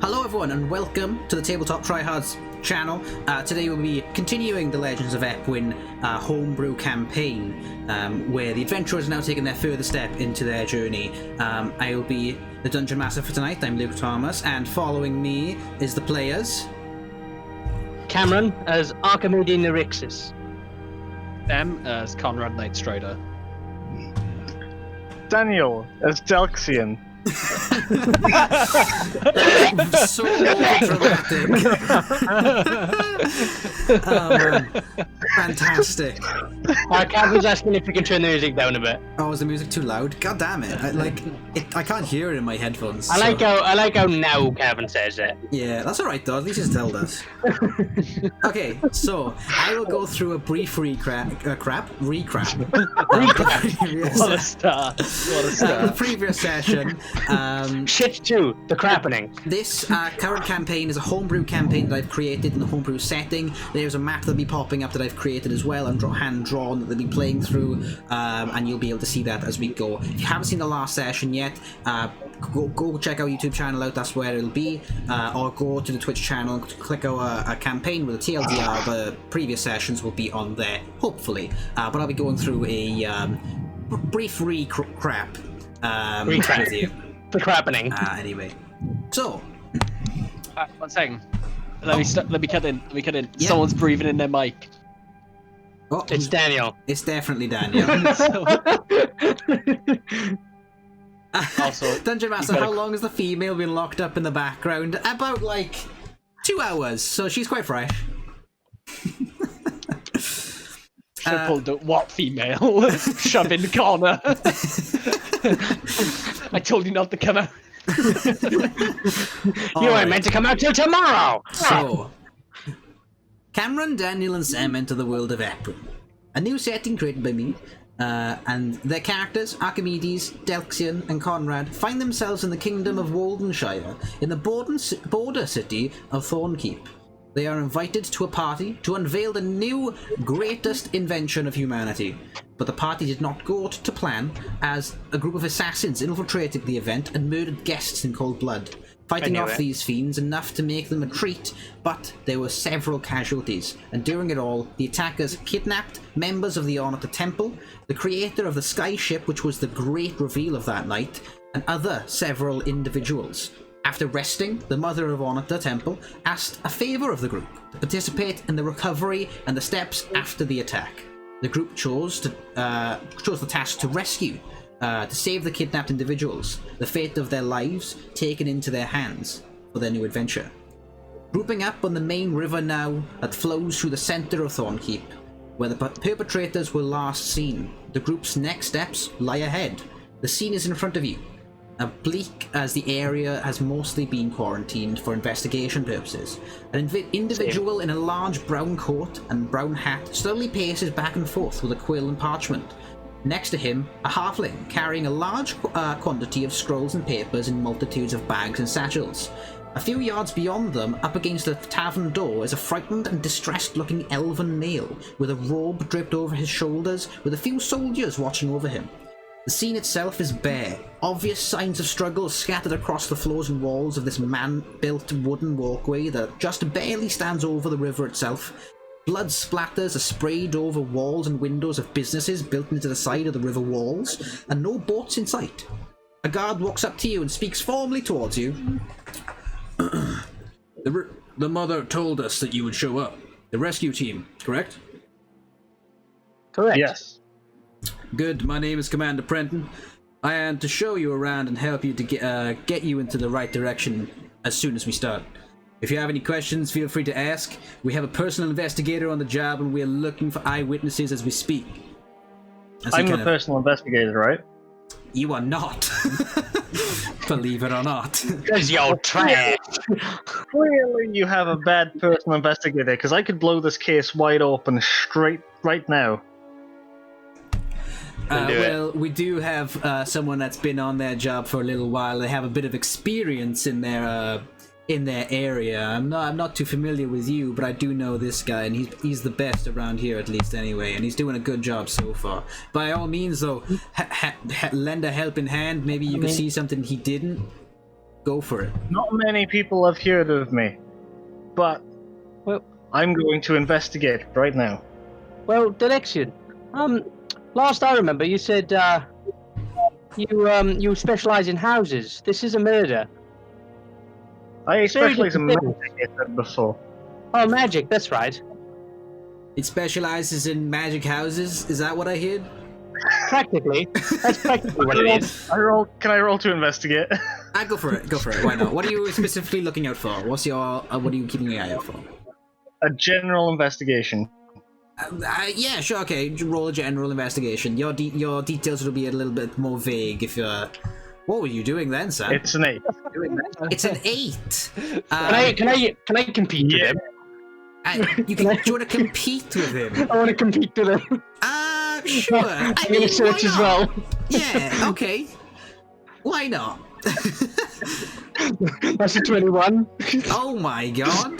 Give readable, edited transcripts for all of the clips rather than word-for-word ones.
Hello everyone and welcome to the Tabletop Tryhards channel. Today we'll be continuing the Legends of Epuin Homebrew campaign, where the adventurers are now taking their further step into their journey. I will be the Dungeon Master for tonight. I'm Luke Thomas, and following me is the players. Cameron as Archimedes Nerixus. Sam as Conrad Nightstrider. Daniel as Delxian. So dramatic. Oh man, fantastic. Cameron's asking if we can turn the music down a bit. Oh, is the music too loud? God damn it! I can't hear it in my headphones. I like how now Kevin says it. Yeah, that's all right though. At least he's told us. Okay, so I will go through a brief recap. What a start! What a start! The previous session. Shit too, the crappening. This current campaign is a homebrew campaign that I've created in the homebrew setting. There's a map that'll be popping up that I've created as well, and hand-drawn, that they'll be playing through, and you'll be able to see that as we go. If you haven't seen the last session yet, go check our YouTube channel out, that's where it'll be, or go to the Twitch channel and click our campaign with the TLDR. The previous sessions will be on there, hopefully. But I'll be going through a brief recap with you. The crappening. Anyway, so 1 second. Let me cut in. Yeah. Someone's breathing in their mic. Oh, It's Daniel. it's definitely Daniel. Also, Dungeon Master, how long has the female been locked up in the background? About like 2 hours, so she's quite fresh. should pulled the what female? Shove in the corner. I told you not to come out. You weren't meant to come out till tomorrow. So, Cameron, Daniel, and Sam enter the world of Epuin, a new setting created by me, and their characters, Archimedes, Delxian, and Conrad, find themselves in the kingdom of Waldenshire, in the border city of Thornkeep. They are invited to a party to unveil the new greatest invention of humanity. But the party did not go to plan, as a group of assassins infiltrated the event and murdered guests in cold blood, fighting off these fiends enough to make them retreat, but there were several casualties, and during it all, the attackers kidnapped members of the Onata Temple, the creator of the sky ship, which was the great reveal of that night, and other several individuals. After resting, the mother of Onata Temple asked a favour of the group to participate in the recovery and the steps after the attack. The group chose the task to rescue, to save the kidnapped individuals, the fate of their lives taken into their hands for their new adventure. Grouping up on the main river now that flows through the centre of Thornkeep, where the perpetrators were last seen, the group's next steps lie ahead. The scene is in front of you. Bleak as the area has mostly been quarantined for investigation purposes. An individual in a large brown coat and brown hat slowly paces back and forth with a quill and parchment. Next to him, a halfling carrying a large quantity of scrolls and papers in multitudes of bags and satchels. A few yards beyond them, up against the tavern door, is a frightened and distressed-looking elven male with a robe draped over his shoulders, with a few soldiers watching over him. The scene itself is bare. Obvious signs of struggle scattered across the floors and walls of this man-built wooden walkway that just barely stands over the river itself. Blood splatters are sprayed over walls and windows of businesses built into the side of the river walls, and no boats in sight. A guard walks up to you and speaks formally towards you. The mother told us that you would show up. The rescue team, correct? Correct. Yes. Good, my name is Commander Prenton. I am to show you around and help you to get you into the right direction as soon as we start. If you have any questions, feel free to ask. We have a personal investigator on the job and we are looking for eyewitnesses as we speak. I'm the personal investigator, right? You are not. Believe it or not. Because you're trash. Clearly you have a bad personal investigator, because I could blow this case wide open straight right now. Well, we do have someone that's been on their job for a little while. They have a bit of experience in their area. I'm not too familiar with you, but I do know this guy, and he's the best around here, at least anyway, and he's doing a good job so far. By all means, though, lend a helping hand. Maybe you can see something he didn't. Go for it. Not many people have heard of me, but Well- I'm going to investigate right now. Well, Direction. Last I remember, you said you specialize in houses. This is a murder. I Very specialize in different magic, I said before. Oh, magic. That's right. It specializes in magic houses. Is that what I heard? Practically. That's practically what it is. Can I roll to investigate? Go for it. Go for it. Why not? What are you specifically looking out for? What are you keeping your eye out for? A general investigation. Yeah, sure. Okay, roll a general investigation. Your details will be a little bit more vague if you're. What were you doing then, Sam? It's an 8. It's an 8. Can I compete with him? Do you want to compete with him? I want to compete with him. Sure. I'm gonna search as well. Yeah. Okay. Why not? That's a 21. Oh my god.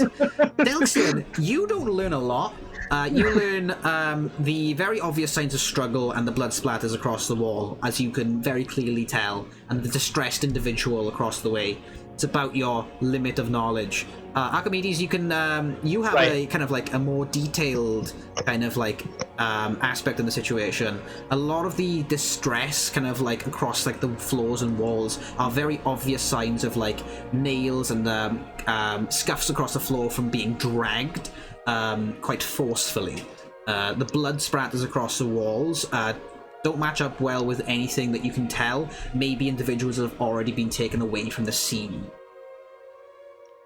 Delxian, you don't learn a lot. You learn the very obvious signs of struggle and the blood splatters across the wall, as you can very clearly tell, and the distressed individual across the way. It's about your limit of knowledge. Archimedes, you can you have a kind of like a more detailed kind of like aspect in the situation. A lot of the distress kind of like across like the floors and walls are very obvious signs of like nails and scuffs across the floor from being dragged quite forcefully. The blood splatters across the walls don't match up well with anything that you can tell. Maybe individuals have already been taken away from the scene.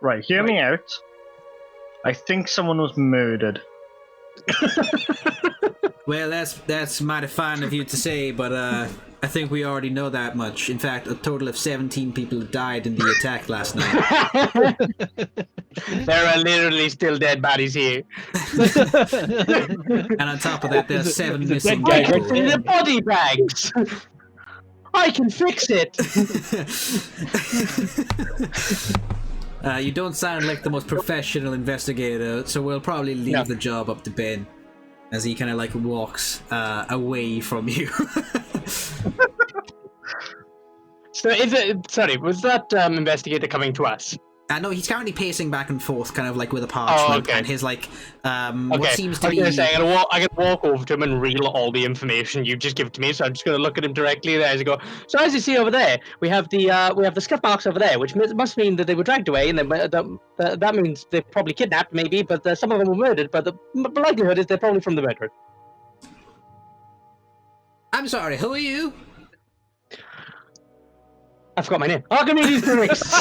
Right, hear me out. I think someone was murdered. Well, that's mighty fine of you to say, but I think we already know that much. In fact, a total of 17 people died in the attack last night. There are literally still dead bodies here. And on top of that, there's 7 missing I can people. see the body bags. I can fix it. You don't sound like the most professional investigator, so we'll probably leave the job up to Ben, as he kind of like walks away from you. So was that investigator coming to us? No, he's currently pacing back and forth, kind of like with a parchment, and his like what seems to be. I can walk over to him and reel all the information you just give to me. So I'm just going to look at him directly there as I go. So as you see over there, we have the scuff marks over there, which must mean that they were dragged away, and that means they're probably kidnapped, maybe. But some of them were murdered. But the likelihood is they're probably from the murderer. I'm sorry, who are you? I forgot my name. Archimedes Bricks.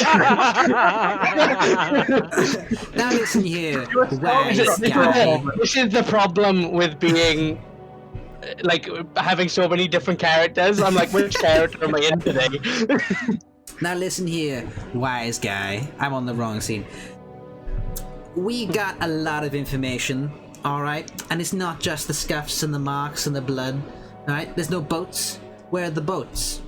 Now listen here, wise guy. This is the problem with being like having so many different characters. I'm like, which character am I in today? Now listen here, wise guy. I'm on the wrong scene. We got a lot of information, alright? And it's not just the scuffs and the marks and the blood, alright? There's no boats. Where are the boats?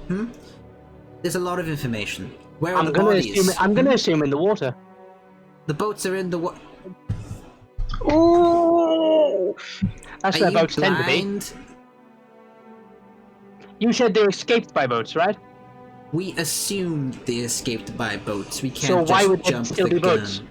There's a lot of information. Where are the bodies? I'm gonna assume in the water. The boats are in the water. Ooh! That's Are where you boats tend to be. blind? You said they escaped by boats, right? We assumed they escaped by boats. We can't So why just would they jump still the be gun. boats?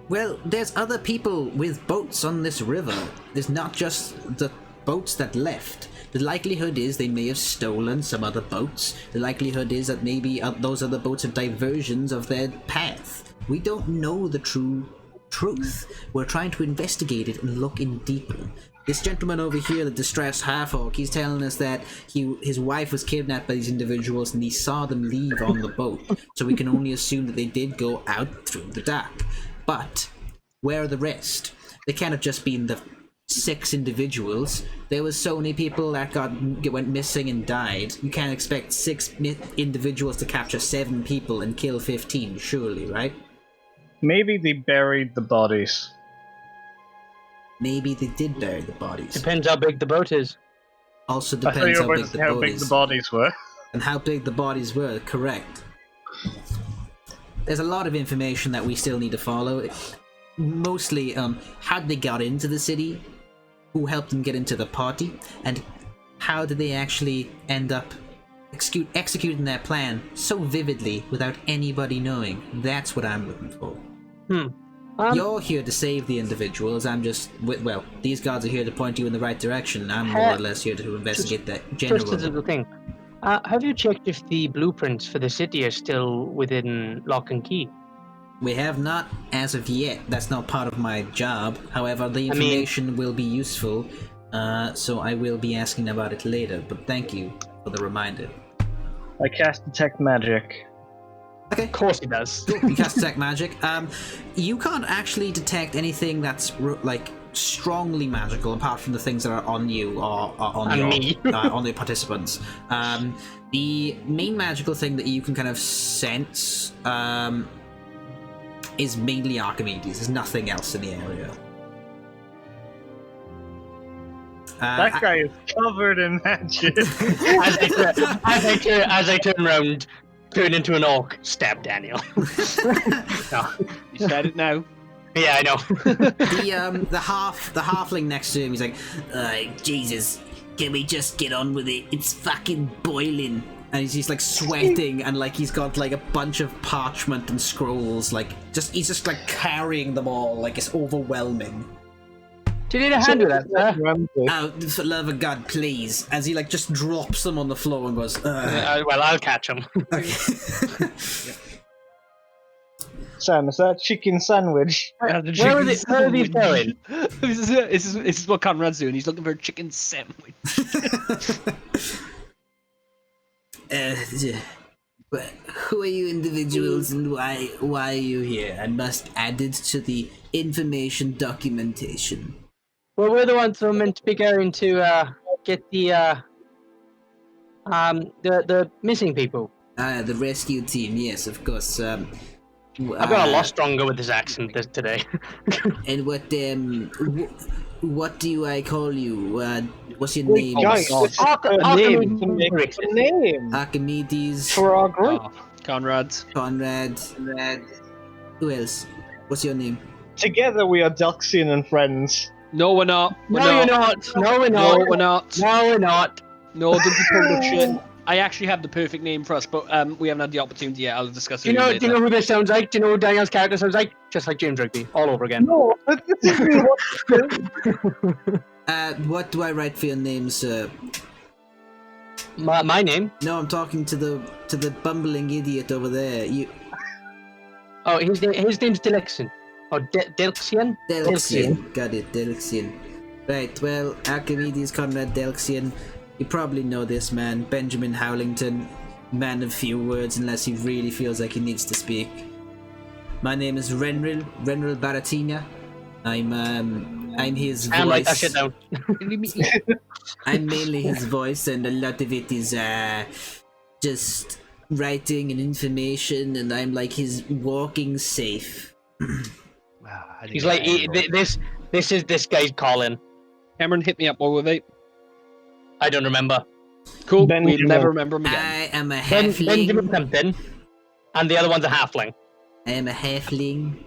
Well, there's other people with boats on this river. There's not just the boats that left. The likelihood is they may have stolen some other boats. The likelihood is that maybe those other boats are diversions of their path. We don't know the true truth. We're trying to investigate it and look in deeper. This gentleman over here, the distressed half-orc, he's telling us that his wife was kidnapped by these individuals and he saw them leave on the boat. So we can only assume that they did go out through the dock. But where are the rest? They can't have just been the 6 individuals. There was so many people that went missing and died. You can't expect 6 individuals to capture 7 people and kill 15, surely, right? Maybe they buried the bodies. Maybe they did bury the bodies. Depends how big the boat is. Also I thought depends you were how going to big the say how boat big is. the bodies were. And how big the bodies were, correct. There's a lot of information that we still need to follow. Mostly, how they got into the city, who helped them get into the party, and how did they actually end up executing their plan so vividly without anybody knowing. That's what I'm looking for. You're here to save the individuals. I'm just, well, these guards are here to point you in the right direction. I'm more or less here to investigate that general. Just as a thing, have you checked if the blueprints for the city are still within lock and key? We have not as of yet. That's not part of my job. However, the information will be useful, so I will be asking about it later. But thank you for the reminder. I cast Detect Magic. Okay. Of course he does. You cast detect magic. You can't actually detect anything that's like strongly magical, apart from the things that are on you or on on the participants. The main magical thing that you can kind of sense is mainly Archimedes. There's nothing else in the area. That guy is covered in magic. as I turn around, turn into an orc, stab Daniel. No. You said it now. Yeah, I know. The halfling next to him, he's like, Jesus, can we just get on with it? It's fucking boiling. And he's like sweating, and like he's got like a bunch of parchment and scrolls, like he's just like carrying them all, like it's overwhelming. Do you need a hand with that, sir? Oh, for love of God, please! As he like just drops them on the floor and goes, well, I'll catch him. Okay. Sam, is that chicken sandwich? Where are these going? This is what Conrad's doing. He's looking for a chicken sandwich. Who are you individuals, and why are you here? I must add it to the information documentation. Well, we're the ones who are meant to be going to get the missing people. The rescue team, yes, of course. I've got a lot stronger with this accent today. And what do I call you? What's your name? Name Archimedes. for our group. Conrad. Who else? What's your name? Together we are Delxian and friends. No, we're not. You're not. No, we're not. No, we're not. No, we're not. No, don't be pulling up shit. I actually have the perfect name for us, but we haven't had the opportunity yet. I'll discuss it later. Do you know who this sounds like? Do you know who Daniel's character sounds like? Just like James Rigby, all over again. No, this is me. What do I write for your name, sir? My name? No, I'm talking to the bumbling idiot over there. Oh, his name's Delexian. Or Delxian? Delxian. Got it, Delxian. Right, well, Archimedes Conrad Delxian. You probably know this man, Benjamin Howlington. Man of few words unless he really feels like he needs to speak. My name is Renril Baratina. I'm his voice. I'm like that shit down. I'm mainly his voice, and a lot of it is just writing and information, and I'm like his walking safe. He's like, this is this guy's calling. Cameron, hit me up while we're late. I don't remember. Cool, Benjamin. we'll never remember him again. I am a halfling. Benjamin something, and the other one's a halfling. I am a halfling.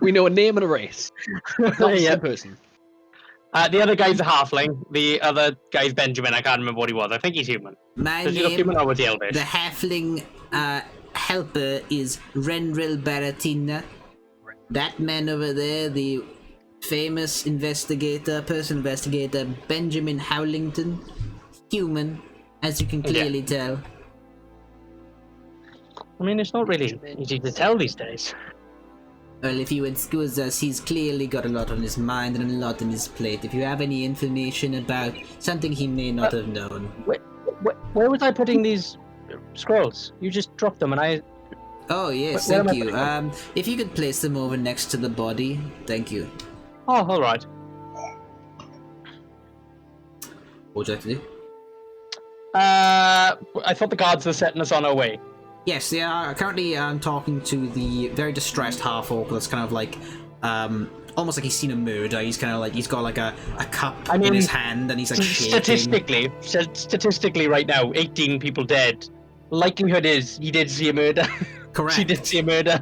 We know a name and a race. Not the same person. The other guy's a halfling. The other guy's Benjamin. I can't remember what he was. I think he's human. My Does he look name, human or was he elvish? the halfling helper is Renril Baratina. That man over there, the famous personal investigator, Benjamin Howlington. Human, as you can clearly tell. I mean, it's not really easy to tell these days. Well, if you excuse us, he's clearly got a lot on his mind and a lot on his plate. If you have any information about something he may not have known. Where was I putting these scrolls? You just dropped them and I... Oh, yes, Where am thank I you. putting them? If you could place them over next to the body, thank you. Oh, alright. What would you like to do? I thought the guards were setting us on our way. Yes, they are. Currently, I'm talking to the very distressed half-orc that's kind of like, almost like he's seen a murder. He's kind of like, he's got like a cup in his hand and he's like shaking. Statistically right now, 18 people dead. Likelihood is he did see a murder. Correct. She did see a murder.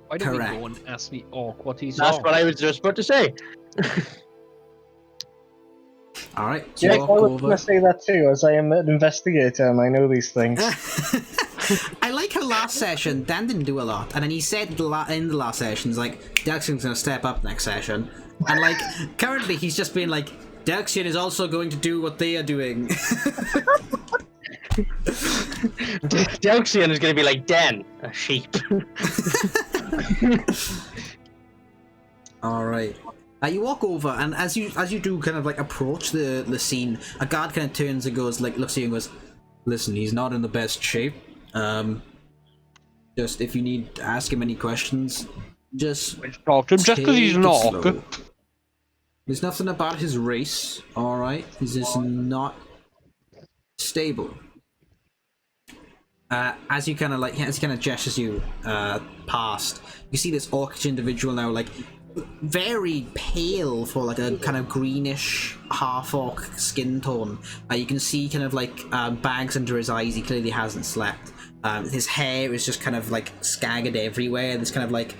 Why don't we Correct. go and ask the orc what he saw? That's what I was just about to say. All right. So Yeah, you I walk was over. going to say that too, as I am an investigator and I know these things. I like how last session Dan didn't do a lot, and then he said in the last session, he's like, Delxian's gonna step up next session, and like currently he's just been like, Delxian is also going to do what they are doing. Delxian is going to be like Dan, a sheep. All right. You walk over, and as you do kind of like approach the scene, a guard kind of turns and goes like, looks at you and goes, "Listen, he's not in the best shape. Just if you need to ask him any questions, just Talk to him just because he's take an it orc. slow. There's nothing about his race, all right? He's just not stable." As he kind of gestures you past, you see this orcish individual now, like very pale for like a kind of greenish half orc skin tone. You can see kind of like bags under his eyes. He clearly hasn't slept. His hair is just kind of like scaggered everywhere. There's kind of like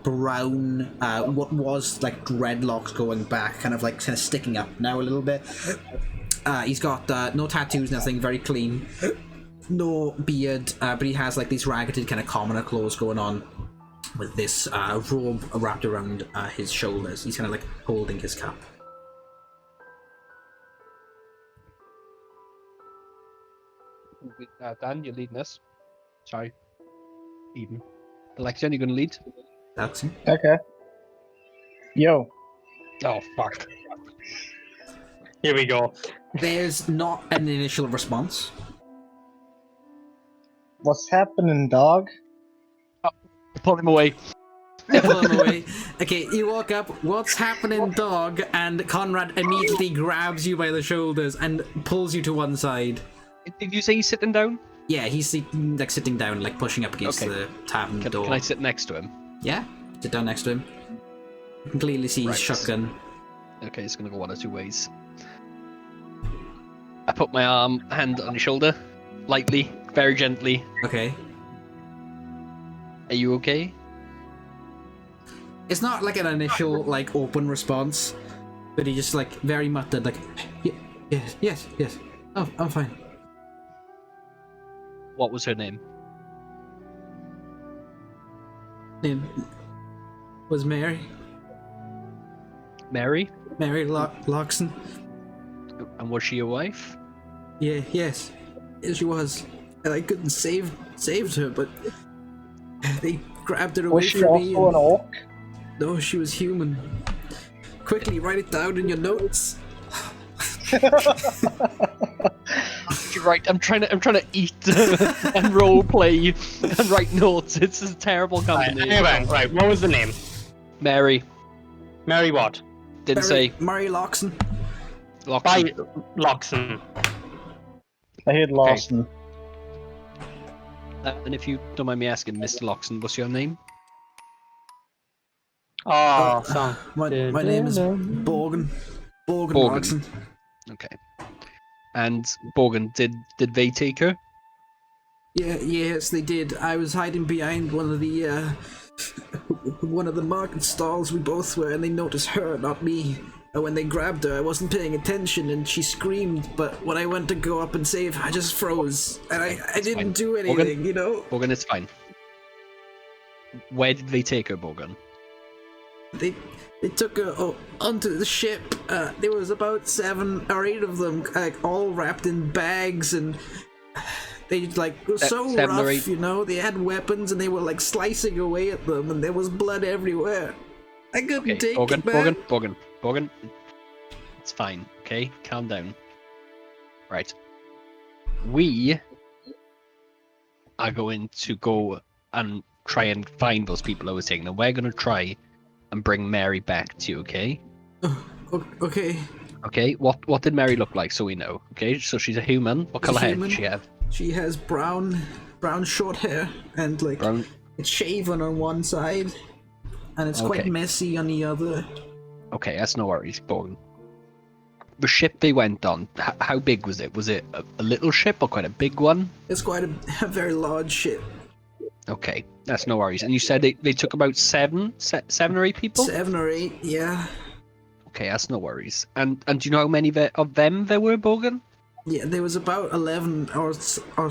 brown, what was like dreadlocks going back, kind of sticking up now a little bit. He's got no tattoos, nothing, very clean. No beard, but he has like these ragged kind of commoner clothes going on with this robe wrapped around his shoulders. He's kind of like holding his cap. Dan, you're leading us. Sorry. Eden. Alexian, you're going to lead? That's it. Okay. Yo. Oh, fuck. Here we go. There's not an initial response. What's happening, dog? Pull him away. Pull him away. Okay, you walk up. What's happening, dog? And Conrad immediately grabs you by the shoulders and pulls you to one side. Did you say he's sitting down? Yeah, he's sitting down, like pushing up against the tavern door. Can I sit next to him? Yeah, sit down next to him. You can clearly see his shotgun. Okay, it's going to go one of two ways. I put my hand on his shoulder, lightly, very gently. Okay. Are you okay? It's not like an initial, like, open response, but he just, like, very muttered, like, yes. Oh, I'm fine. What was her name? Name was Mary. Mary? Mary Loxon. And was she your wife? Yeah, yes. She was. And I couldn't saved her, but they grabbed her away Was she from me. also an orc? No, she was human. Quickly, write it down in your notes. You're right. I'm trying to eat and role play and write notes. It's a terrible combination. Right, what was the name? Mary. Mary what? Didn't say. Mary Loxon. By Loxon. Loxon. I heard Lawson. And if you don't mind me asking, Mr. Loxon, what's your name? Oh, son. My name is Borgen. Borgen Loxon. Okay. And Borgen, did they take her? Yes, they did. I was hiding behind one of the market stalls we both were, and they noticed her, not me. And when they grabbed her, I wasn't paying attention, and she screamed. But when I went to go up and save her, I just froze, and I didn't fine. do anything, you know. Borgen, it's fine. Where did they take her, Borgen? They took her onto the ship. There was about 7 or 8 of them, like, all wrapped in bags, and they were so 7 or 8. rough, you know. They had weapons, and they were like slicing away at them, and there was blood everywhere. I couldn't take it, man. Borgen, it's fine. Okay, calm down. Right, we are going to go and try and find those people I was taking, and we're going to try and bring Mary back to you, okay? Okay. Okay, what did Mary look like so we know? Okay, so she's a human. What colour hair does she have? She has brown short hair, and like Brown. it's shaven on one side, and it's quite Okay. messy on the other. Okay, that's no worries, Borgen. The ship they went on, how big was it? Was it a little ship or quite a big one? It's quite a very large ship. Okay, that's no worries. And you said they took about 7 or 8 people? 7 or 8, yeah. Okay, that's no worries. And do you know how many of them there were, Bogan? Yeah, there was about 11 or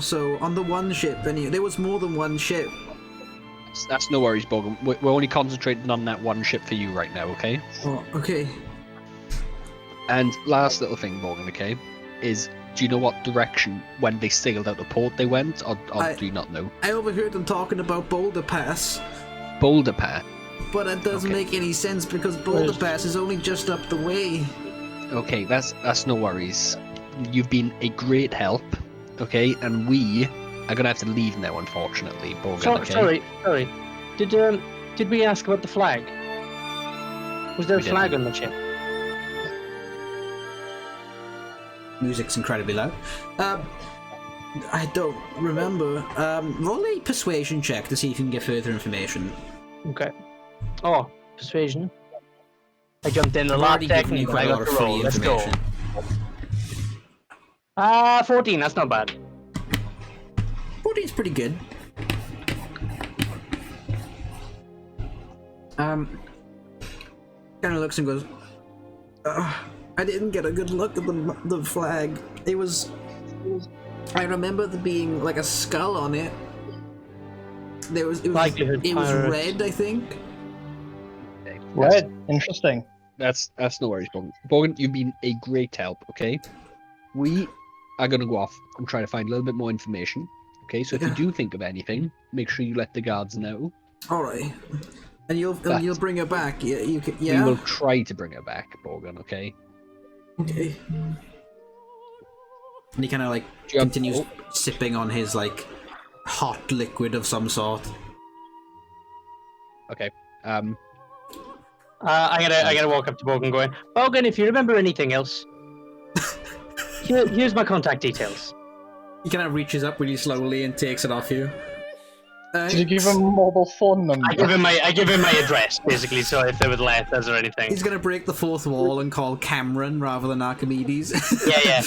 so on the one ship. Anyway, there was more than one ship. That's no worries, Bogan. We're only concentrating on that one ship for you right now, okay? Oh, okay. And last little thing, Bogan, okay, is do you know what direction when they sailed out of port they went, or do you not know? I overheard them talking about Boulder Pass, Boulder Pass. but that doesn't Okay. make any sense because Boulder Pass is only just up the way. Okay, that's no worries. You've been a great help, okay, and we are gonna have to leave now, unfortunately, Bogan. Okay? Sorry. Did we ask about the flag? Was there a We flag didn't. on the ship? Music's incredibly loud. I don't remember. Roll a persuasion check to see if you can get further information. Okay. Oh, persuasion. I jumped in the I've last already given second. you I quite a got lot the of roll. free Let's go. information. 14. That's not bad. 14's pretty good. Kind of looks and goes, I didn't get a good look at the flag. It was... I remember there being like a skull on it. It was Likelihood pirates. red, I think. Red. Interesting. That's no worries, Bogan. Bogan, you've been a great help, okay? We are gonna go off and try to find a little bit more information. Okay, so if you do think of anything, make sure you let the guards know. All right, and you'll bring her back. Yeah, you can. We Yeah. will try to bring her back, Bogan, okay? Okay. And he kind of like Do you have- continues sipping on his like hot liquid of some sort. Okay. I gotta walk up to Bogan going, Bogan, if you remember anything else, here's my contact details. He kind of reaches up really slowly and takes it off you. Did you give him a mobile phone number? I give him my address, basically, so if there were letters or anything. He's gonna break the fourth wall and call Cameron rather than Archimedes. Yeah.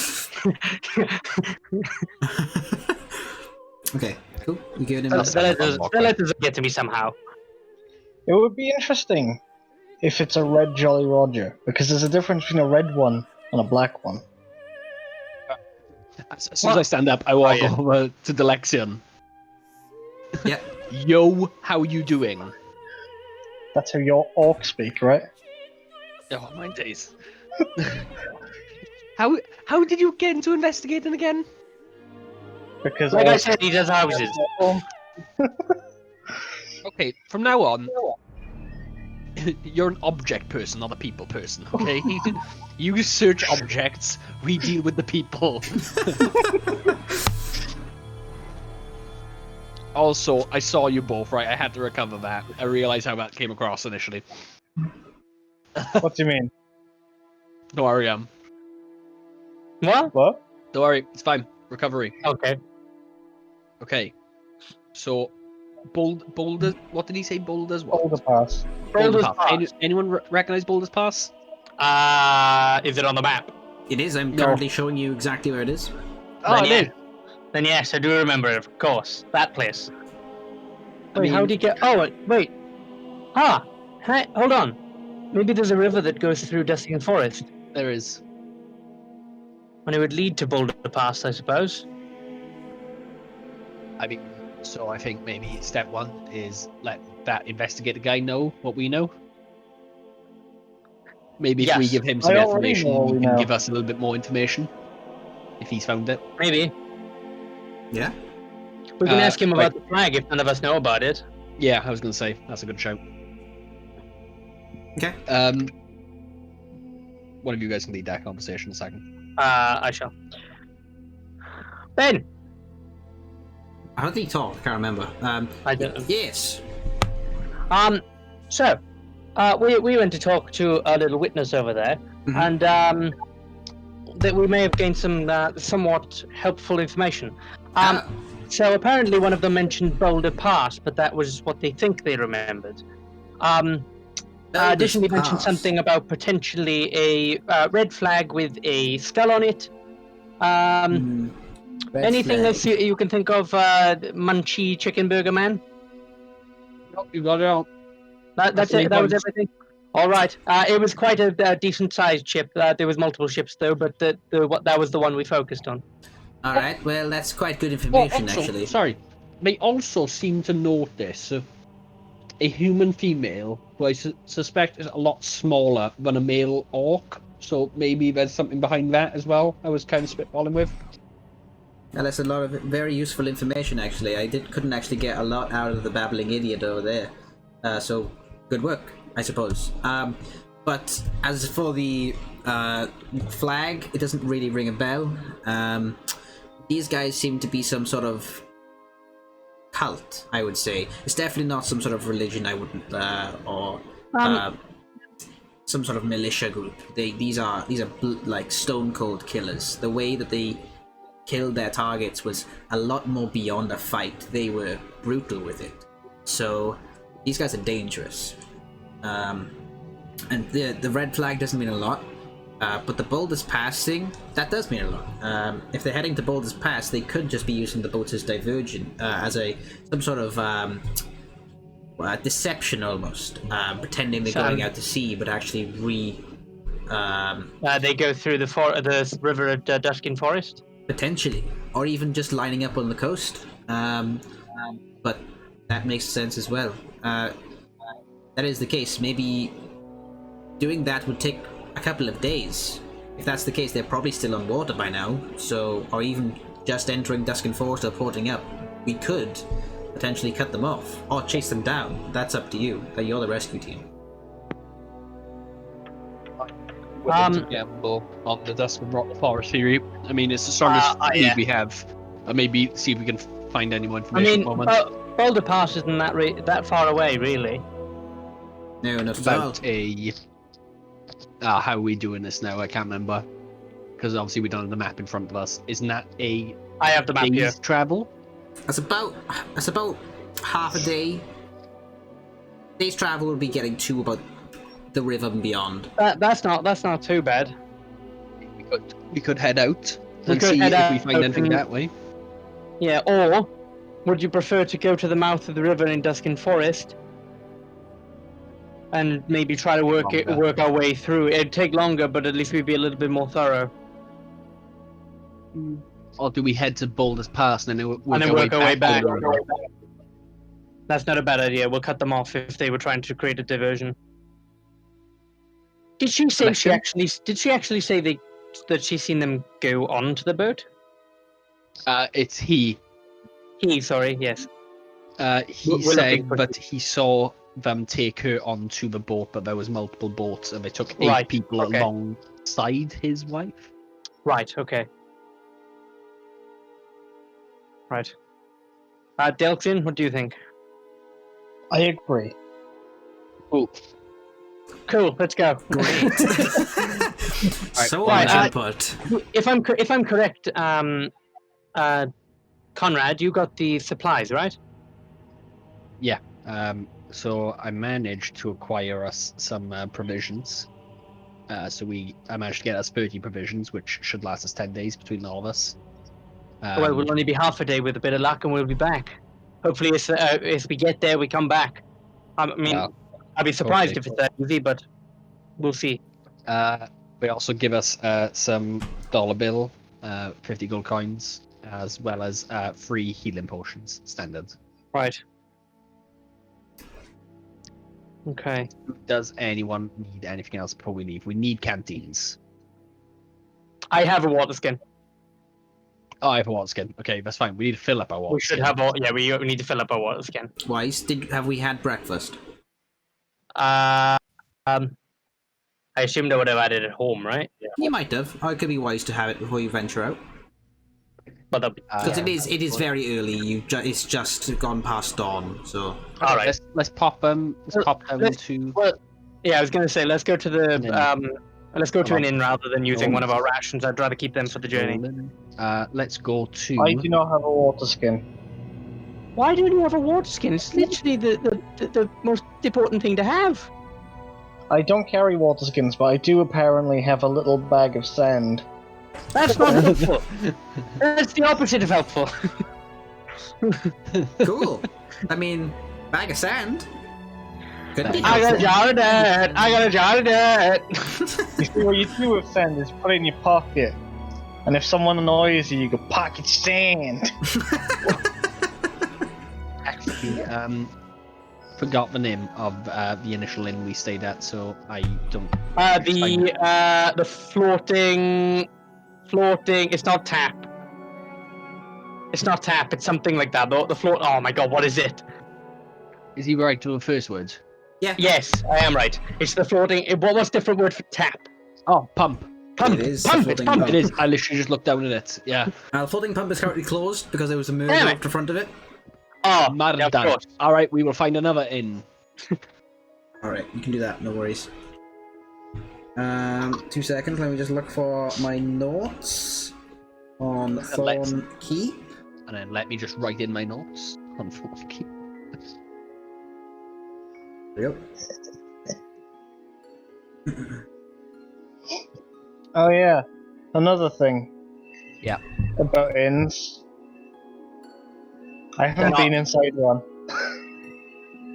Okay, cool. You giving him The letters get to me somehow. It would be interesting if it's a red Jolly Roger, because there's a difference between a red one and a black one. As soon as I stand up, I walk yeah. over to Delexion. Yeah. Yo, how you doing? That's how your orc speak, right? Oh, my days. How did you get into investigating again? Because Like I orcs- said, he does houses. Okay, from now on, you're an object person, not a people person, okay? You search objects, we deal with the people. Also, I saw you both, right? I had to recover that. I realized how that came across initially. What do you mean? Don't worry, What? What? don't worry, it's fine. Recovery. Okay. Okay. So, Boulder, what did he say? Boulder's what? Boulder Pass. Boulder's Pass. Pass. Anyone recognize Boulder's Pass? Is it on the map? It is. I'm No. currently showing you exactly where it is. Then, it yeah. is. Then yes, I do remember it, of course. That place. I Wait, how mean- do you get... Oh, wait. Hey, hold on. Maybe there's a river that goes through Dustingham Forest. There is. And it would lead to Boulder Pass, I suppose. I mean, so I think maybe step one is let that investigator guy know what we know. Maybe if we Yes. give him some I already information, know what he we can know. give us a little bit more information. If he's found it. Maybe. Yeah. We can ask him right. about the flag if none of us know about it. Yeah, I was going to say, that's a good shout. Okay. One of you guys can lead that conversation a second. I shall. Ben! How did he talk? I can't remember. I don't know. Yes. So, we went to talk to our little witness over there, Mhm. and that we may have gained some somewhat helpful information. So apparently one of them mentioned Boulder Pass, but that was what they think they remembered. Additionally mentioned Pass. something about potentially a red flag with a skull on it. Red Anything flag. else you can think of, Munchie Chicken Burger Man? Nope, you got it out. That's the main it. That was points. everything. All right. It was quite a decent-sized ship. There was multiple ships though, but that was the one we focused on. All right. Well, that's quite good information, actually. Sorry. They also seem to notice a human female who I suspect is a lot smaller than a male orc. So maybe there's something behind that as well. I was kind of spitballing with. Well, that's a lot of very useful information, actually. I couldn't actually get a lot out of the babbling idiot over there. So, good work, I suppose. But as for the flag, it doesn't really ring a bell. These guys seem to be some sort of cult, I would say. It's definitely not some sort of religion, I wouldn't, or some sort of militia group. These are like stone cold killers. The way that they killed their targets was a lot more beyond a fight. They were brutal with it. So these guys are dangerous. And the red flag doesn't mean a lot. But the Boulder's Pass thing, that does mean a lot. If they're heading to Boulder's Pass, they could just be using the boat as diversion, as some sort of deception almost, pretending they're going out to sea, but actually they go through the river at Duskin Forest? Potentially, or even just lining up on the coast. But that makes sense as well. That is the case. Maybe doing that would take a couple of days. If that's the case, they're probably still on water by now, so, or even just entering Duskin Forest or porting up. We could potentially cut them off, or chase them down. That's up to you. You're the rescue team. Gamble on the Duskin Rock Forest theory. I mean, it's the strongest lead we have. Maybe see if we can find any more information. I mean, Boulder Pass isn't that far away, really. No, not at all. About how are we doing this now? I can't remember. Because obviously we don't have the map in front of us. Isn't that I have the map here. Travel? That's about half a day. Day's travel would be getting to about the river and beyond. That's not too bad. We could head out and see if we find anything that way. Yeah, or would you prefer to go to the mouth of the river in Duskin Forest and maybe try to work our way through? It'd take longer, but at least we'd be a little bit more thorough. Or do we head to Boulder's Pass and then work our way back? That's not a bad idea. We'll cut them off if they were trying to create a diversion. Did she say Did she actually say that she's seen them go onto the boat? It's he. He, sorry, yes. He said that he saw them take her onto the boat, but there was multiple boats, and they took 8 people alongside his wife. Right. Okay. Right. Delchin, what do you think? I agree. Cool. Let's go. Great. So much input. If I'm correct, Conrad, you got the supplies, right? Yeah. So I managed to acquire us some provisions. I managed to get us 30 provisions, which should last us 10 days between all of us. Well, we'll only be half a day with a bit of luck, and we'll be back. Hopefully, as we get there, we come back. I mean, I'd be surprised if it's that easy, but we'll see. They also give us some dollar bill, 50 gold coins, as well as free healing potions, standard. Right. Okay. Does anyone need anything else before we leave? We need canteens. I have a water skin. Oh, I have a water skin. Okay, that's fine. We need to fill up our water skin. We should have all. Yeah, we need to fill up our water skin. Wise, have we had breakfast? I assumed I would have had it at home, right? Yeah. You might have. Or it could be wise to have it before you venture out. But because it is very early. It's just gone past dawn. So all right, let's pop them. To. Well, yeah, I was gonna say let's go to the let's go to an inn rather than using one of our rations. I'd rather keep them for the journey. Let's go to. I do not have a water skin. Why don't you have a water skin? It's literally the most important thing to have. I don't carry water skins, but I do apparently have a little bag of sand. That's not helpful. That's the opposite of helpful. Cool. I mean, bag of sand. Couldn't be I got a helpful. jar of dirt. I got a jar of dirt. You see what you do with sand is put it in your pocket. And if someone annoys you, you go pocket sand. Actually, forgot the name of the initial inn we stayed at, so I don't. The floating. It's not tap. It's not tap. It's something like that. The float. Oh my god, what is it? Is he right to the first words? Yeah. Yes, I am right. It's the floating. What's the different word for tap? Oh, pump. Pump. It is Pump. the It's floating pump. pump. It is. I literally just looked down at it. Yeah. The floating pump is currently closed because there was a murder Damn it. up the front of it. Oh, Mad yeah, of done. course. All right, we will find another inn. Alright, you can do that, no worries. 2 seconds, let me just look for my notes on Thorn Keep. And then let me just write in my notes on fourth key. There we go. Oh yeah, another thing. Yeah. About inns. I haven't They're not- been inside one.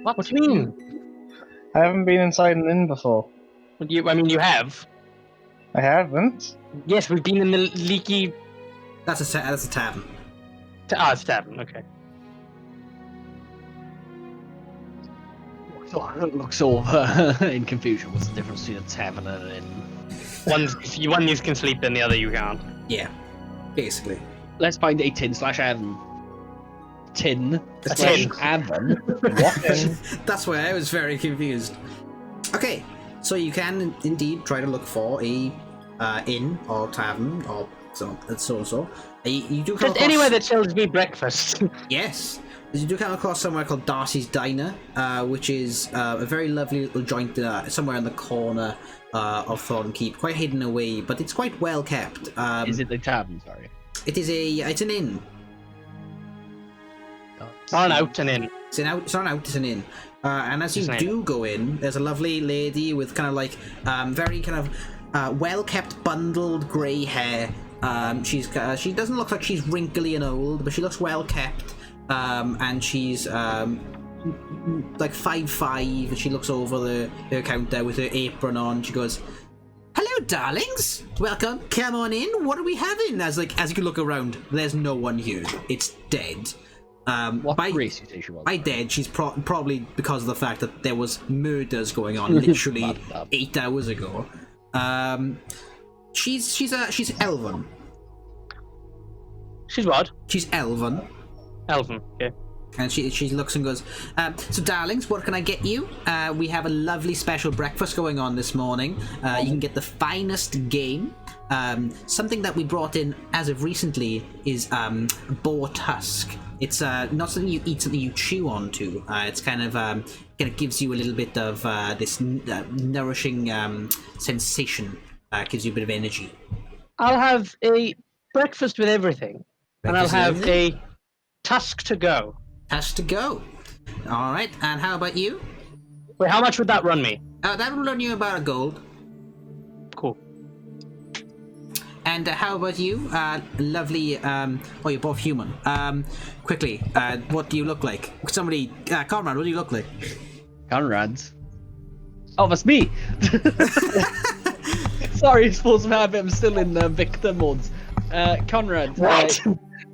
What do you mean? I haven't been inside an inn before. I mean, you have. I haven't. Yes, we've been in the leaky. That's a tavern. It's tavern. Okay. Looks over in confusion. What's the difference between a tavern and an inn? One you can sleep in, the other you can't. Yeah, basically. Let's find a tin/oven. Tin A slash tin. oven. What? That's why I was very confused. Okay, so you can indeed try to look for a inn or tavern or so. You do come Just across... anywhere that sells me breakfast. Yes, you do come across somewhere called Darcy's Diner, which is a very lovely little joint somewhere in the corner of Thorn Keep, quite hidden away, but it's quite well kept. Is it the tavern? Sorry. It's an inn. On out and in. It's an inn. And as you Just do go in, there's a lovely lady with kind of like very kind of well-kept, bundled grey hair. She doesn't look like she's wrinkly and old, but she looks well-kept. And she's like 5'5", and she looks over the counter with her apron on. She goes, "Hello, darlings. Welcome. Come on in. What are we having?" As you can look around, there's no one here. It's dead. What by race you say she was? by dead, she's probably because of the fact that there was murders going on literally 8 hours ago. She's elven. She's what? She's elven. Elven. Okay. And she looks and goes, "So, darlings, what can I get you? We have a lovely special breakfast going on this morning. You can get the finest game. Something that we brought in as of recently is boar tusk. It's not something you eat, something you chew onto. It's kind of gives you a little bit of this nourishing sensation. Gives you a bit of energy. I'll have a breakfast with everything, and I'll Breakfast with have everything? a tusk to go. Has to go. All right. And how about you? Wait, how much would that run me? That will run you about a gold. Cool. And how about you? Lovely, you're both human. Quickly, what do you look like? Somebody, Conrad, what do you look like? Conrad's. Oh, that's me! Sorry, sports habit. I'm still in victor modes. Conrad. What?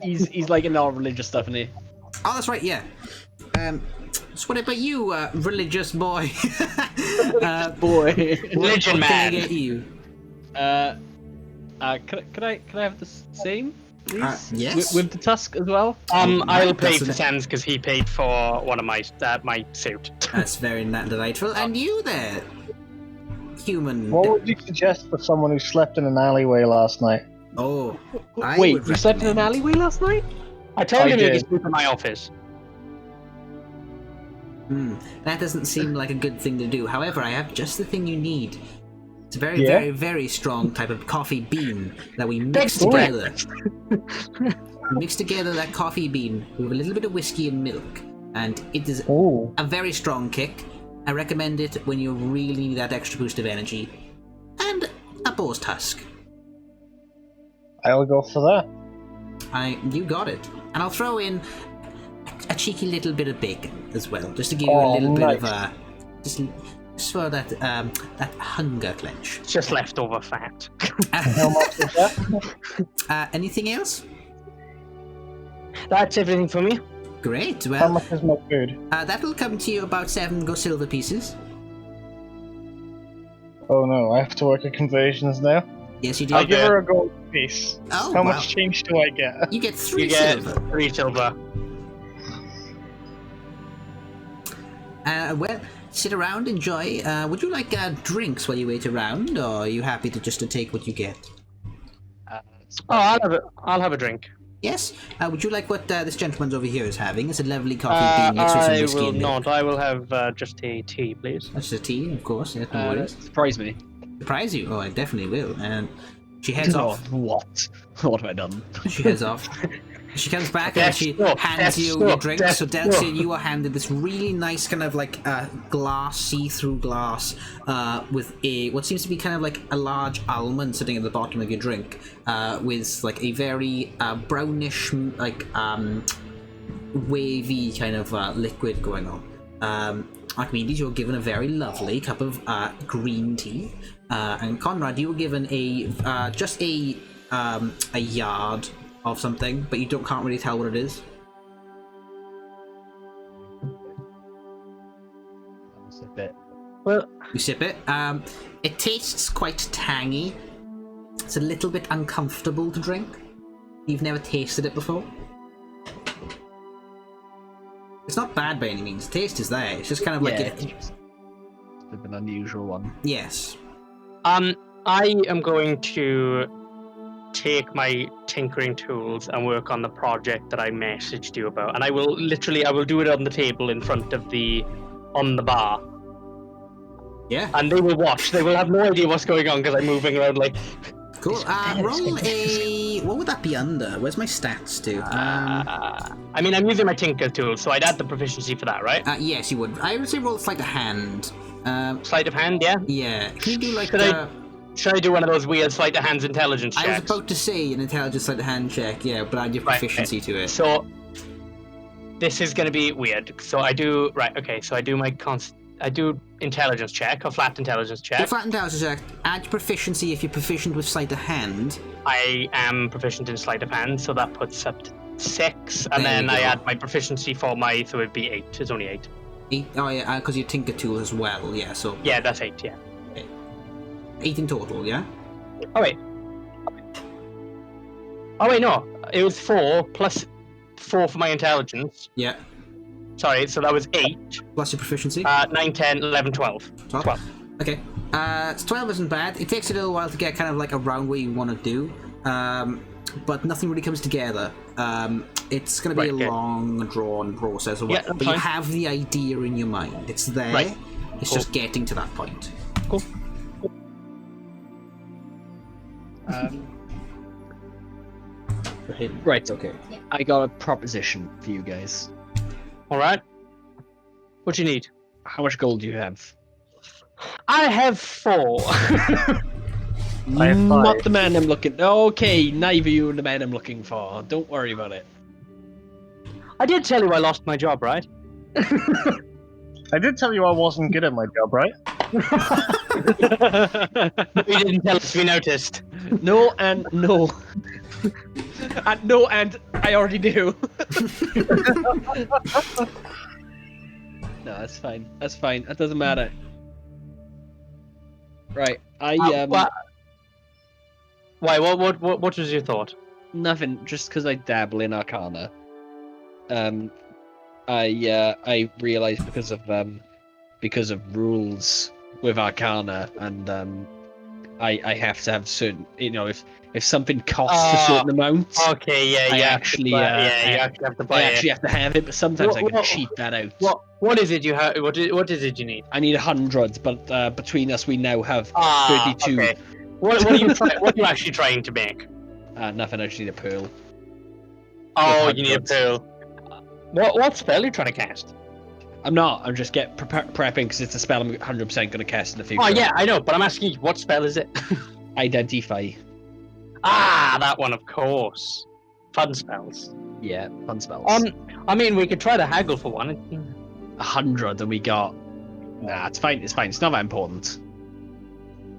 He's like in all religious stuff, isn't he? Oh, that's right, yeah. So what about you, religious boy? Boy. Religion what can I man. get you? Can I have the same, please? Yes. With the tusk as well. I'll pay That's for Sam's because he paid for one of my my suit. That's very delightful. And you there, human? What would you suggest for someone who slept in an alleyway last night? Oh, I Wait, would you slept in an recommend- alleyway last night? I told I him he did. could sleep in my office. That doesn't seem like a good thing to do. However, I have just the thing you need. It's a very, Yeah? very, very strong type of coffee bean that we mix Big boy. together. We mix together that coffee bean with a little bit of whiskey and milk, and it is Oh, a very strong kick. I recommend it when you really need that extra boost of energy. And a boar's tusk. I'll go for that. You got it. And I'll throw in a cheeky little bit of bacon as well, just to give you a Oh, little bit of nice. Just for that that hunger clench. It's just leftover fat. How much is that? Anything else? That's everything for me. Great. How Well, much is my food? that'll come to you about 7 go silver pieces. Oh no, I have to work at conversions now. Yes, you do. I'll give her a gold piece. Oh, How wow. much change do I get? You get 3 You get silver. 3 silver. Well, sit around, enjoy. Would you like drinks while you wait around, or are you happy to just to take what you get? Oh, I'll have a drink. Yes. Would you like what this gentleman over here is having? It's a lovely coffee bean mixed with some I whiskey will and milk. not. I will have just a tea, please. That's a tea, of course. Yeah, no worries. Surprise me. Surprise you? Oh, I definitely will. And she heads Oh, off. what? What have I done? She heads off. She comes back and she Death hands you stroke, your drink. death So Delcia, stroke. you are handed this really nice kind of like glass, see-through glass, with what seems to be kind of like a large almond sitting at the bottom of your drink, with like a very brownish, like wavy kind of liquid going on. Archimedes, you were given a very lovely cup of green tea, and Conrad, you were given a just a yard of something, but you can't really tell what it is. That's a bit. Well, You sip it. It tastes quite tangy. It's a little bit uncomfortable to drink. You've never tasted it before. It's not bad by any means. The taste is there. It's just kind of like Yeah, it. it's a bit of an unusual one. Yes. I am going to take my tinkering tools and work on the project that I messaged you about, and I will do it on the table in front of on the bar, Yeah. and they will watch. They will have no idea what's going on because I'm moving around like. Cool. Roll a. What would that be under? Where's my stats to? I mean, I'm using my tinker tool, so I'd add the proficiency for that, right? Yes, you would. I would say roll sleight of hand. Sleight of hand, yeah. Yeah. Can you do like? Should I do one of those weird sleight of hand's intelligence checks? I was about to say an intelligence sleight of hand check. Yeah, but add your proficiency to it. So this is going to be weird. So I do So I do my I do intelligence check, a flat intelligence check. Your flat intelligence check. Add proficiency if you're proficient with sleight of hand. I am proficient in sleight of hand, so that puts up to 6, and There then you I go. add my proficiency for my, so it'd be 8. It's only 8. 8. Oh yeah, because you tinker tool as well. Yeah, so Yeah, that's 8. Yeah. 8 in total. Yeah. Oh wait, no, it was 4 plus 4 for my intelligence. Yeah. Sorry, so that was 8. Plus your proficiency. 9, 10, 11, 12. 12. Okay. 12 isn't bad. It takes a little while to get kind of like around what you want to do, but nothing really comes together. It's going to be a long, drawn process, Yeah, that's but you fine. have the idea in your mind. It's there. Right. It's Cool. just getting to that point. Cool. Right, Okay. I got a proposition for you guys. All right. What do you need? How much gold do you have? I have 4. I have Not 5. the man I'm looking. Okay, neither you are the man I'm looking for. Don't worry about it. I did tell you I lost my job, right? I did tell you I wasn't good at my job, right? You didn't tell us. We noticed. No and no. And no and I already do. No, that's fine. That's fine. That doesn't matter. Right. Why? What was your thought? Nothing. Just because I dabble in Arcana. I realized because of rules with Arcana, and I have to have certain. If something costs a certain amount, Okay, yeah, I yeah. actually, you actually have to buy I it. actually have to have it. But sometimes I What- can cheat that out. What is it you have? What is it you need? I need 100, but between us, we now have 32. Okay. What are you what are you actually trying to make? Nothing. I just need a pearl. Oh, With you need a 100. pearl. What spell are you trying to cast? I'm not. I'm just prepping because it's a spell I'm 100% going to cast in the future. Oh yeah, I know, but I'm asking you, what spell is it? Identify. That one, of course. Fun spells. Yeah, fun spells. I mean, we could try to haggle for one. 100, and we got Nah, it's fine. It's fine. It's not that important.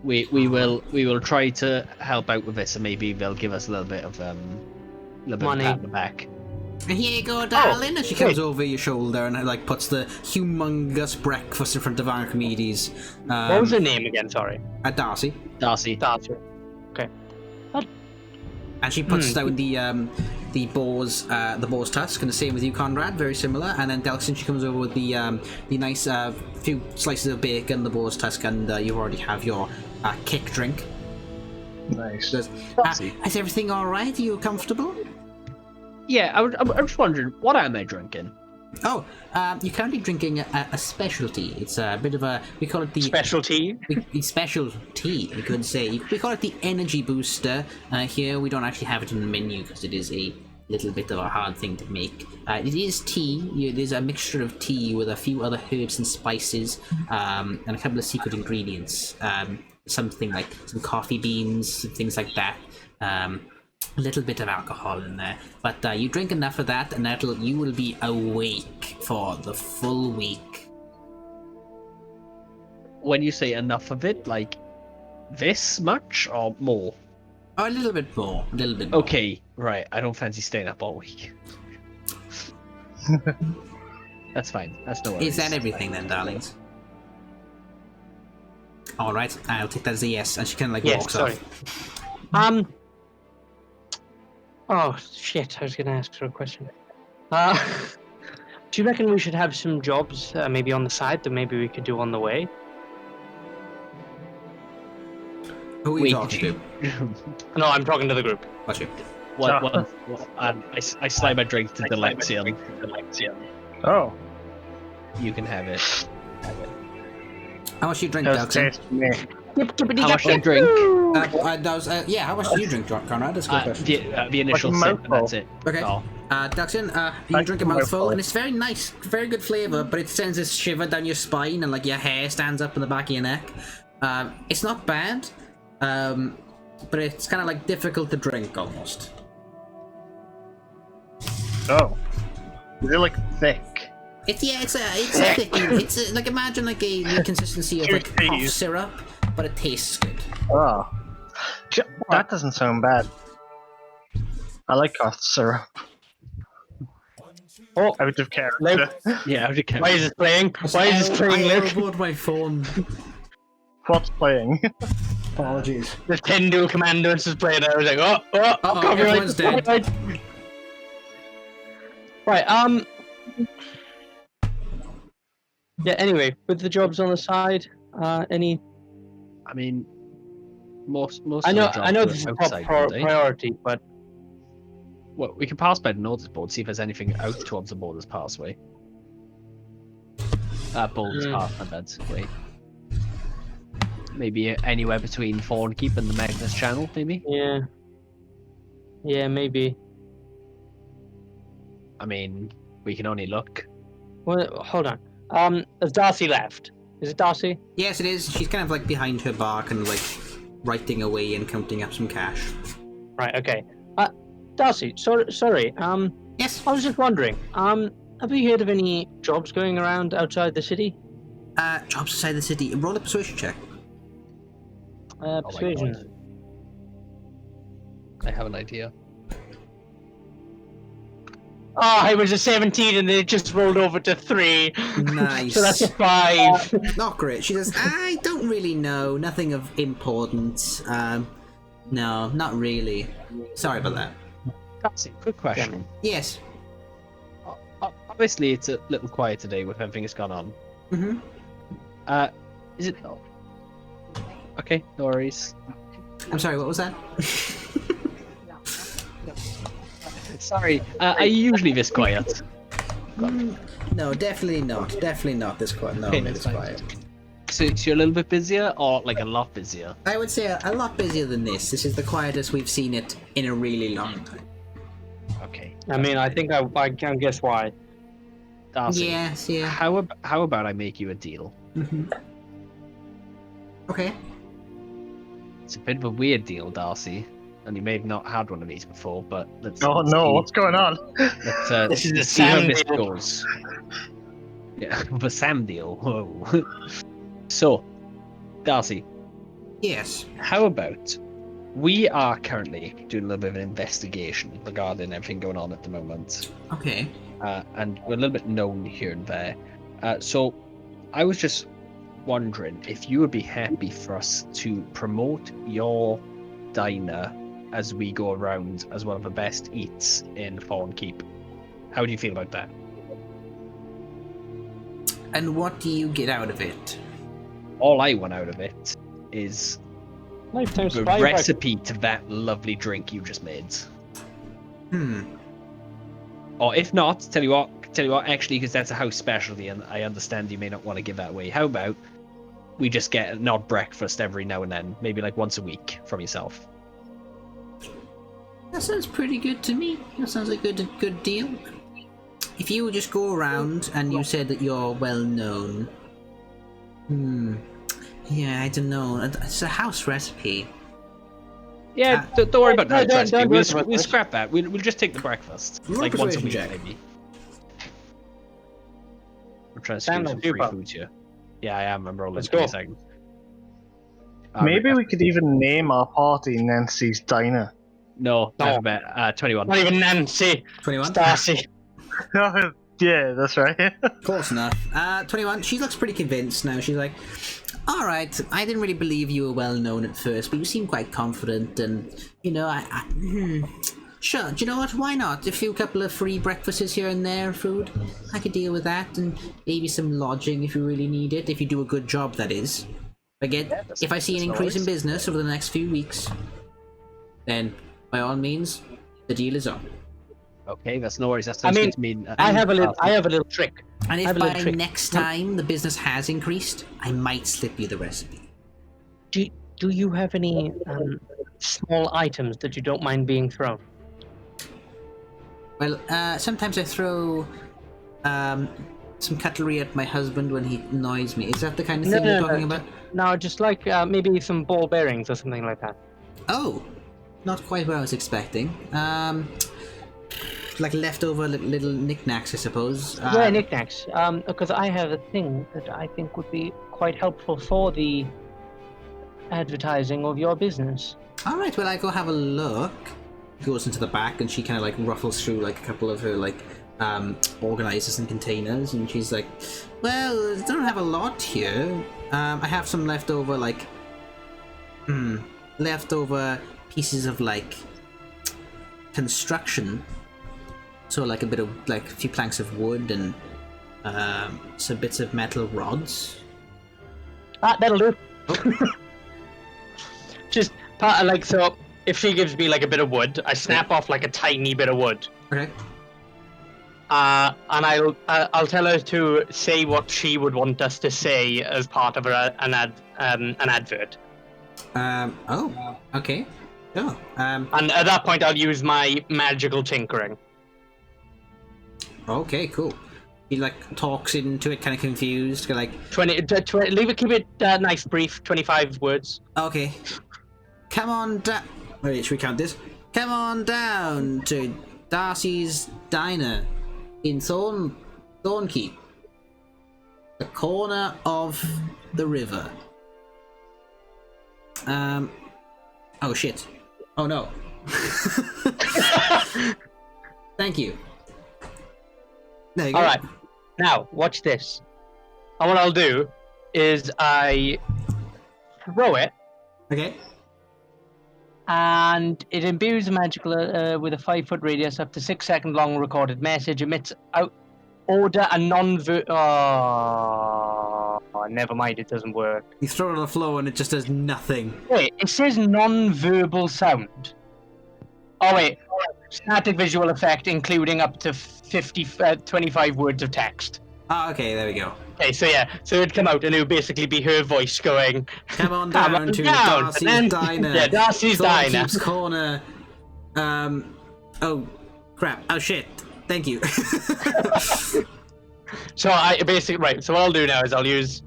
We will try to help out with this, and maybe they'll give us a little bit of Money. pat on the back. Here you go, darling. And she comes wait. over your shoulder and like puts the humongous breakfast in front of Archimedes. What was her name again? Sorry. Darcy. Darcy. Darcy. Okay. And she puts down the boar's tusk, and the same with you, Conrad. Very similar. And then Delson, she comes over with the nice few slices of bacon, the boar's tusk, and you already have your kick drink. Nice. Says, is everything all right? Are you comfortable? Yeah, I'm just wondering, what am I drinking? Oh, you're currently drinking a specialty. It's a bit of a, we call it the Specialty. special tea, we could say. We call it the energy booster. Here we don't actually have it in the menu because it is a little bit of a hard thing to make. It is tea. There's a mixture of tea with a few other herbs and spices, and a couple of secret ingredients. Something like some coffee beans, things like that. A little bit of alcohol in there, but you drink enough of that, and you will be awake for the full week. When you say enough of it, like this much or more? Oh, a little bit more. A little bit more. Okay, right. I don't fancy staying up all week. That's fine. That's no worries. Is that everything then, darlings? All right, I'll take that as a yes, and she kind of like walks off. Oh shit! I was going to ask her a question. Do you reckon we should have some jobs, maybe on the side, that maybe we could do on the way? Who are you talking to? No, I'm talking to the group. Got you. I slide my drink to the Lexion. Oh, You can have it. How much do you drink, that's Delson? taste for me. How much do you drink? How much do you drink, Conrad? That's a good question. The initial Like a sip, and that's it. Okay. Oh. Delson, you Like drink a a mouthful, mouthful. and it's very nice, very good flavour, but it sends this shiver down your spine, and like your hair stands up in the back of your neck. It's not bad, but it's kind of like difficult to drink almost. Oh, is it like thick? It's thick. It's like imagine like the consistency of like cough Cheese. syrup, but it tastes good. Oh, that doesn't sound bad. I like cough syrup. Oh, Out of character. Luke. Yeah, how'd you count? Why is this playing? Why is this playing, I Luke? elbowed my phone. What's playing? Apologies. The Pendule Commanders is playing. I was like, oh, copyright. Everyone's dead. Copyright. Right. Yeah. Anyway, with the jobs on the side, any? I mean, most. I know. Of the I know jobs this is are top outside, aren't they? priority, but Well, we can pass by the notice board, see if there's anything out towards the borders pathway. Borders path, I bet. Wait. Maybe anywhere between Thornkeep and the Magnus Channel, maybe? yeah, maybe. I mean, we can only look. Well, hold on. Has Darcy left? Is it Darcy? Yes, it is. She's kind of like behind her bar, kind of like writing away and counting up some cash. Right. Okay. Darcy. Sorry. Yes. I was just wondering. Have you heard of any jobs going around outside the city? Jobs outside the city. Roll a persuasion check. Persuasion. God. I have an idea. Oh, it was a 17 and it just rolled over to 3. Nice. So that's a 5. Not great. She says, I don't really know. Nothing of importance. No, not really. Sorry about that. Darcy, quick question. Yes. Obviously, it's a little quiet today with everything that's gone on. Mm-hmm. Is it? Okay, no worries. I'm sorry, what was that? Sorry, are you usually this quiet? No, definitely not. Definitely not this quiet. No, Okay, not that's this fine. quiet. So you're a little bit busier, or like a lot busier? I would say a lot busier than this. This is the quietest we've seen it in a really long time. Okay. I mean, I think I can guess why. Darcy, Yes, yeah. how about I make you a deal? Mm-hmm. Okay. It's a bit of a weird deal, Darcy, and you may have not had one of these before, but let's. Oh let's no, see- what's going on? Let's, This is the let's see how sand this deal. goes. Yeah, the Sam deal. Whoa. So, Darcy, Yes. how about we are currently doing a little bit of an investigation regarding everything going on at the moment, Okay. and we're a little bit known here and there. So, I was just wondering if you would be happy for us to promote your diner as we go around as one of the best eats in Fawn Keep. How do you feel about that? And what do you get out of it? All I want out of it is Lifetime the supply. recipe to that lovely drink you just made. Or if not, tell you what, actually, because that's a house specialty, and I understand you may not want to give that away. How about we just get an odd breakfast every now and then, maybe like once a week from yourself? That sounds pretty good to me. That sounds like a good deal. If you would just go around and you said that you're well known. Yeah, I don't know. It's a house recipe. Yeah, don't worry about no, the house don't recipe. worry about We'll it. scrap that. We'll just take the breakfast. Roll Like once a persuasion week, check. maybe. We're trying to Sam, squeeze some that's you, free pal. foods here. Yeah, I am. I'm rolling. Let's Give me go. a second. Maybe we could even name our party Nancy's Diner. No, No. I have a bet. 21. Not even Nancy. 21? Darcy. Yeah, that's right. Close enough. 21. She looks pretty convinced now. She's like, alright, I didn't really believe you were well known at first, but you seem quite confident, and, you know, Sure, do you know what? Why not? A couple of free breakfasts here and there, food. I could deal with that, and maybe some lodging if you really need it, if you do a good job, that is. Again, if I see an increase in business over the next few weeks, then, by all means, the deal is on. Okay, that's no worries. That I sounds mean, good to me. I have a little trick. And I if have a little by trick. next time the business has increased, I might slip you the recipe. Do you have any small items that you don't mind being thrown? Well, sometimes I throw some cutlery at my husband when he annoys me. Is that the kind of thing you're talking about? No, just like maybe some ball bearings or something like that. Oh, not quite what I was expecting. Like leftover little knickknacks, I suppose. Yeah, knickknacks. Because I have a thing that I think would be quite helpful for the advertising of your business. All right, well, I go have a look. She goes into the back and she kind of like ruffles through like a couple of her like organizers and containers, and she's like, "Well, I don't have a lot here. I have some leftover like leftover pieces of like construction." So like a bit of like a few planks of wood and some bits of metal rods. That'll do. Just like so. If she gives me like a bit of wood, I snap off like a tiny bit of wood. Okay. And I'll tell her to say what she would want us to say as part of an advert. Oh. Okay. Oh. And at that point, I'll use my magical tinkering. Okay. Cool. He like talks into it, kind of confused, like 20, keep it nice, brief. 25 words. okay. Come on down. Wait, should we count this? Come on down to Darcy's Diner in Thornkeep, the corner of the river. Oh shit. Oh no. Thank you. There you go. All right. Now, watch this. And what I'll do is I throw it, Okay. and it imbues magical with a 5-foot radius, up to 6-second long recorded message, emits out order and Oh, never mind, it doesn't work. You throw it on the floor and it just does nothing. Wait, it says non-verbal sound. Oh wait, static visual effect, including up to 25 words of text. Oh, okay, there we go. Okay, so yeah, so it'd come out and it would basically be her voice going, Come on Come down on to down, Darcy's and then- Diner. yeah, Darcy's Diner. Thornkeep's Corner. Oh, crap. Oh, shit. Thank you. So I basically, right, so what I'll do now is I'll use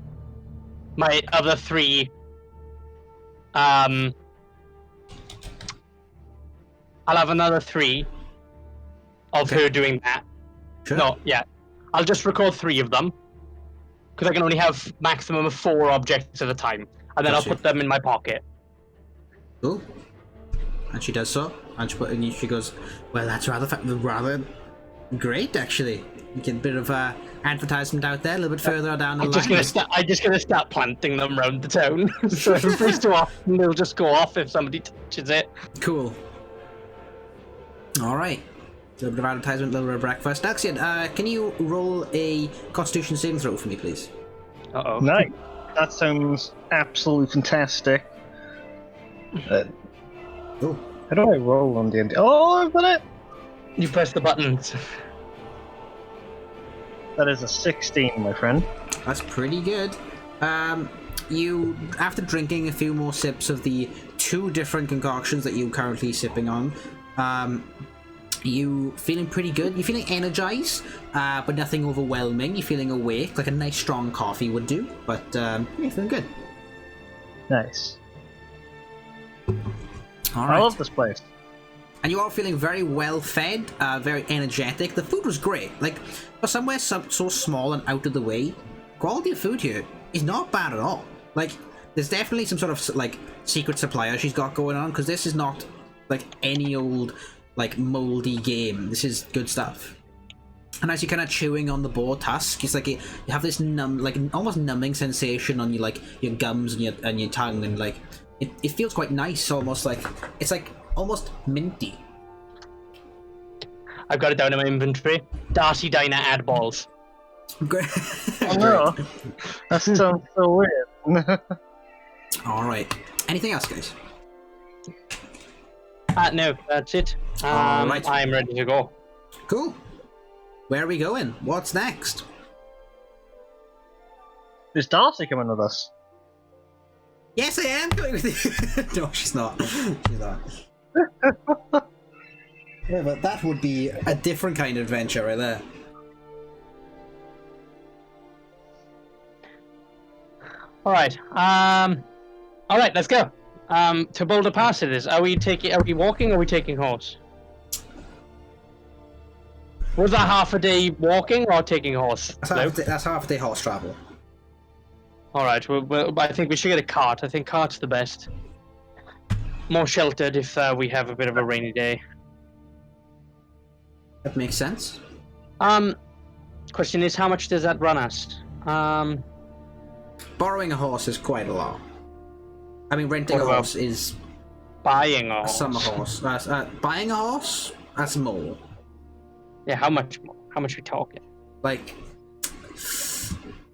my other 3, I'll have another 3 of her doing that. Sure. No, yeah. I'll just record 3 of them. because I can only have maximum of 4 objects at a time, and then Gotcha. I'll put them in my pocket. Cool. And she does so, and she goes, well, that's rather great, actually. You get a bit of advertisement out there, a little bit further down the I'm line. just gonna start planting them around the town. So every so often they'll just go off if somebody touches it. Cool. Alright. A little bit of advertisement, a little bit of breakfast. Daxian, can you roll a Constitution saving throw for me, please? Uh-oh. Nice. That sounds absolutely fantastic. Oh. How do I roll on the end? Oh, I've got it! You press the buttons. That is a 16, my friend. That's pretty good. You, after drinking a few more sips of the 2 different concoctions that you're currently sipping on, you feeling pretty good. You're feeling energized, but nothing overwhelming. You're feeling awake, like a nice strong coffee would do. But yeah, feeling good. Nice. All I right. love this place. And you are feeling very well fed, very energetic. The food was great. Like, for somewhere so small and out of the way, quality of food here is not bad at all. Like, there's definitely some sort of, like, secret supplier she's got going on, because this is not, like, any old, like, moldy game. This is good stuff. And as you're kind of chewing on the boar tusk, it's like you have this almost numbing sensation on your, like, your gums and your tongue, and, like, it feels quite nice, almost like, it's like almost minty. I've got it down in my inventory. Darcy Diner ad balls. Great. Oh no. That sounds so weird. Alright. Anything else, guys? No, that's it. Alright. I'm ready to go. Cool. Where are we going? What's next? Is Darcy coming with us? Yes, I am going with you. No, she's not. She's not. Yeah, but that would be a different kind of adventure right there. Alright, alright, let's go. To Boulder Pass it is. Are we walking or are we taking horse? Was that half a day walking or taking horse? That's half a day horse travel. Alright, well, I think we should get a cart. I think cart's the best. More sheltered if we have a bit of a rainy day. That makes sense. Question is, how much does that run us? Borrowing a horse is quite a lot. I mean, renting a What about horse is buying a a horse? summer horse. Buying a horse? That's more. Yeah, how much more? How much are we talking? Like,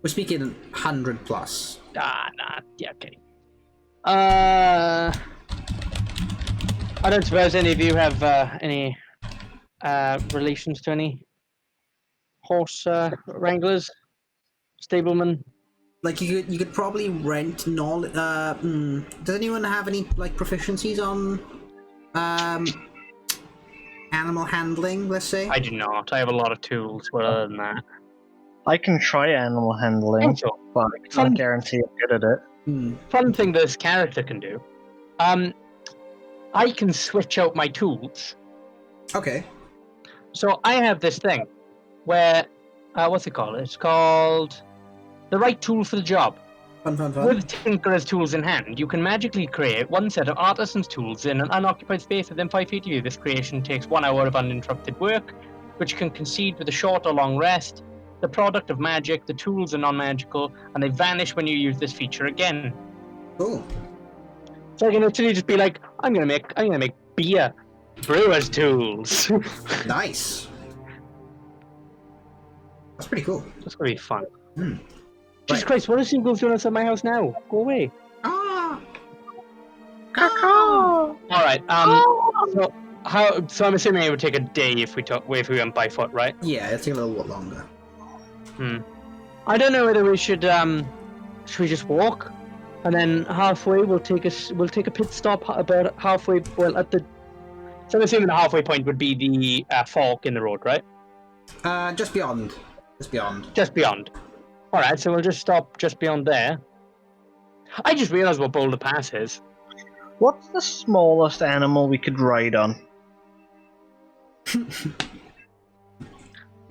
we're speaking 100 plus. Nah, yeah, okay. I don't suppose any of you have any relations to any horse wranglers, stablemen? Like, you could probably rent knowledge. Does anyone have any, like, proficiencies on animal handling, let's say? I do not. I have a lot of tools, but other than that, I can try animal handling, Thank you. but I can't guarantee I'm good at it. Fun thing this character can do. I can switch out my tools. Okay. So I have this thing where, what's it called? It's called the right tool for the job. Fun. With Tinkerer's tools in hand, you can magically create one set of artisan's tools in an unoccupied space within 5 feet of you. This creation takes 1 hour of uninterrupted work, which can concede with a short or long rest. The product of magic, the tools are non-magical, and they vanish when you use this feature again. Cool. So I can literally just be like, I'm gonna make beer, brewer's tools. Nice. That's pretty cool. That's gonna be fun. Hmm. Jesus Christ, what are seagulls doing outside my house now? Go away. Ah. All right. So I'm assuming it would take a day if we went by foot, right? Yeah, it'll take a little bit longer. I don't know whether we should just walk, and then halfway we'll take a pit stop about halfway. Well, so I'm assuming the halfway point would be the fork in the road, right? Just beyond. Just beyond. All right, so we'll just stop just beyond there. I just realized what Boulder Pass is. What's the smallest animal we could ride on?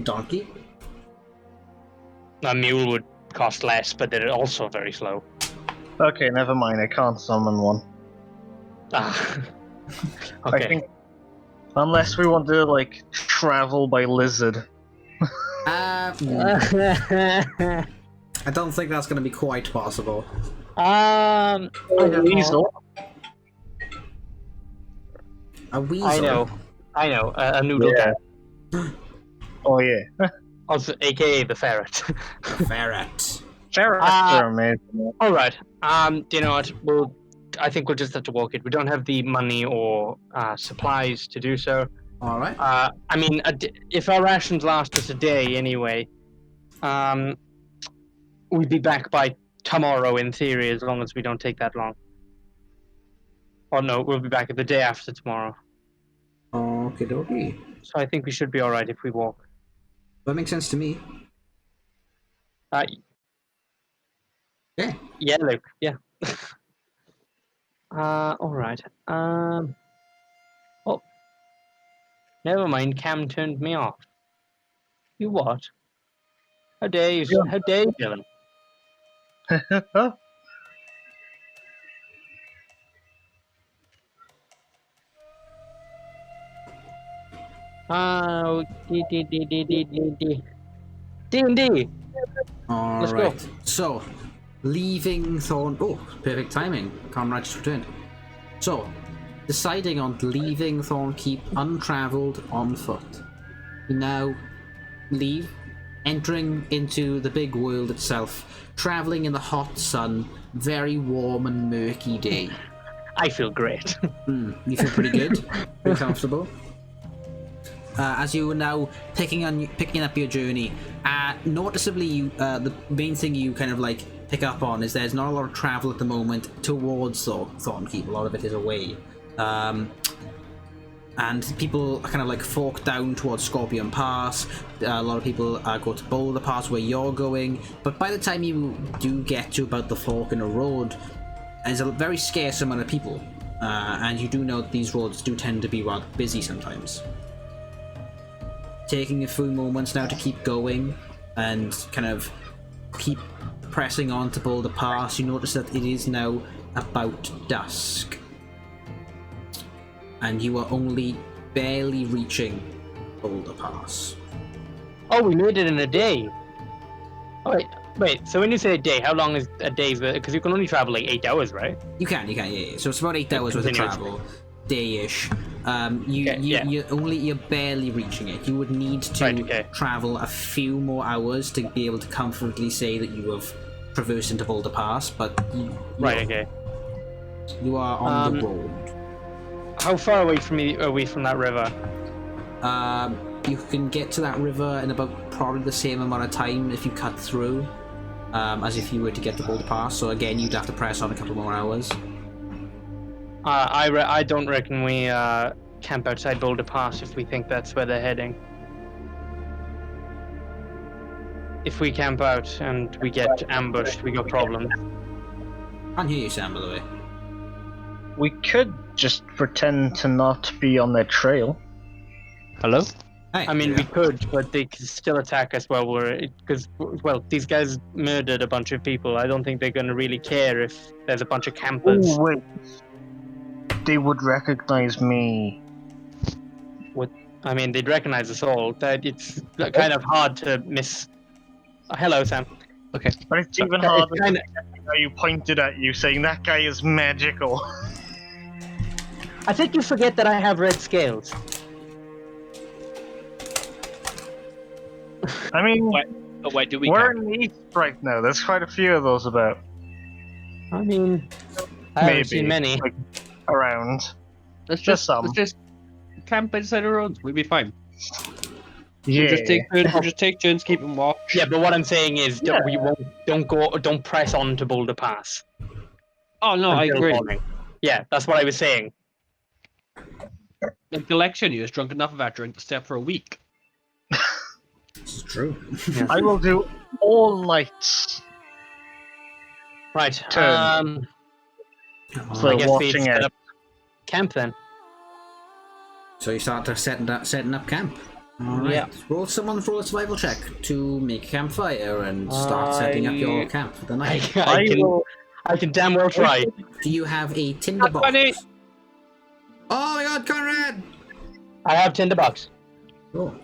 Donkey? A mule would cost less, but they're also very slow. Okay, never mind. I can't summon one. Ah. I Okay. think unless we want to like travel by lizard. I don't think that's going to be quite possible. I don't know. Weasel. A weasel? I know. A noodle Yeah. cat. Oh yeah. Also, aka the ferret. Ferret. Ferrets are amazing. All right. Do you know what? I think we'll just have to walk it. We don't have the money or supplies to do so. All right. I mean, if our rations last us a day anyway, we'd be back by tomorrow in theory, as long as we don't take that long. Or no, we'll be back the day after tomorrow. Okie dokie. So I think we should be all right if we walk. That makes sense to me. Yeah. Yeah, Luke. Yeah. All right. Oh, never mind. Cam turned me off. You what? How dare you? Yeah. How dare you, Dylan? D&D. All Let's right. go. So, leaving Thorn. Oh, perfect timing. Conrad just returned. So, deciding on leaving Thornkeep untravelled on foot. You now leave, entering into the big world itself, travelling in the hot sun, very warm and murky day. I feel great. You feel pretty good, pretty comfortable. As you are now picking up your journey, noticeably, the main thing you kind of like pick up on is there's not a lot of travel at the moment towards Thornkeep. A lot of it is away, and people are kind of like fork down towards Scorpion Pass. A lot of people go to Boulder Pass where you're going, but by the time you do get to about the fork in a road, there's a very scarce amount of people, and you do know that these roads do tend to be rather busy sometimes. Taking a few moments now to keep going and kind of keep pressing on to Boulder Pass, you notice that it is now about dusk. And you are only barely reaching Boulder Pass. Oh, we made it in a day. Oh, wait. So when you say a day, how long is a day? Because you can only travel like 8 hours, right? You can, yeah. So it's about 8 hours worth of travel, day-ish. You're barely reaching it. You would need to travel a few more hours to be able to comfortably say that you have traversed into Boulder Pass, but you are on the road. How far away from that river? You can get to that river in about probably the same amount of time if you cut through, as if you were to get to Boulder Pass. So again, you'd have to press on a couple more hours. I don't reckon we camp outside Boulder Pass if we think that's where they're heading. If we camp out and we get ambushed, we got problems. Can't hear you, Sam, by the way. We could just pretend to not be on their trail. Hello? Hey, I mean, we could, but they could still attack us while these guys murdered a bunch of people. I don't think they're going to really care if there's a bunch of campers. Oh, wait. They would recognize me. I mean, they'd recognize us all. That it's kind of hard to miss. Hello, Sam. Okay. But it's even harder how you pointed at you saying that guy is magical. I think you forget that I have red scales. I mean, where do we we're camp? in the east right now. There's quite a few of those about. I mean, I haven't seen many. Like, around. Let's just just camp inside the roads. We'll be fine. Yeah. We'll just take turns keeping watch. Yeah, but what I'm saying is, don't press on to Boulder Pass. Oh no, I agree. Morning. Yeah, that's what I was saying. Like the election, you was drunk enough of that drink to step for a week. This is true. I will do all nights. Right. Turn. So I guess watching we set it. up camp then. So you start to setting up camp. Alright, Yeah. someone roll a survival check to make a campfire and start setting up your camp for the night. I can damn well try. Do you have a tinderbox? 20. Oh my god, Conrad! I have tinderbox. Oh.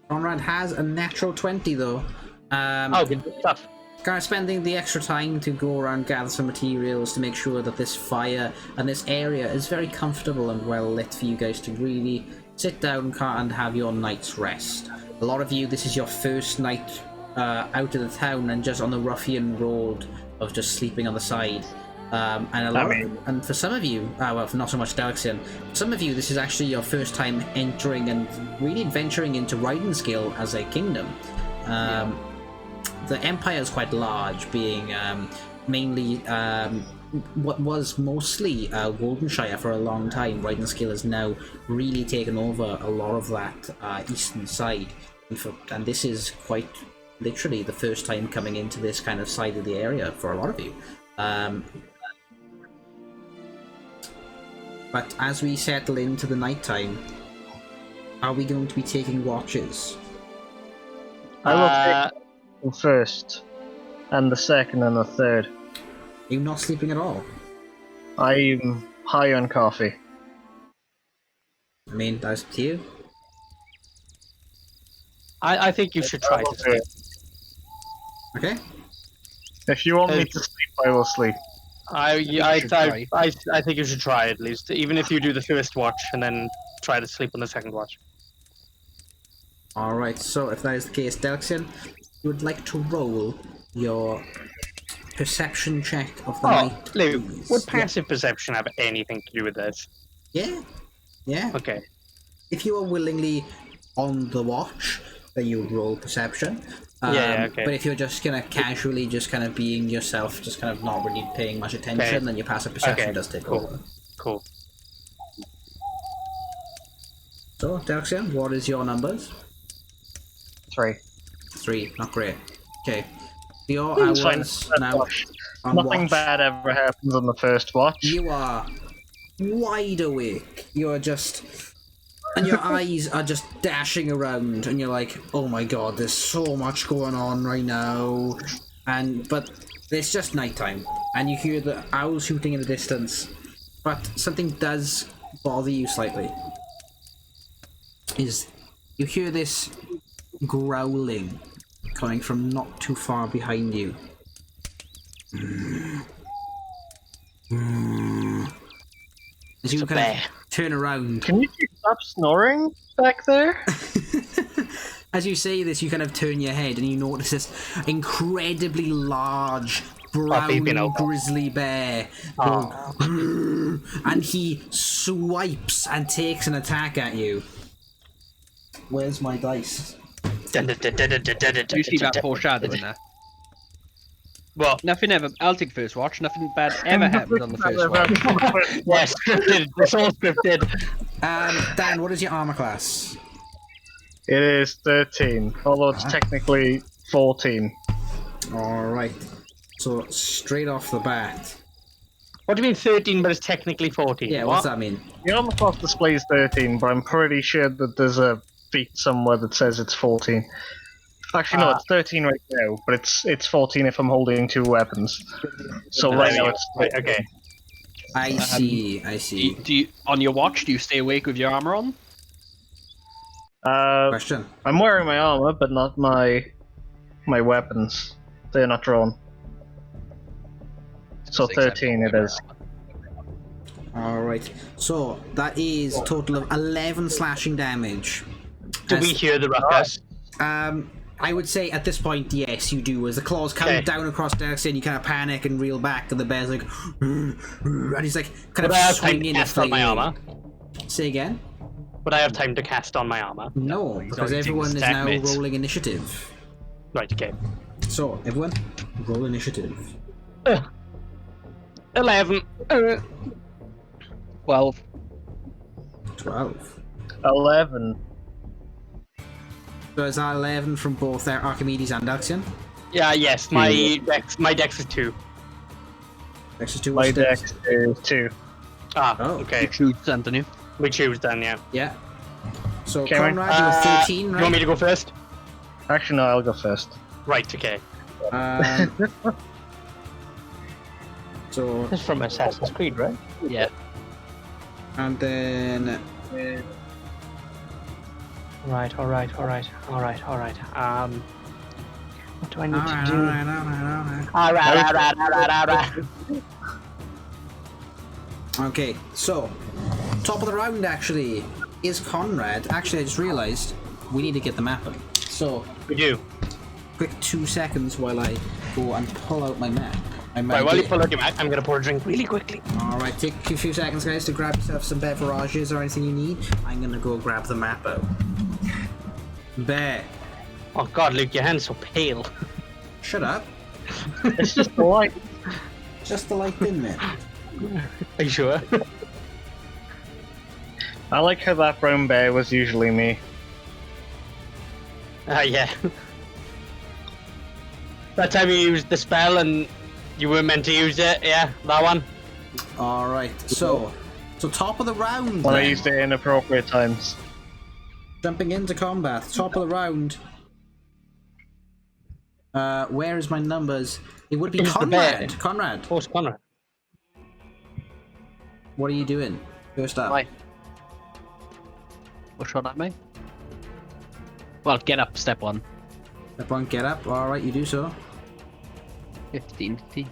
Conrad has a natural 20 though. Oh, good stuff. Kind of spending the extra time to go around, gather some materials to make sure that this fire and this area is very comfortable and well lit for you guys to really sit down and have your night's rest. A lot of you, this is your first night out of the town and just on the ruffian road of just sleeping on the side. And for some of you, well, not so much Dalexian, some of you, this is actually your first time entering and really venturing into riding skill as a kingdom. The empire is quite large, being mainly what was mostly Goldenshire for a long time. Riding skill has now really taken over a lot of that eastern side, and this is quite literally the first time coming into this kind of side of the area for a lot of you. But as we settle into the nighttime, are we going to be taking watches? I will take the first, and the second, and the third. Are you not sleeping at all? I'm high on coffee. I mean, that's up to you. I think you should try to sleep. Okay. If you want me to sleep, I will sleep. I should try. think you should try at least, even if you do the first watch and then try to sleep on the second watch. Alright, so if that is the case, Dalexian, you would like to roll your perception check of the night, Lou, please. would passive perception have anything to do with this? Yeah. Yeah. Okay. If you are willingly on the watch, then you would roll perception. Okay. But if you're just kind of casually just kind of being yourself, just kind of not really paying much attention, then your passive perception does take over. Cool. So, Dalexian, what is your numbers? 3. 3, not great. Okay. Your It's fine. hours now on Nothing watch. bad ever happens on the first watch. You are wide awake. You're just... And your eyes are just dashing around, and you're like, oh my god, there's so much going on right now. But it's just nighttime, and you hear the owls hooting in the distance. But something does bother you slightly. Is you hear this growling coming from not too far behind you. As you kind of turn around. Can you stop snoring back there? As you say this, you kind of turn your head and you notice this incredibly large brown grizzly bear. And he swipes and takes an attack at you. Where's my dice? Do you see that foreshadowing there? Well, Nothing ever. I'll take first watch. Nothing bad ever happens on the first watch. yeah, scripted. It's all scripted. Dan, what is your armor class? It is 13, although it's technically 14. Alright. So, straight off the bat. What do you mean 13, but it's technically 14? Yeah, what's that mean? The armor class displays 13, but I'm pretty sure that there's a feat somewhere that says it's 14. Actually, no, it's 13 right now, but it's 14 if I'm holding 2 weapons. So right now it's... Okay. I see. Do you, on your watch, do you stay awake with your armor on? Question. I'm wearing my armor, but not my weapons. They're not drawn. So 13 it is. Alright. So, that is a total of 11 slashing damage. Do we hear the ruckus? I would say at this point, yes, you do. As the claws come down across Dalexian, you kind of panic and reel back, and the bear's like, and he's like, kind of swinging and on my armor? Say again? Would I have time to cast on my armor? No, because already everyone is taken now stat bits. rolling initiative. Right, okay. So, everyone, roll initiative. 11. 12. 12. 11. So is that 11 from both Archimedes and Dalexian? Yeah, yes, my dex is 2. Dex is 2. My what's Dex? dex is 2. Ah, Oh. okay. You choose, Anthony. We choose then, yeah. Yeah. So Cameron? Conrad, you were 13, You right? want me to go first? Actually, no, I'll go first. Right. Okay. So This is from Assassin's Creed, right? Yeah. and then Right. All right. What do I need to do? All All right. Okay, so top of the round actually is Conrad. Actually, I just realised we need to get the map up. So We do. quick 2 seconds while I go and pull out my map. Right, while you pull out your map, I'm gonna pour a drink really quickly. Alright, take a few seconds, guys, to grab yourself some beverages or anything you need. I'm gonna go grab the map out. Bear. Oh God, Luke, your hand's so pale. Shut up. It's just the light. Just the light in there. Are you sure? I like how that brown bear was usually me. Yeah. That time you used the spell and you weren't meant to use it. Yeah, that one. Alright, so top of the round When I then. used it in appropriate times. Jumping into combat, top of the round. Where is my numbers? It would be It's the bear. Conrad. Conrad, Post Connor. what are you doing? First up. Why? Which one am I? Well, get up, step 1. Step one, get up. Alright, you do so. 15 feet.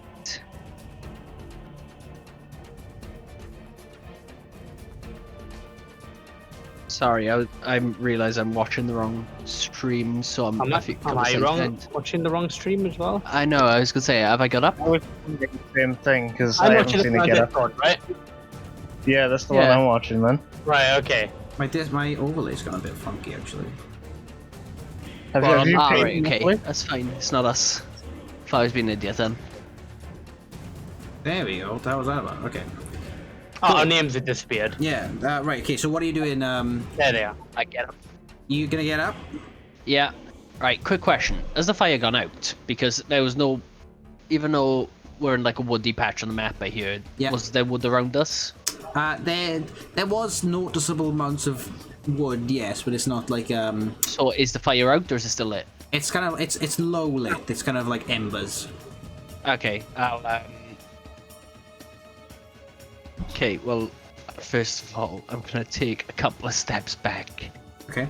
Sorry, I realize I'm watching the wrong stream, so I'm. Am I wrong? Watching the wrong stream as well? I know. I was gonna say, have I got up? I was thinking the same thing because I I'm haven't watching it seen on it get up. Discord, right? Yeah, that's the one Yeah. I'm watching, man. Right. Okay. My overlay's gone a bit funky actually. Have, Well, have you Ah, paid right, okay, monthly? that's fine. It's not us. If I was being an idiot then. There we go. That was that about. Okay. Oh, our names have disappeared. Yeah. Right. Okay. So what are you doing? There they are. I get up. You gonna get up? Yeah. Right, quick question. Has the fire gone out? Because there was no... Even though we're in like a woody patch on the map, I hear, Yeah. was there wood around us? There was noticeable amounts of wood, yes, but it's not like So is the fire out or is it still lit? It's kind of it's low lit. It's kind of like embers. Okay, Okay, well, first of all, I'm gonna take a couple of steps back. Okay.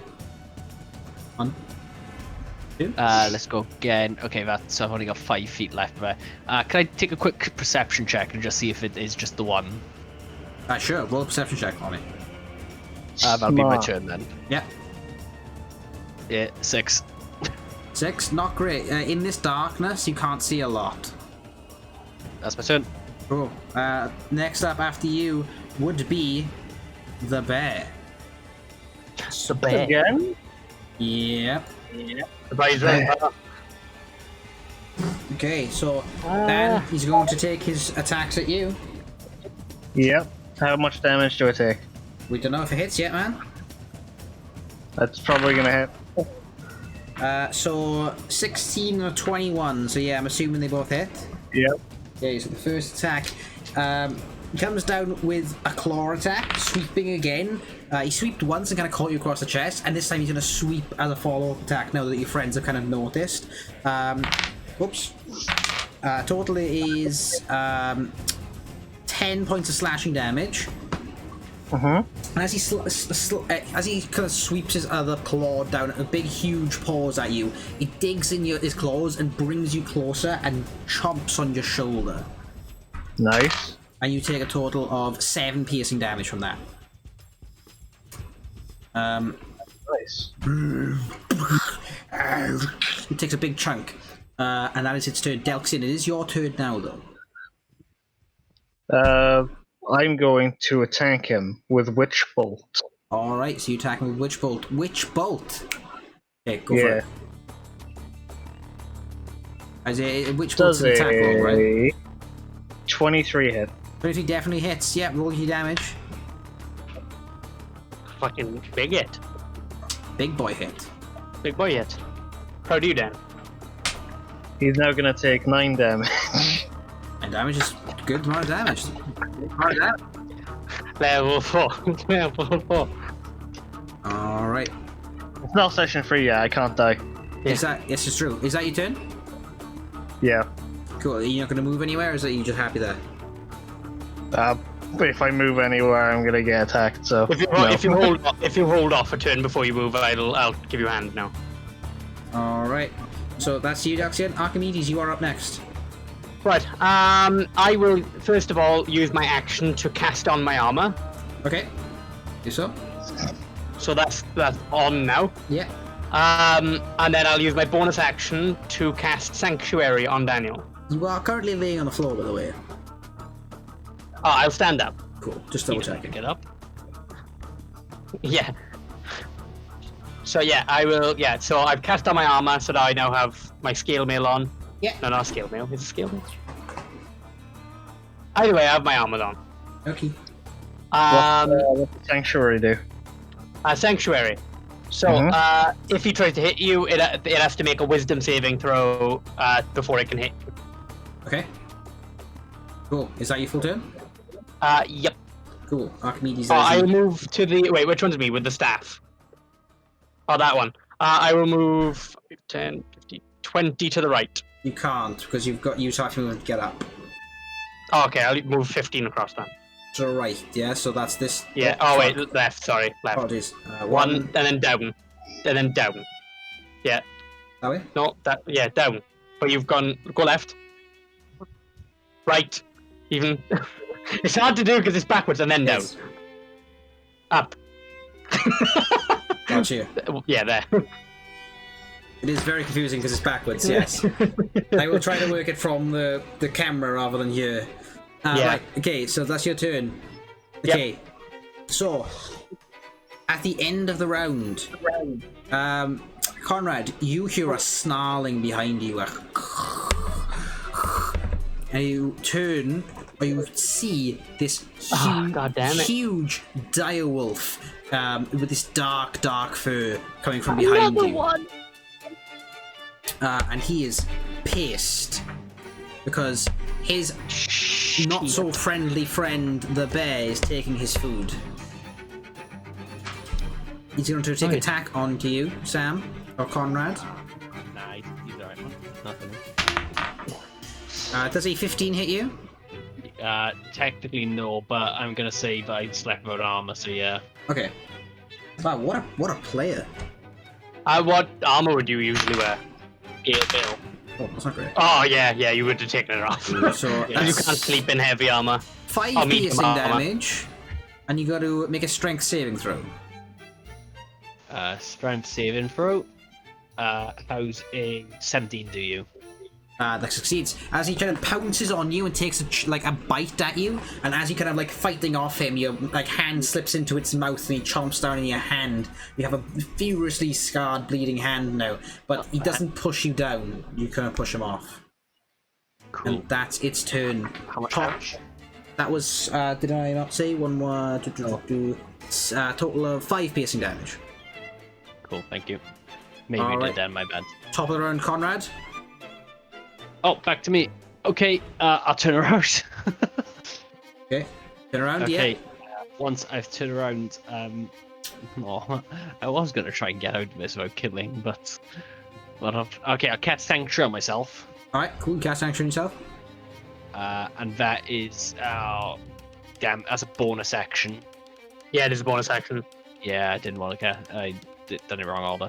1, 2. Let's go again. Okay, so I've only got 5 feet left there. Can I take a quick perception check and just see if it is just the one? Sure. Roll a perception check on it. That'll be my Smart. turn then. Yeah. Yeah, 6. 6. Not great. In this darkness, you can't see a lot. That's my turn. Cool. Next up after you would be the bear. The bear. Again? Yep. The bear's right. Okay, so Dan, he's going to take his attacks at you. Yep. How much damage do I take? We don't know if it hits yet, man. That's probably gonna hit. So 16 or 21. So yeah, I'm assuming they both hit. Yep. Okay, so the first attack comes down with a claw attack, sweeping again. He sweeped once and kind of caught you across the chest, and this time he's going to sweep as a follow-up attack now that your friends have kind of noticed. Whoops. Total is 10 points of slashing damage. Mm-hmm. And as he kind of sweeps his other claw down, a big, huge paws at you, he digs in his claws and brings you closer and chomps on your shoulder. Nice. And you take a total of 7 piercing damage from that. Nice. It takes a big chunk. And that is its turn. Delxian, it is your turn now, though. I'm going to attack him with Witch Bolt. Alright, so you attack him with Witch Bolt. Witch Bolt! Okay, go for it. As a Witch Bolt's Does an attack roll, right? a 23 hit. 23 definitely hits. Yep, roll your damage. Fucking big hit. Big boy hit. Big boy hit. How do you, Dan? He's now gonna take 9 damage. And damage is good amount of damage. Level 4. Level 4. All right. It's not session 3 yet. I can't die. Is that? Yes, it's true. Is that your turn? Yeah. Cool. Are you not going to move anywhere, or is that you just happy there? But if I move anywhere, I'm gonna get attacked. So If you hold off a turn before you move, I'll give you a hand now. All right. So that's you, Daxian. Archimedes, you are up next. Right. I will first of all use my action to cast on my armor. Okay. Do so. So that's on now. Yeah. And then I'll use my bonus action to cast Sanctuary on Daniel. You are currently laying on the floor, by the way. Oh, I'll stand up. Cool. Just double checking. Get up. Yeah. So yeah, I will. Yeah. So I've cast on my armor, so that I now have my scale mail on. Yeah. No, not scale mail. It's a scale mail. Either way, I have my armor on. Okay. what does Sanctuary do? Sanctuary. So if he tries to hit you, it has to make a Wisdom saving throw before it can hit. Okay. Cool. Is that your full turn? Yep. Cool. Archimedes. I'll move to the. Wait, which one's me with the staff? Oh, that one. I will move 10, 15, 20 to the right. You can't because you've got use half your movement to get up. Oh, okay, I'll move 15 across then. To the right, yeah. So that's this. Yeah. Oh wait, left. Sorry, left. Apologies. One and then down, and then down. Yeah. That way. No, that. Yeah, down. But you've go left. Right. Even. It's hard to do because it's backwards and then down. Yes. Up. Gotcha. Yeah, there. It is very confusing because it's backwards. Yes. I will try to work it from the camera rather than here. Yeah. Right. Okay. So that's your turn. Okay. So at the end of the round, Conrad, you hear a snarling behind you. And you turn, or you see this God damn it. huge direwolf with this dark fur coming from behind you. One. And he is pissed because his not so friendly friend, the bear, is taking his food. He's going to take an attack onto you, Sam, or Conrad. Nah, he's alright, man. Nothing. Does a 15 hit you? Technically no, but I'm gonna save. I slept without armor, so yeah. Okay. Wow, what a player. What armor would you usually wear? Gale Bill. Oh, that's not great. Oh yeah, you would have taken it off. So You can't sleep in heavy armor. 5 I'll meet piercing him armor. damage, and you got to make a strength saving throw. Strength saving throw. How's a 17 do you? That succeeds. As he kind of pounces on you and takes a bite at you, and as you kind of like fighting off him, your hand slips into its mouth and he chomps down in your hand. You have a furiously scarred, bleeding hand now, but he doesn't push you down. You kind of push him off. Cool. And that's its turn. How much damage? That was, did I not say? Total of 5 piercing damage. Cool, thank you. Maybe All you right. did then, my bad. Top of the round, Conrad. Oh, back to me. Okay, I'll turn around. Okay. Turn around, Okay, yeah. once I've turned around, oh, I was gonna try and get out of this without killing, but okay, I'll cast Sanctuary on myself, Alright, cool. Cast action yourself. and that is, damn, that's a bonus action. Yeah, it is a bonus action. Yeah, I didn't want to cast. I done it wrong order.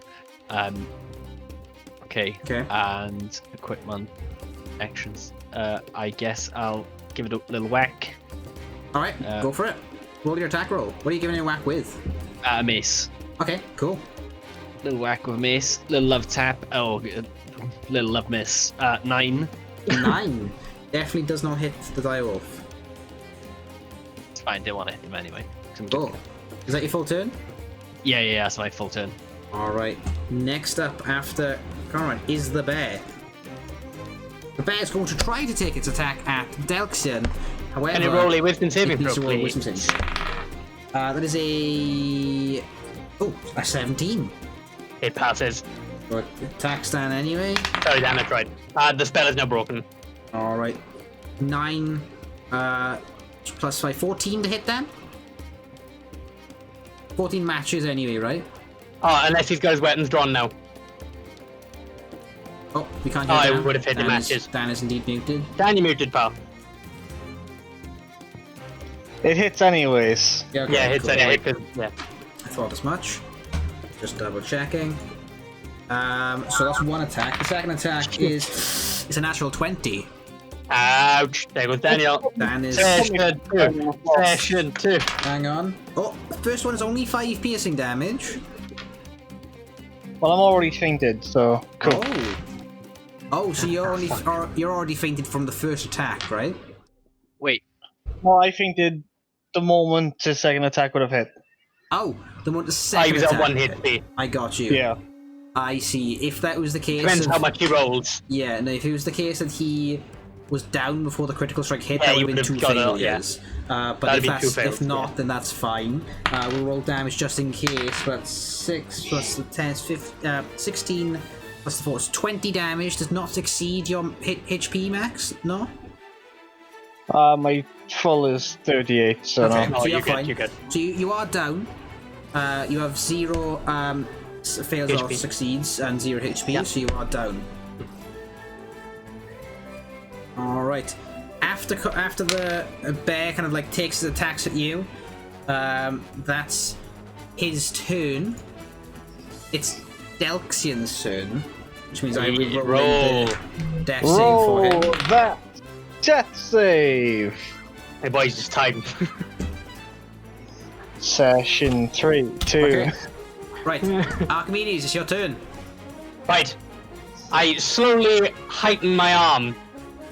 Okay. Okay. And equipment actions. I guess I'll give it a little whack. Alright, go for it. Roll your attack roll. What are you giving it a whack with? A mace. Okay, cool. Little whack with a mace. Little love tap. Oh, little love miss. 9. 9. Definitely does not hit the direwolf. It's fine. Didn't want to hit him anyway. Cool. Is that your full turn? Yeah. That's my full turn. Alright. Next up after Conrad is the bear. The bear is going to try to take its attack at Delxian. However, Can you roll a wisdom saving it needs throw, to roll a please? wisdom saving. That is a 17. It passes. But attack stand anyway. Sorry, damn it, right. The spell is now broken. Alright. 9 plus 5, 14 to hit then. 14 matches anyway, right? Oh, unless he's got his weapons drawn now. Oh, we can't Oh, hear I Dan. would have hit the Dan is- matches. Dan is indeed muted. Dan, you muted, pal. It hits anyways. Yeah, okay, Yeah, hits cool. anyway, because, yeah. I thought as much. Just double checking. So that's one attack. The second attack is it's a natural 20. Ouch. There goes Daniel. Dan is Session 2. Session 2. hang on. Oh, first one is only 5 piercing damage. Well, I'm already fainted, so cool. Oh. Oh, so you're already fainted from the first attack, right? Wait. Well, I fainted the moment his second attack would have hit. Oh, the one the Oh, second he was attack. at 1 HP. I got you. Yeah. I see. If that was the case, Depends of- how much he rolls. yeah, no, if it was the case that he was down before the critical strike hit, Yeah, that you would have been would've 2 got it, failures. But That'd if be 2 that's, fails, if not, yeah. then that's fine. We'll roll damage just in case. But 6 plus the 10 is 16 plus the 4 is 20 damage. Does not exceed your HP max. No. My full is 38, so Okay. no. Oh, So you're you're fine. good, you're good. So you are down. You have 0 fails or HP. succeeds and 0 HP, Yeah. so you are down. Alright. After the bear kind of like takes his attacks at you, that's his turn. It's Delxian's turn, which means I will roll the death save for him. Roll that death save. Hey, boys, it's time. Session 3, 2. Okay. Right, Archimedes, it's your turn. Right. I slowly heighten my arm,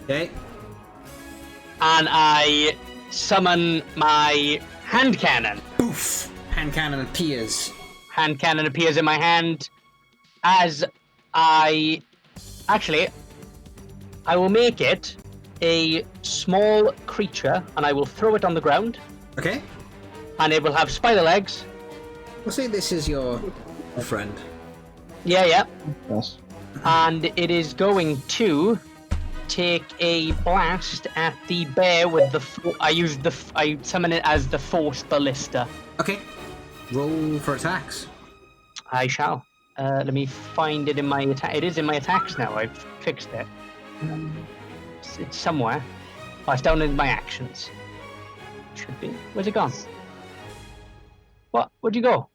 Okay. and I summon my hand cannon. Oof! Hand cannon appears. Hand cannon appears in my hand as I will make it a small creature, and I will throw it on the ground, Okay. and it will have spider legs. We'll say this is your friend. Yeah. Yes. And it is going to take a blast at the bear with the. I summon it as the Force Ballista. Okay. Roll for attacks. I shall. Let me find it in my attack. It is in my attacks now. I've fixed it. It's somewhere. Oh, it's down in my actions. Should be. Where's it gone? What? Where'd you go?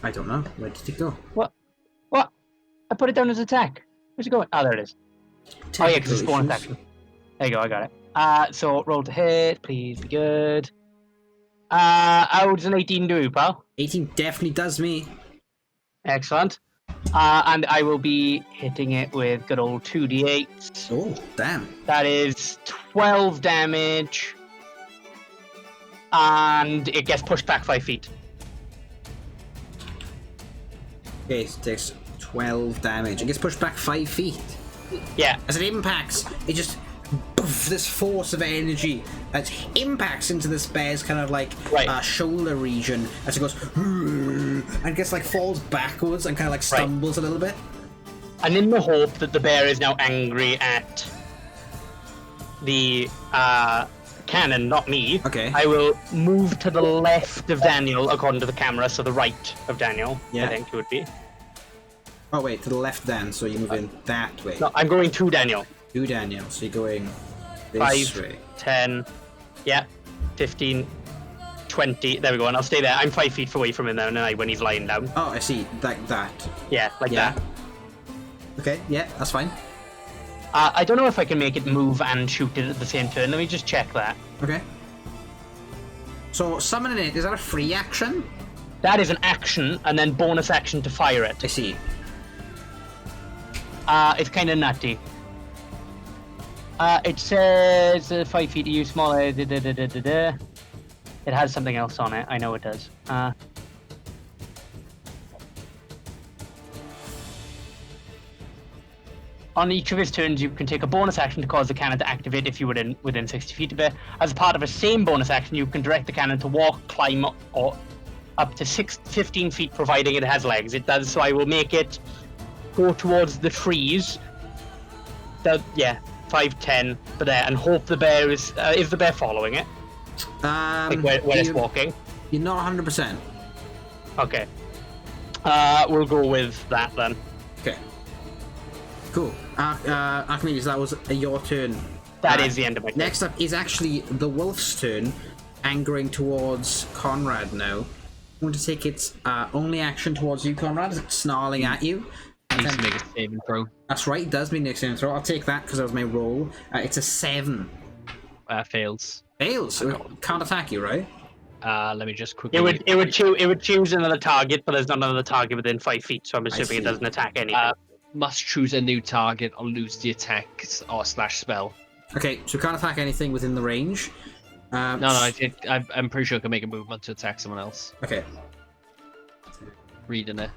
I don't know. Where did it go? What? I put it down as attack. Where's it going? Oh, there it is. Oh yeah, because it's bonus Technical action. There you go, I got it. So roll to hit, please be good. How does an 18 do, pal? 18 definitely does me. Excellent. And I will be hitting it with good old 2d8. Oh, damn. That is 12 damage. And it gets pushed back 5 feet. Okay, so it takes 12 damage. It gets pushed back 5 feet. Yeah. As it impacts, it just... Poof, this force of energy that impacts into this bear's kind of like Right. shoulder region as it goes and gets like falls backwards and kind of like stumbles a little bit. And in the hope that the bear is now angry at the cannon, not me, Okay. I will move to the left of Daniel according to the camera, so the right of Daniel, Yeah. I think it would be. Oh wait, to the left then, so you're moving that way. No, I'm going to Daniel. To Daniel, so you're going this 5, way. 10, yeah, 15, 20. There we go, and I'll stay there. I'm 5 feet away from him now, when he's lying down. Oh, I see. Like that. Yeah, like Yeah. that. Okay, yeah, that's fine. I don't know if I can make it move and shoot it at the same turn. Let me just check that. Okay. So summoning it, is that a free action? That is an action, and then bonus action to fire it. I see. It's kind of nutty. It says 5 feet to you, smaller. It has something else on it. I know it does. On each of his turns, you can take a bonus action to cause the cannon to activate if you were within 60 feet of it. As part of a same bonus action, you can direct the cannon to walk, climb, or up to 15 feet, providing it has legs. It does, so I will make it go towards the trees. 5, 10, but there, and hope the bear is the bear following it? Like where it's walking? You're not 100%. Okay. We'll go with that then. Okay. Cool. Archimedes, that was your turn. That is the end of my turn. Next up is actually the wolf's turn, angering towards Conrad now. I'm going to take its only action towards you, Conrad. It's snarling at you. Needs to make a saving throw. That's right, it does mean next saving throw. I'll take that because that was my roll. It's a 7. Fails. Fails. Can't attack you, right? Let me just quickly. It would choose another target, but there's not another target within 5 feet, so I'm assuming it doesn't attack anything. Must choose a new target or lose the attack or slash spell. Okay, so can't attack anything within the range. I'm pretty sure I can make a movement to attack someone else. Okay. Reading it.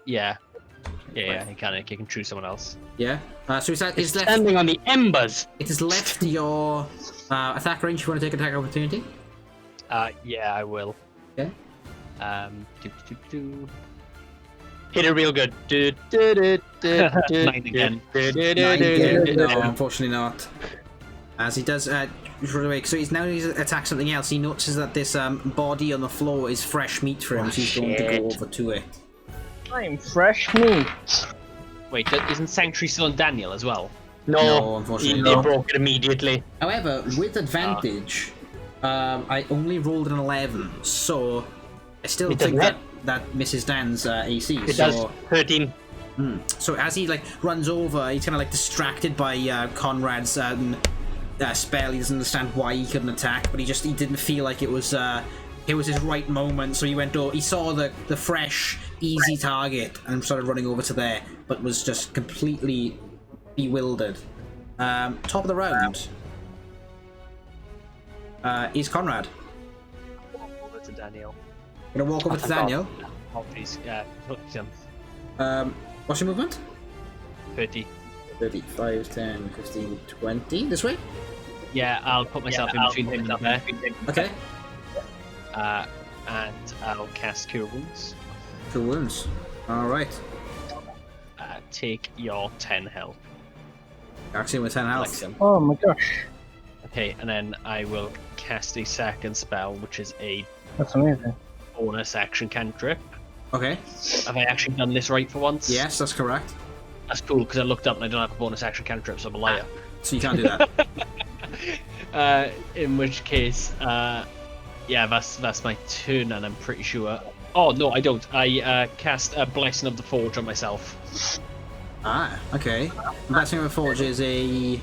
Yeah, he can choose someone else. Yeah. So it's left. Standing on the embers. It is left your attack range. You want to take attack opportunity? Yeah, I will. Okay. Hit it real good. 9 again. 9 again. No, unfortunately not. As he does run away, so he's attack something else. He notices that this body on the floor is fresh meat for him, so he's going to go over to it. I'm fresh meat. Wait, isn't Sanctuary still on Daniel as well? No, unfortunately they not. broke it immediately. However, with advantage, I only rolled an 11, so I still think that misses Dan's AC. It does 13. So as he runs over, he's kind of distracted by Conrad's spell. He doesn't understand why he couldn't attack, but he didn't feel like it was his right moment. So he went over. He saw the fresh, easy target and started running over to there, but was just completely bewildered. Top of the round is Conrad. Over to Daniel. Gonna walk over to Daniel. Oh, please, What's your movement? 30. 35, 10, 15, 20. This way? Yeah, I'll put myself in between him and the bear. Okay. And I'll cast Cure Wounds. Cure Wounds. Alright. Take your 10 health. Actually, with 10 health. Alexium. Oh my gosh. Okay, and then I will cast a second spell, which is a That's amazing. bonus action cantrip. Okay. Have I actually done this right for once? Yes, that's correct. That's cool, because I looked up and I don't have a bonus action cantrip, so I'm a liar. So you can't do that. In which case, yeah, that's my turn, and I'm pretty sure. Oh no, I don't. I cast a Blessing of the Forge on myself. Okay. Blessing of the Forge is a.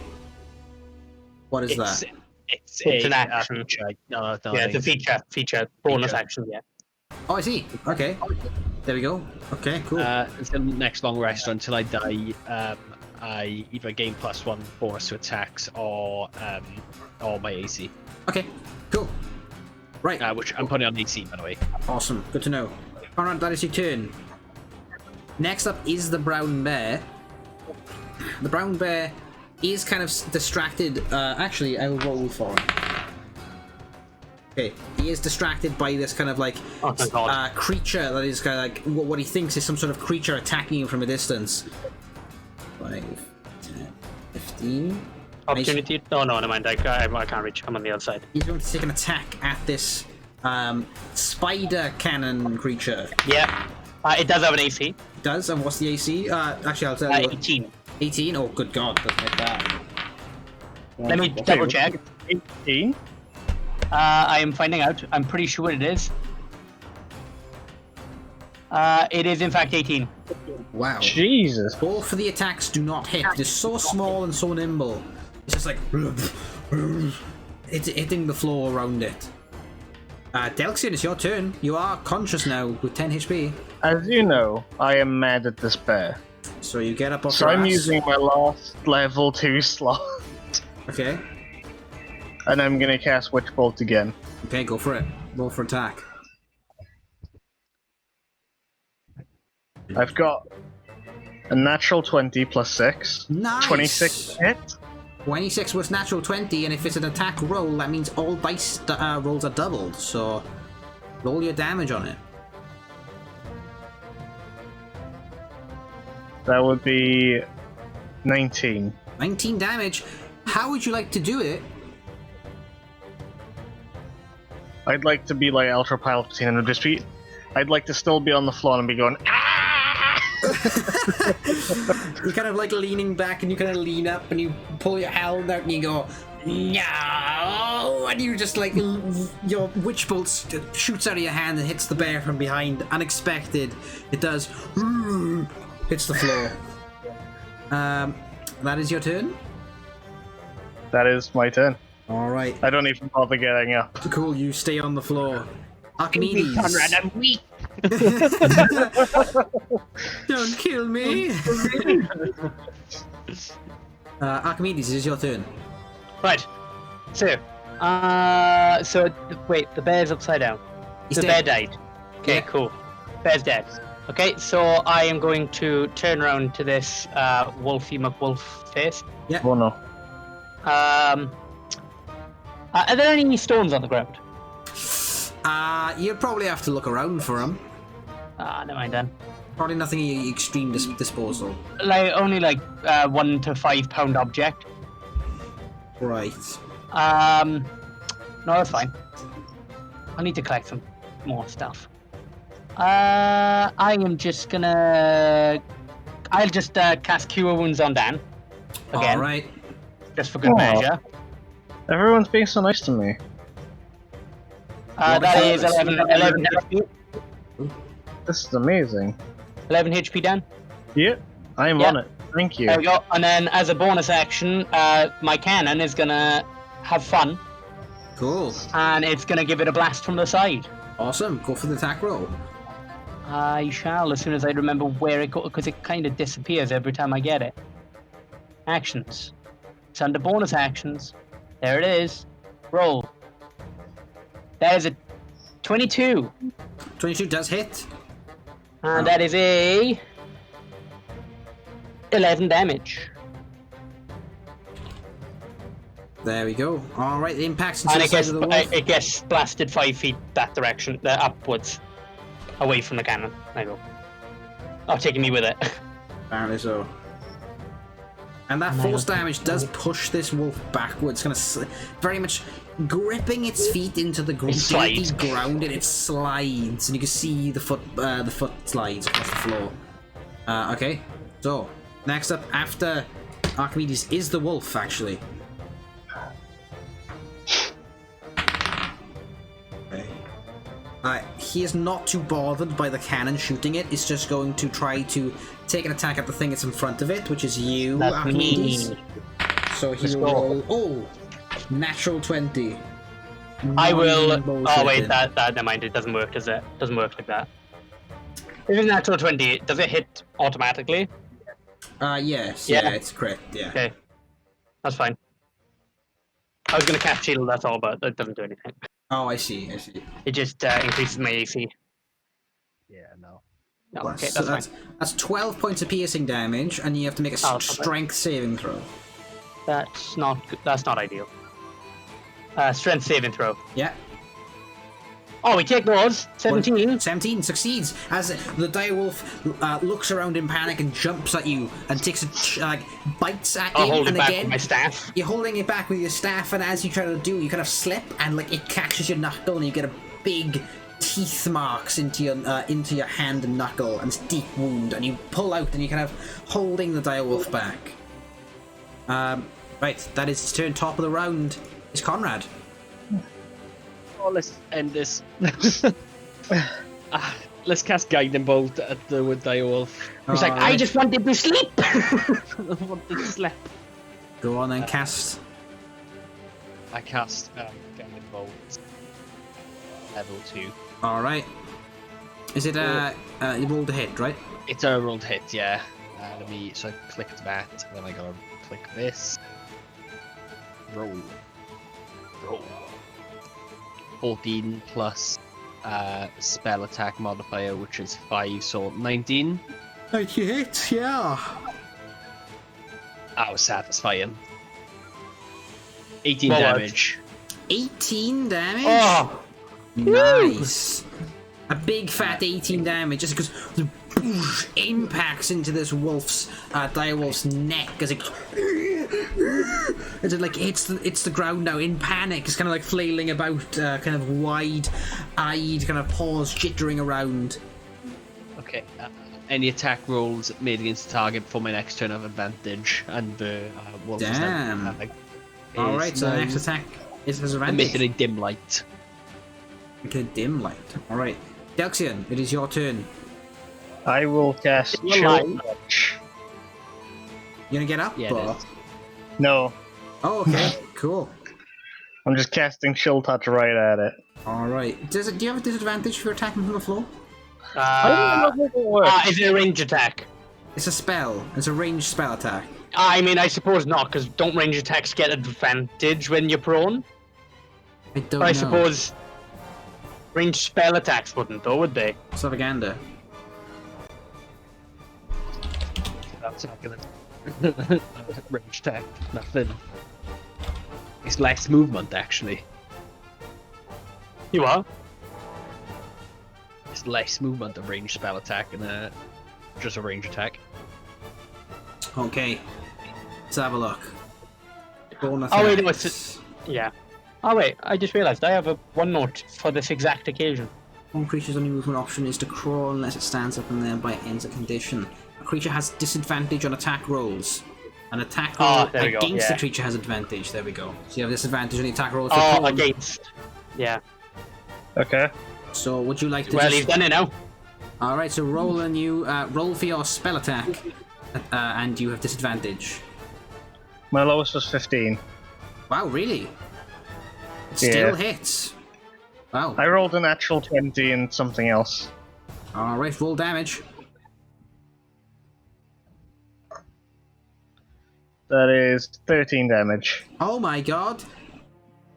What is that? It's an action. Feature. No, Yeah, it's a feature. Bonus action, yeah. Oh, I see. Okay. There we go. Okay, cool. Until the next long rest, or until I die, I either gain +1 bonus to attacks or my AC. Okay, cool. Right. Which I'm putting on AC, by the way. Awesome. Good to know. Alright, that is your turn. Next up is the brown bear. The brown bear is kind of distracted. Actually, I will roll for him. Okay, he is distracted by this kind of creature that is kind of what he thinks is some sort of creature attacking him from a distance. 5, 10, 15. Opportunity? No, never mind. I can't reach. I'm on the other side. He's going to take an attack at this spider cannon creature. Yeah. It does have an AC. It does, and what's the AC? Actually, I'll tell you. 18. 18? Oh, good God, doesn't hit that. Let me double check. 18? I am finding out. I'm pretty sure it is. It is in fact 18. Wow. Jesus. Both of the attacks do not hit. It is so small and so nimble. It's just like it's hitting the floor around it. Delxion, it's your turn. You are conscious now with 10 HP. As you know, I am mad at this bear. So you get up off So your I'm ass. using my last level 2 slot. Okay. And I'm gonna cast Witch Bolt again. Okay, go for it. Roll for attack. I've got a natural 20 plus 6. Nice! 26 hit. 26 was natural 20, and if it's an attack roll, that means all dice rolls are doubled. So roll your damage on it. That would be 19. 19 damage. How would you like to do it? I'd like to be like Ultra Palpatine and just be. I'd like to still be on the floor and be going. Ah! You're kind of like leaning back, and you kind of lean up, and you pull your helmet out, and you go, no! And you just like your witch bolt shoots out of your hand and hits the bear from behind. Unexpected, it does. Hits the floor. That is your turn. That is my turn. All right. I don't even bother getting up. Cool. You stay on the floor. Archimedes. Conrad, I'm weak. Don't kill me. Archimedes, it is your turn. Right. So, wait, the bear's upside down. He's The dead. bear died. Okay, Yeah. cool. Bear's dead. Okay, so I am going to turn around to this Wolfie McWolf face. Oh no. Are there any stones on the ground? You'll probably have to look around for him. Never mind then. Probably nothing at your extreme disposal. Like only like 1 to 5 pound object. Right. No, that's fine. I need to collect some more stuff. I am just gonna. I'll just cast Cure Wounds on Dan. Again, All right. just for good Aw. measure. Everyone's being so nice to me. That is 11 HP. This is amazing. 11 HP, Dan. Yeah, I'm Yeah. on it. Thank you. There we go. And then, as a bonus action, my cannon is gonna have fun, Cool. and it's gonna give it a blast from the side. Awesome. Go for the attack roll. I shall, as soon as I remember where it goes, because it kind of disappears every time I get it. Actions. It's under bonus actions. There it is. Roll. That is a 22. 22 does hit. And that is a 11 damage. There we go. All right. It impacts into And the it side gets, of the wolf. it gets blasted 5 feet that direction, upwards. Away from the cannon. There you go. Oh, taking me with it. Apparently so. And that force damage does push this wolf backwards, kind of very much gripping its feet into the slides. ground, and it slides, and you can see the foot slides across the floor. Okay, so next up after Archimedes is the wolf, actually. He is not too bothered by the cannon shooting it. It's just going to try to take an attack at the thing that's in front of it, which is you, That's Archimedes. me. So he Let's will go. roll. Oh, natural 20. I will. Bullshit Oh wait, then. that never mind. It doesn't work, does it? Doesn't work like that. If it's natural 20, does it hit automatically? Yes, Yeah. yeah, it's correct. Yeah. Okay, that's fine. I was gonna cast shield, that's all, but it doesn't do anything. Oh, I see. I see. It just increases my AC. Yeah, no. No, Well, okay, so that's fine. that's 12 points of piercing damage, and you have to make a Oh, okay. strength saving throw. That's not good. That's not ideal. Strength saving throw. Yeah. Oh, we take those. 17. 17 succeeds as the direwolf looks around in panic and jumps at you and takes bites at I'll you. hold And it back again, with my staff. you're holding it back with your staff, and as you try to do, you kind of slip, and like it catches your knuckle, and you get a big teeth marks into your hand and knuckle, and it's deep wound, and you pull out, and you're kind of holding the direwolf back. Right, that is his turn. Top of the round is Conrad. Oh, let's end this. Let's cast Guiding Bolt at the direwolf. He's like, I just wanted to sleep. I want to slap. Go on then, cast. I cast Guiding Bolt. Level 2. All right. Is it you rolled a hit, right? It's a rolled hit, yeah. So I clicked that, and then I gotta click this. Roll. 14 plus spell attack modifier, which is 5, so 19. You hit, yeah. That was satisfying. 18 Well, damage. 18 damage. Oh, Nice. A big fat 18 damage just because the impacts into this wolf's direwolf's neck as it As it like hits the ground now in panic. It's kind of like flailing about, kind of wide-eyed, kind of paws jittering around. Okay. Any attack rolls made against the target for my next turn of advantage, and the wolf is Damn. now All right, so the next attack is has advantage. emitted a dim light. Okay, dim light. All right, Delxian, it is your turn. I will cast You're Chill lying. Touch. You gonna get up? Yeah, or- it is. No, Oh, okay, cool. I'm just casting Chill Touch right at it. All right. Do you have a disadvantage for attacking from the floor? I don't know how it works. Is it a range attack? It's a spell. It's a ranged spell attack. I mean, I suppose not, because don't range attacks get advantage when you're prone? I don't I know. suppose ranged spell attacks wouldn't, though, would they? Savaganda. That's not gonna range attack. Nothing. It's less movement, actually. You are? It's less movement of range spell attack and just a range attack. Okay. Let's have a look. Bonus Oh, wait, no, attacks. Yeah. Oh, wait, I just realised I have a one note for this exact occasion. One creature's only movement option is to crawl unless it stands up and thereby ends a condition. A creature has disadvantage on attack rolls. An attack roll there we go, against the yeah. creature has advantage. There we go. So you have disadvantage on the attack roll. If Oh, you're prone. against. Yeah. Okay. So would you like to Well, just... he's done it now. Alright, so roll a new... roll for your spell attack. And you have disadvantage. My lowest was 15. Wow, really? It Yeah. still hits. Wow. I rolled a natural 20 and something else. Alright, roll damage. That is 13 damage. Oh my god.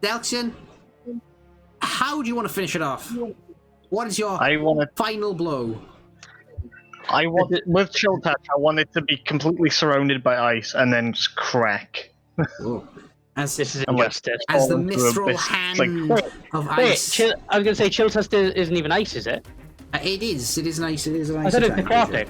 Delxian, how do you want to finish it off? What is your I want it. final blow? With Chill Touch, I want it to be completely surrounded by ice and then just crack. Oh. As This is I'm like- injustice. the fall into a mithril abyss. hand Like- of Wait, ice. I was going to say chill test isn't even ice, is it? It is nice. It is a nice I thought it was attack. necrotic.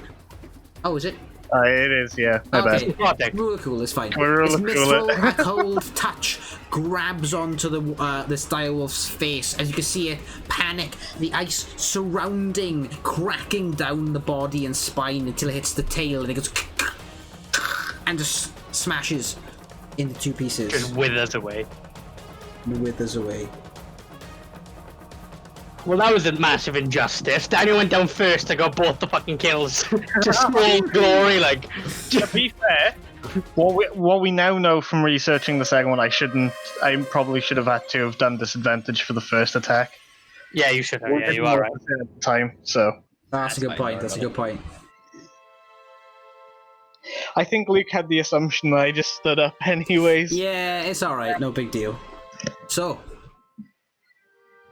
Oh, is it? It is, yeah. My Okay. bad. Necrotic. Rule of cool is fine. We're This rule of cool. mithril, a cold touch grabs onto this direwolf's face. As you can see it panic, the ice surrounding, cracking down the body and spine until it hits the tail and it goes and just smashes into two pieces. Just withers away. And withers away. Well, that was a massive injustice. Daniel went down first. I got both the fucking kills. Just full glory, like. To be fair, what we now know from researching the second one, I probably should have had to have done disadvantage for the first attack. Yeah, you should have. Yeah, you are right. At the time, so That's a good fine, point. That's a good point. I think Luke had the assumption that I just stood up anyways. Yeah, it's alright. No big deal. So,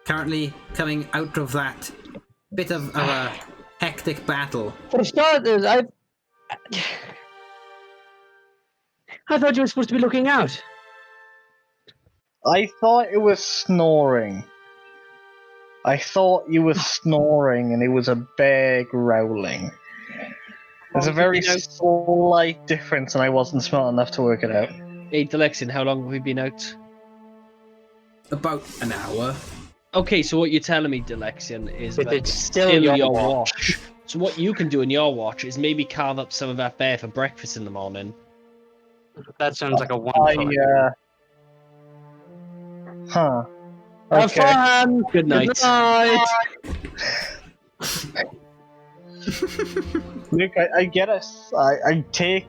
currently coming out of that bit of a hectic battle. For starters, I thought you were supposed to be looking out. I thought it was snoring. I thought you were snoring and it was a bear growling. There's a very slight difference and I wasn't smart enough to work it out. Hey, Delexian, how long have we been out? About an hour. Okay, so what you're telling me, Delexian, is But that it's still your watch. So what you can do in your watch is maybe carve up some of that bear for breakfast in the morning. That sounds like a wonderful. Huh. Have Okay. fun. Good night. Good night. Luke, I get it. I take.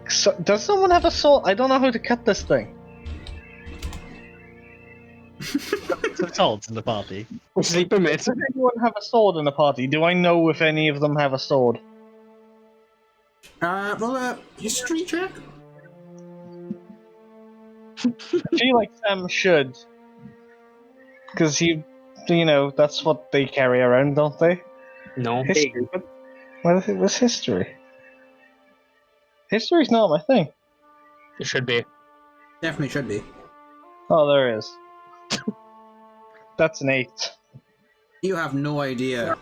So, does someone have a sword? I don't know how to cut this thing. Some swords in the party. Sleeping mates. Does anyone have a sword in the party? Do I know if any of them have a sword? Roll a history check. I feel like Sam should. Because that's what they carry around, don't they? No. History. What's history? History's not my thing. It should be. Definitely should be. Oh, there is. That's an 8. You have no idea.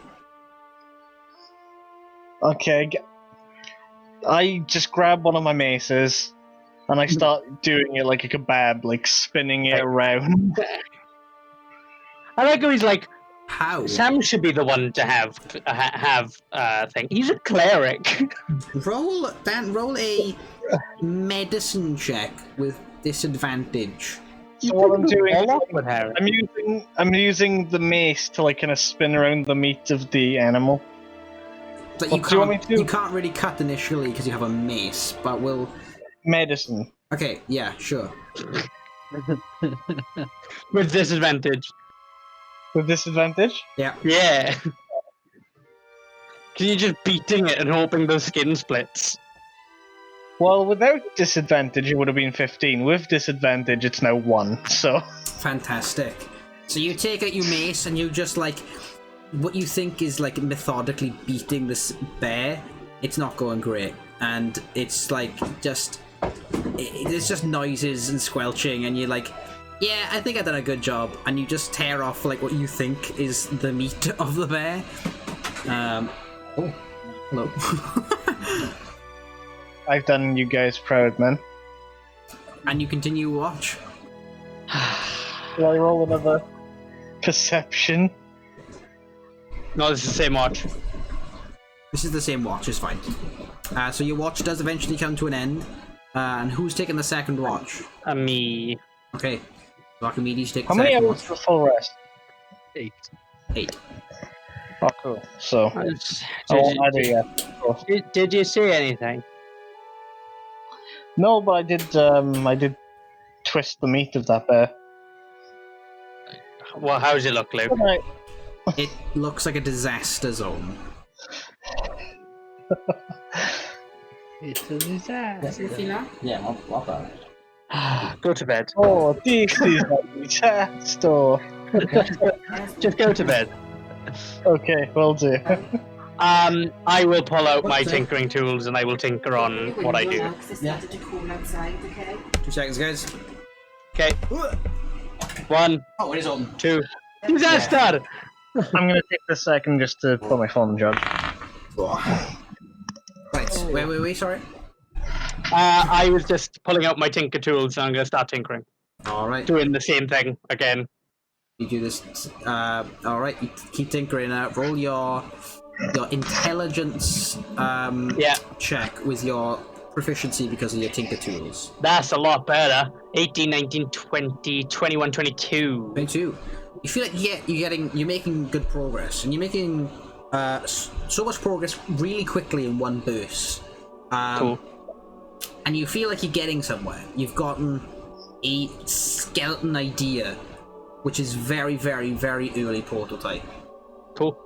Okay, I just grab one of my maces, And I start doing it like a kebab, like spinning it around. I like how he's like, How? Sam should be the one to have thing. He's a cleric. Roll a medicine check with disadvantage. So what I'm doing, with Harry. I'm using the mace to like kind of spin around the meat of the animal. Like What do you want me to do? you can't really cut initially because you have a mace, but we'll. Medicine. Okay, yeah, sure. With disadvantage. With disadvantage? Yeah. Yeah. Can you just beating it and hoping the skin splits? Well, without disadvantage, it would have been 15. With disadvantage, it's now 1, so... Fantastic. So you take out your mace and you just like what you think is like methodically beating this bear. It's not going great, and it's like just there's just noises and squelching, and you're like, yeah, I think I did a good job, and you just tear off like what you think is the meat of the bear. Oh, hello. I've done you guys proud, man. And you continue to watch. Will I roll another perception? No, this is the same watch. This is the same watch, it's fine. So your watch does eventually come to an end. And who's taking the second watch? Me. Okay. So Archimedes take How the many second hours watch. for full rest? 8. 8. Oh, cool. So, I won't add it yet. Cool. Did you say anything? No, but I did twist the meat of that bear. Well, how does it look, Luke? Right. It looks like a disaster zone. It's a disaster. Yeah, not bad. Go to bed. Oh, this is a disaster. Just go to bed. Okay, will do. I will pull out my tinkering tools and I will tinker on what I do. Yeah. 2 seconds, guys. Okay. 1, Oh, it is on. 2. Disaster! I'm gonna take this second just to put my phone on charge. Right, wait, sorry. I was just pulling out my tinker tools and I'm going to start tinkering. Alright, Doing the same thing again. you do this. Alright, you keep tinkering. Roll your intelligence Yeah, check with your proficiency because of your tinker tools. that's a lot better. 18, 19, 20, 21, 22. 22. You feel like you're making good progress, and you're making so much progress really quickly in one burst. Cool. And you feel like you're getting somewhere. You've gotten a skeleton idea, which is very, very, very early prototype. Cool.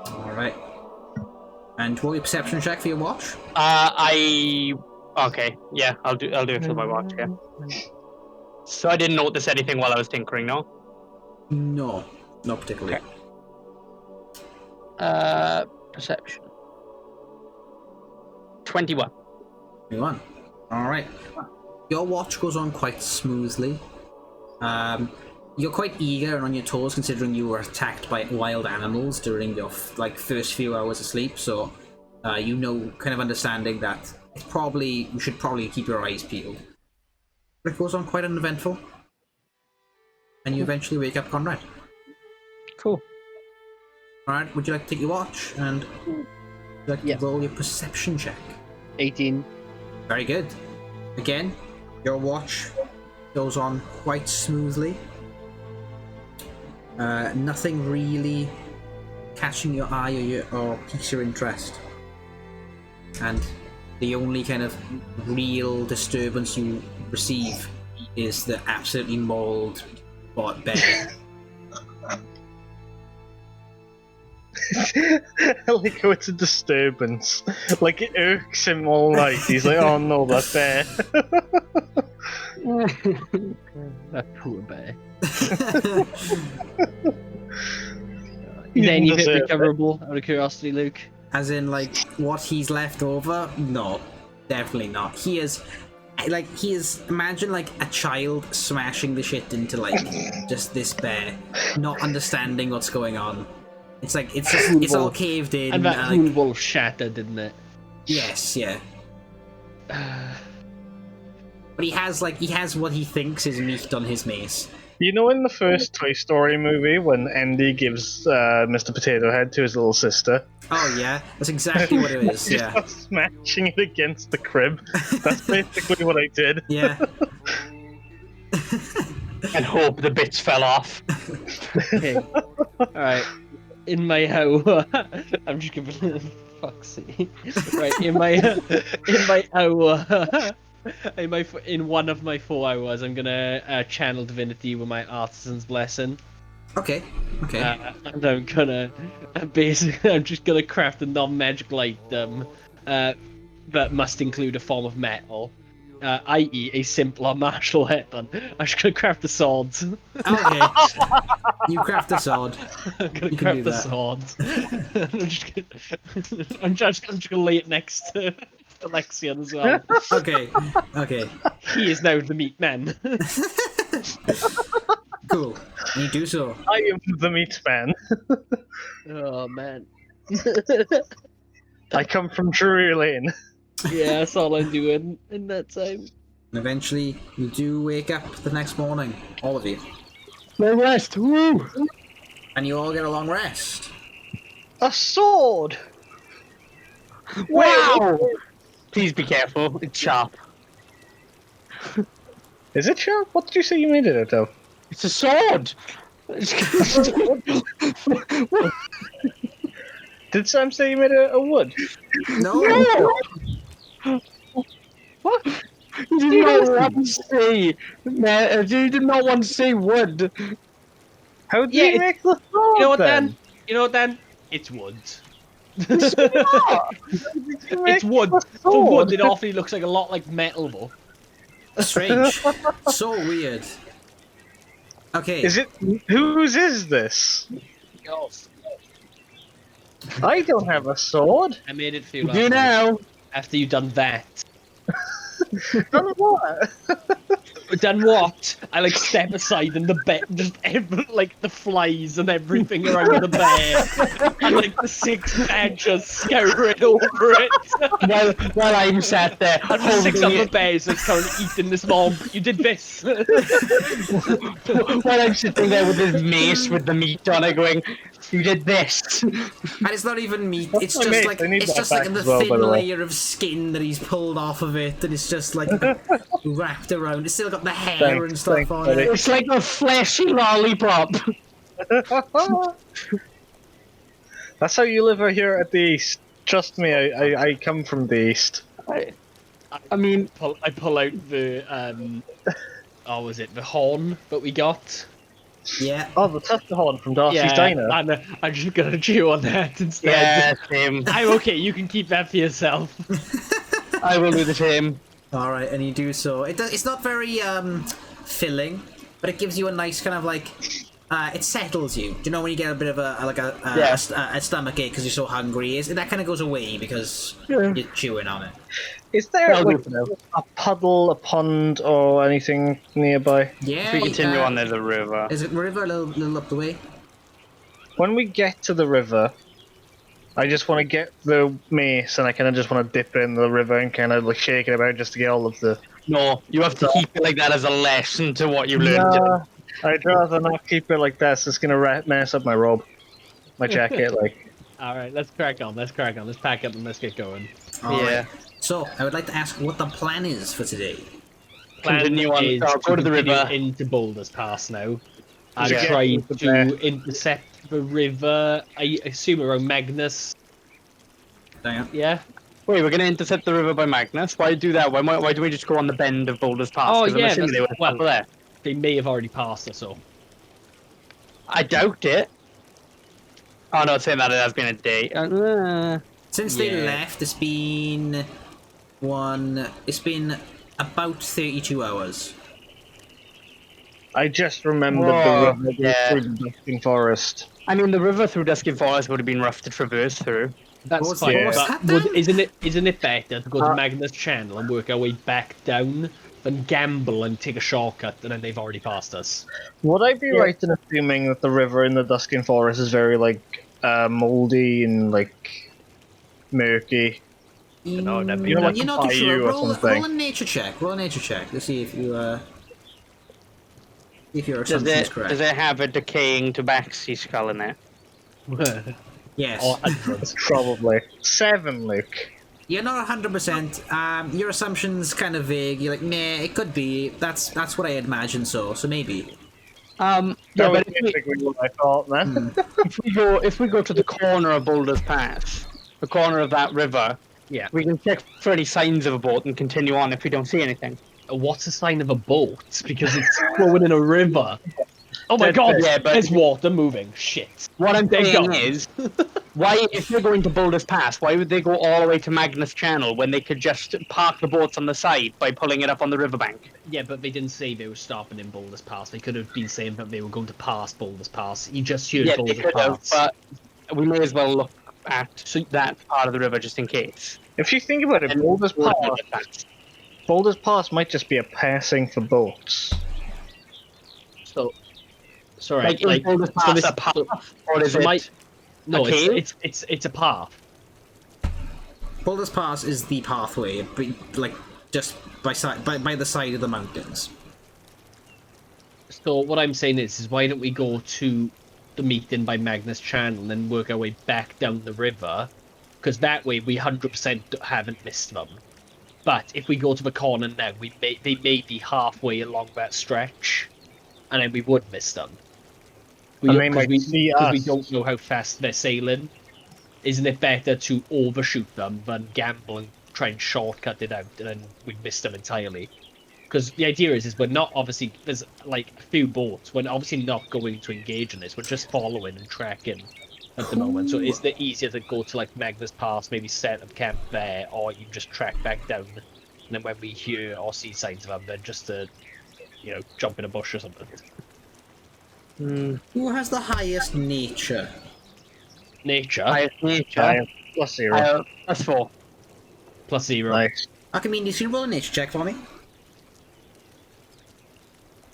Alright. And roll your perception check for your watch. Okay, yeah, I'll do it for my watch, yeah. So I didn't notice anything while I was tinkering, no? No, not particularly. Okay. Perception. 21. 21. Alright. Your watch goes on quite smoothly. You're quite eager and on your toes considering you were attacked by wild animals during your first few hours of sleep, so kind of understanding that you should probably keep your eyes peeled. But it goes on quite uneventful. And you eventually wake up Conrad. Cool. Alright, would you like to take your watch and roll your perception check? 18. Very good. Again, your watch goes on quite smoothly. Nothing really catching your eye or piques your interest. And the only kind of real disturbance you receive is the absolutely mauled bear. I like how it's a disturbance. Like, it irks him all night. He's like, oh no, that bear. That poor bear. Is any of it recoverable, out of curiosity, Luke? As in, like, what he's left over? No, definitely not. He is, imagine, like, a child smashing the shit into, like, just this bear, not understanding what's going on. It's like, it's all caved in. And that like, wolf shattered, didn't it? Yes, yeah. But he has what he thinks is meat on his mace. You know, in the first Toy Story movie, when Andy gives Mr. Potato Head to his little sister, Oh yeah, that's exactly what it is. he Yeah, starts smashing it against the crib. That's basically what I did. yeah. And hope the bits fell off. Okay. Alright. In my hour, I'm just gonna fuck's sake. Right, in my hour, in one of my 4 hours, I'm gonna channel divinity with my artisan's blessing. Okay, okay. And I'm gonna basically, I'm just gonna craft a non-magical item that must include a form of metal. I.e., a simpler martial weapon. I'm just gonna craft the swords. Okay. You craft a sword. I'm gonna You can craft do the that. swords. I'm just gonna lay it next to Alexian as well. Okay, okay. He is now the meat man. Cool. And you do so. I am the meat man. Oh man. I come from Drury Lane. Yeah, that's all I'm doing in that time. And eventually, you do wake up the next morning, all of you. No rest. Woo! And you all get a long rest. A sword! Wow! Please be careful. It's sharp. Is it sharp? What did you say you made it out of? It's a sword. Did Sam say you made it out of wood? No! What? You did not want to say. Man, you did not want to say wood. How did Yeah, you make the sword You know what, then? Dan? You know what, Dan? It's wood. It's It's wood. For wood, it awfully looks like a lot like metal, though. Strange. So weird. Okay. Is it? Whose is this? I don't have a sword. I made it feel You like know. after you've done that. Done what? Done what? I like step aside and the bed just like the flies and everything around the bed, and like the 6 badgers scouring over it. While I'm sat there, And the 6 holding other it, bears are currently eating this mom. You did this. while I'm sitting there with this mace with the meat on it, going, "You did this." And it's not even meat, What's it's my just mate? like I need it's that just like back the as well, by thin the way. layer of skin that he's pulled off of it, and it's just like wrapped around. It's still got the hair Thanks, and stuff thanks, on buddy. it. It's like a fleshy lollipop. That's how you live out here at the east. Trust me, I come from the east. I mean, I pull out the oh, was it the horn that we got? Yeah. Oh, the tufted horn from Darcy's Diner. and I'm just gonna chew on that instead. yeah, same. I'm okay. You can keep that for yourself. I will do the same. All right, and you do so. It's not very filling, but it gives you a nice kind of like. It settles you. Do you know when you get a bit of a stomach ache because you're so hungry? That kind of goes away because you're chewing on it. Is there That'll do like, for now. a puddle, a pond, or anything nearby? Yeah. We continue on, there's a river. Is it river a little up the way? When we get to the river, I just want to get the mace and I kind of just want to dip it in the river and kind of like shake it about just to get all of the. No, you have to keep it like that as a lesson to what you learned. Nah, I'd rather not keep it like that. It's gonna mess up my robe, my jacket. Like, All right, let's crack on. Let's pack up and let's get going. All Yeah. right. So I would like to ask what the plan is for today. Continue on. Is Go to the continue river. into Boulder's Pass now. And Yeah. try Get to intercept the river. I assume around Magnus. Hang on. Yeah. Wait, we're gonna intercept the river by Magnus. Why do that? Why do we just go on the bend of Boulder's Pass? Oh, 'Cause I'm yeah, assuming they that's- were up there. They may have already passed us, so. I doubt it. Oh no, it's saying that it has been a day. Since they Yeah. left, it's been about 32 hours. I just remembered Whoa, the river yeah. through the Dusking Forest. I mean, the river through Dusky Forest would have been rough to traverse through. That's What's fine. that But then? isn't it better to go to Magnus Channel and work our way back down than gamble and take a shortcut and then they've already passed us? Would I be right in assuming that the river in the Dusking Forest is very like moldy and like murky? know, I've never You're done not by too sure. you or Roll something. a nature check. Roll a nature check to see if you if your Does assumption is it correct. does it have a decaying tabaxi skull in there? Yes. Or hundreds. Probably 7, Luke. You're not 100%. Your assumption's kind of vague. You're like, nah, it could be. That's what I imagine. So maybe. Yeah, That was but basically what I thought, man. if we go to the corner of Boulder's Pass, the corner of that river, Yeah. we can check for any signs of a boat and continue on if we don't see anything. What's a sign of a boat? Because it's flowing in a river. Oh my Dead god, fish. Yeah, but- there's water moving. Shit. What I'm They're saying gone. is, why, if they're going to Boulder's Pass, why would they go all the way to Magnus Channel when they could just park the boats on the side by pulling it up on the riverbank? Yeah, but they didn't say they were stopping in Boulder's Pass. They could have been saying that they were going to pass Boulder's Pass. You just heard Yeah, they Boulder's could have, Pass. but we may as well look at that part of the river just in case. If you think about it, And Boulder's we'll Pass, look at that. Boulder's Pass might just be a passing for boats. So, sorry, Like, is Boulder's so Pass this- a path, or is so my- it... no, a cave? it's a path. Boulder's Pass is the pathway, like just by the side of the mountains. So what I'm saying is why don't we go to the meeting by Magnus Channel and then work our way back down the river? Because that way we 100% haven't missed them. But if we go to the corner now, they may be halfway along that stretch, and then we would miss them. And they might see Because we us. don't know how fast they're sailing. Isn't it better to overshoot them than gamble and try and shortcut it out, and then we miss them entirely? Because the idea is we're not obviously, there's like a few boats, we're obviously not going to engage in this, we're just following and tracking at the moment. So is it easier to go to like Magnus Pass, maybe set up camp there, or you just track back down, and then when we hear or see signs of them, then just to, jump in a bush or something? Who has the highest nature? Nature, Highest nature. +0. That's 4. +0. Nice. Archimedes, can you roll a nature check for me?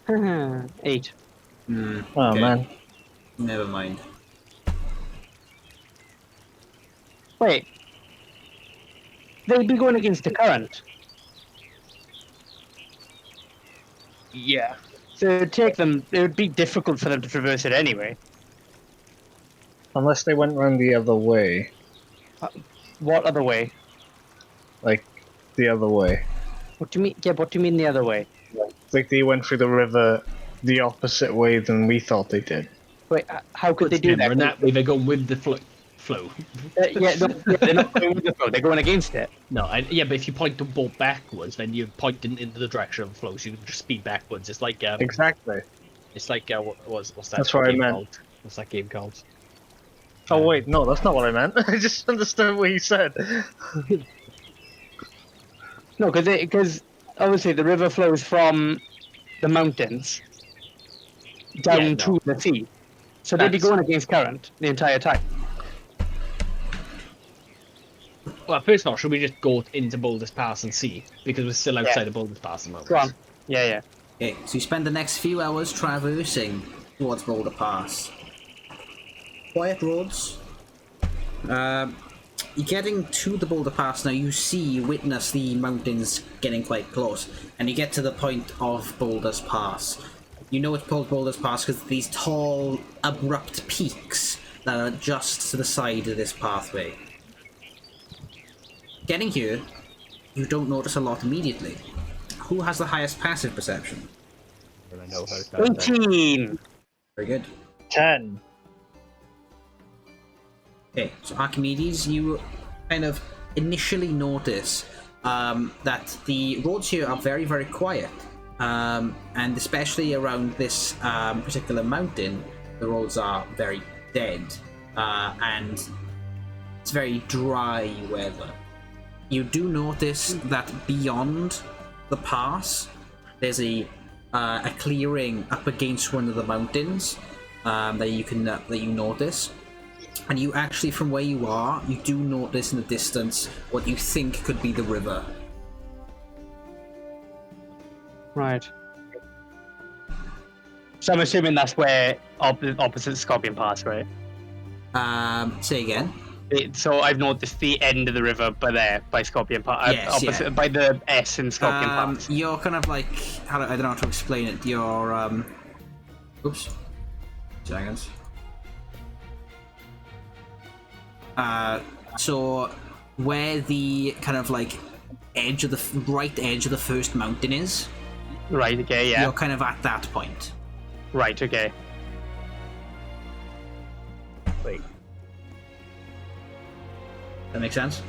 8. Oh Okay. man. Never mind. Wait. They'd be going against the current. Yeah. So it would take them. It would be difficult for them to traverse it anyway. Unless they went round the other way. What other way? Like, the other way. What do you mean? Yeah, what do you mean the other way? Like they went through the river the opposite way than we thought they did. Wait, how could they do that? And that way they're going with the flow. Yeah, they're not going with the flow. They're going against it. No, yeah, but if you point the boat backwards, then you're pointing into the direction of the flow, so you can just speed backwards. It's like Exactly. it's like what's that? That's what I game meant. called? What's that game called? Oh wait, no, that's not what I meant. I just understood what you said. No, because obviously the river flows from the mountains down Yeah, no. to the sea, so they'd be That's- going against current the entire time. Well, first of all, should we just go into Boulder's Pass and see? Because we're still outside of Boulder's Pass at the moment. Go on. Yeah. Okay, so you spend the next few hours traversing towards Boulder Pass. Quiet roads. You're getting to the Boulder Pass now. You witness the mountains getting quite close, and you get to the point of Boulder's Pass. You know it's called Boulder's Pass because these tall, abrupt peaks that are just to the side of this pathway. Getting here, you don't notice a lot immediately. Who has the highest passive perception? I know how it's done. 18. Very good. 10. Okay, so Archimedes, you kind of initially notice that the roads here are very, very quiet. And especially around this particular mountain, the roads are very dead. And it's very dry weather. You do notice that beyond the pass, there's a clearing up against one of the mountains that you notice. And you actually, from where you are, you do notice in the distance what you think could be the river. Right. So I'm assuming that's where opposite Scorpion Pass, right? Say again. So I've noticed the end of the river by there, by Scorpion Pass. Yes, opposite, by the S in Scorpion Pass. You're kind of like, I don't know how to explain it. You're, oops. Seconds. So where the kind of like edge of the right edge of the first mountain is, Right, okay, yeah. you're kind of at that point. Right, okay. Wait. That makes sense?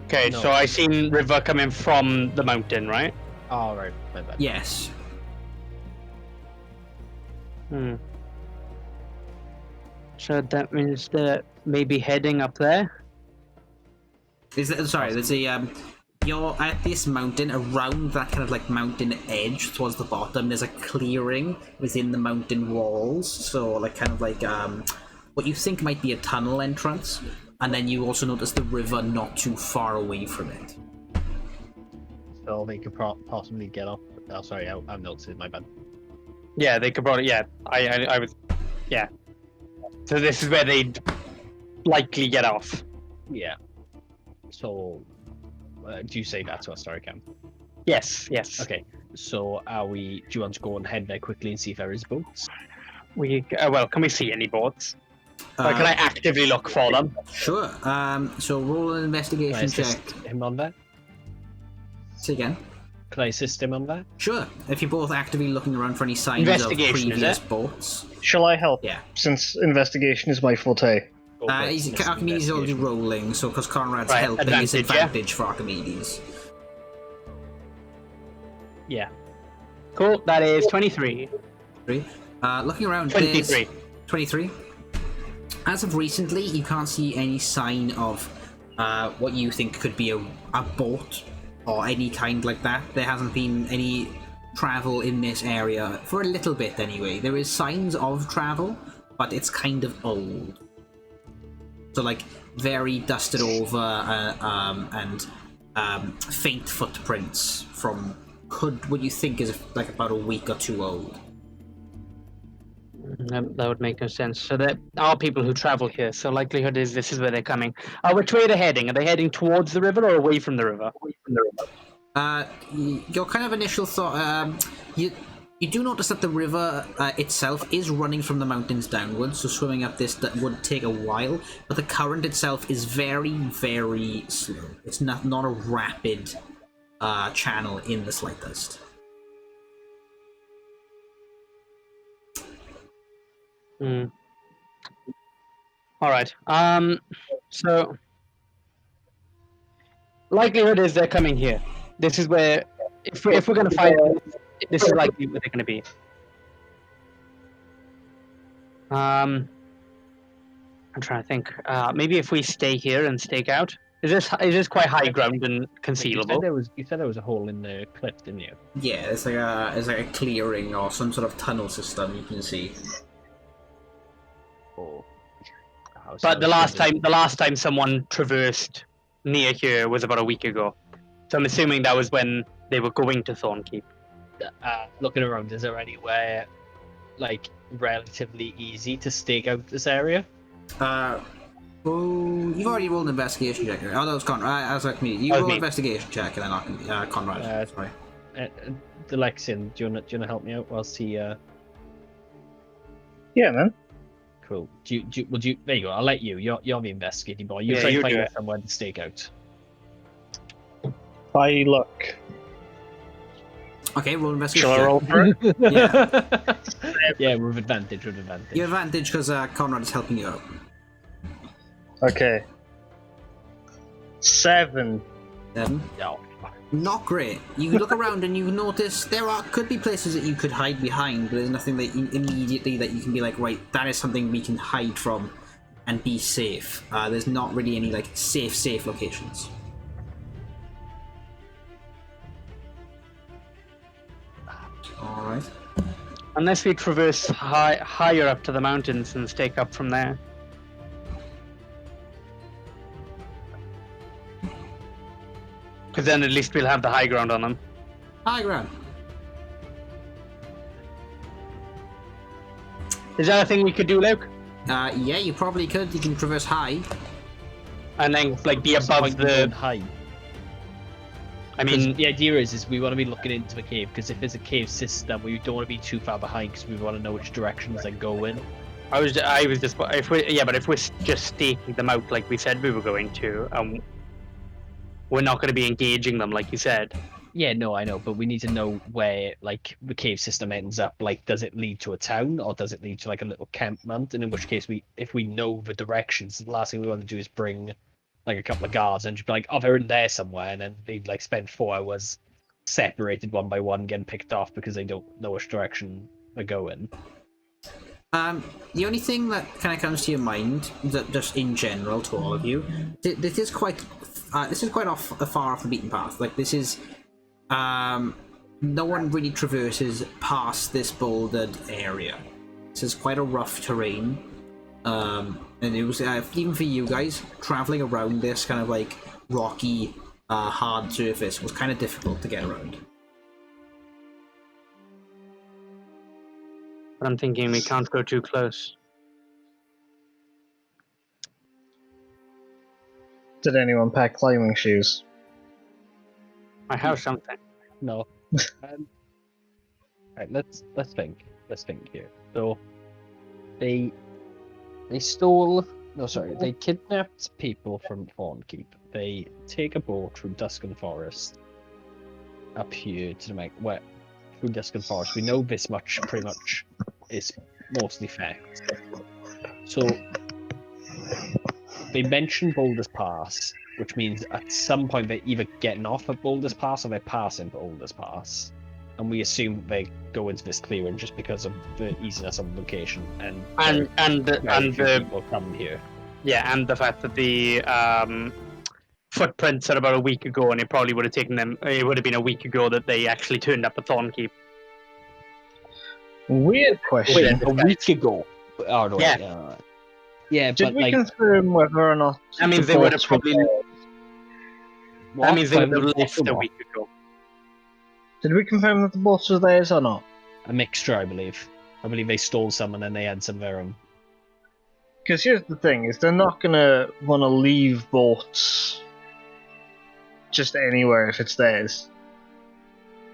Okay, No. so I seen river coming from the mountain, right? Oh, right. My bad. Yes. So that means they're maybe heading up there? Sorry, there's a you're at this mountain. Around that kind of like mountain edge towards the bottom, there's a clearing within the mountain walls. So like kind of like what you think might be a tunnel entrance, and then you also notice the river not too far away from it. So they could possibly get up. Oh, sorry, I'm noticing. My bad. Yeah, they could probably, yeah. I was, yeah. So this is where they'd likely get off. Yeah. So, do you say that to us, sorry, Cam? Yes, yes. Okay. So, do you want to go and head there quickly and see if there is boats? Well, can we see any boats? Or can I actively look for them? Sure. So roll an Can I investigation assist check. him on that? Say again. Can I assist him on that? Sure. If you're both actively looking around for any signs of Investigation, is previous it? boats. Shall I help? Yeah. Since investigation is my forte. Go for it. Assist Archimedes is already investigation. rolling, so because Conrad's Right, helping, it's advantage, yeah? advantage for Archimedes. Yeah. Cool, that is 23. Looking around, 23. 23. As of recently, you can't see any sign of what you think could be a boat or any kind like that. There hasn't been any travel in this area for a little bit anyway. There is signs of travel, but it's kind of old. So like very dusted over and faint footprints from what you think is like about a week or two old. That would make no sense. So there are people who travel here, so likelihood is this is where they're coming. Which way are they heading? Are they heading towards the river or away from the river? Away from the river. Your kind of initial thought, you do notice that the river itself is running from the mountains downwards, so swimming up this that would take a while, but the current itself is very, very slow. It's not a rapid channel in the slightest. All right. So likelihood is they're coming here. This is where, if we're gonna fight, this is likely where they're gonna be. I'm trying to think. Maybe if we stay here and stake out. Is this quite high ground and concealable? You said there was a hole in the cliff, didn't you? Yeah, it's like a clearing or some sort of tunnel system you can see. Or... But the last time someone traversed near here was about a week ago. So I'm assuming that was when they were going to Thornkeep. Looking around, is there anywhere like relatively easy to stake out this area? Oh, you've already rolled an investigation check. Oh, that was Conrad. I was like me. You roll an investigation check and then Conrad. Sorry. Delexian, do you wanna help me out whilst he? Yeah, man. Cool. Would you? There you go. I'll let you. You're the investigating boy. You Yeah, try you to do find it. somewhere to stake out. I look. Okay, roll an investigation Shall I check. roll for it? Yeah. Yeah, with advantage. You have advantage because Conrad is helping you out. Okay. 7. 7. No. Not great. You look around and you notice could be places that you could hide behind, but there's nothing that immediately that you can be like, right, that is something we can hide from and be safe. There's not really any like safe locations. All right. Unless we traverse higher up to the mountains and stake up from there. Because then at least we'll have the high ground on them. High ground. Is that a thing we could do, Luke? Yeah, you probably could. You can traverse high. and then like be What's above point in going the. high. I 'Cause mean, the idea is we want to be looking into a cave, because if there's a cave system, we don't want to be too far behind, because we want to know which directions they go in. I was just if we're just staking them out like we said we were going to, we're not going to be engaging them like you said. Yeah, no, I know, but we need to know where like the cave system ends up. Like, does it lead to a town, or does it lead to like a little campment? And in which case, if we know the directions, the last thing we want to do is bring like a couple of guards and just be like, oh, they're in there somewhere, and then they'd like spend 4 hours separated one by one, getting picked off because they don't know which direction they're going. The only thing that kind of comes to your mind, that just in general to all of you, this is quite far off the beaten path. Like this is, no one really traverses past this bouldered area. This is quite a rough terrain, and it was even for you guys traveling around this kind of like rocky, hard surface was kind of difficult to get around. But I'm thinking we can't go too close. Did anyone pack climbing shoes? I have something. No. Right, let's think. Let's think here. So they stole. No, sorry. They kidnapped people from Thornkeep. They take a boat through Dusken Forest up here to the through Dusken Forest. We know this much, pretty much, is mostly fact. So they mention Boulder's Pass, which means at some point they're either getting off at Boulder's Pass or they're passing Boulder's Pass. And we assume they go into this clearing just because of the easiness of the location and the people come here. Yeah, and the fact that the footprints are about a week ago, and it probably would have taken them. It would have been a week ago that they actually turned up at Thornkeep. Weird question. Wait, a week ago. Oh no. Yeah. Yeah, Did but we like, confirm whether or not? I mean, the they would have boats were probably. there? That means they would have What? left a week ago. Did we confirm that the boats were theirs or not? A mixture, I believe. I believe they stole some and then they had some of their own. Because here's the thing: is they're not gonna want to leave boats just anywhere if it's theirs.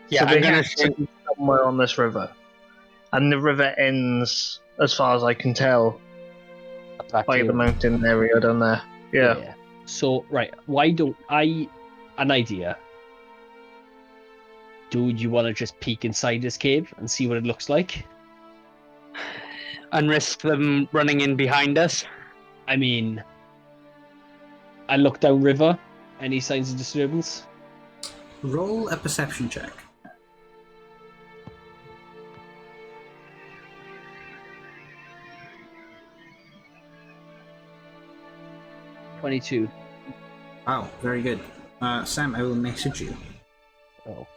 Yeah, so they I'm gonna have to be somewhere on this river, and the river ends, as far as I can tell, by the mountain area down there. Yeah. So, right, why don't I... An idea. Do you want to just peek inside this cave and see what it looks like? and risk them running in behind us. I mean, I look down river. Any signs of disturbance? Roll a perception check. $22. Wow, very good. Sam, I will message you. Oh.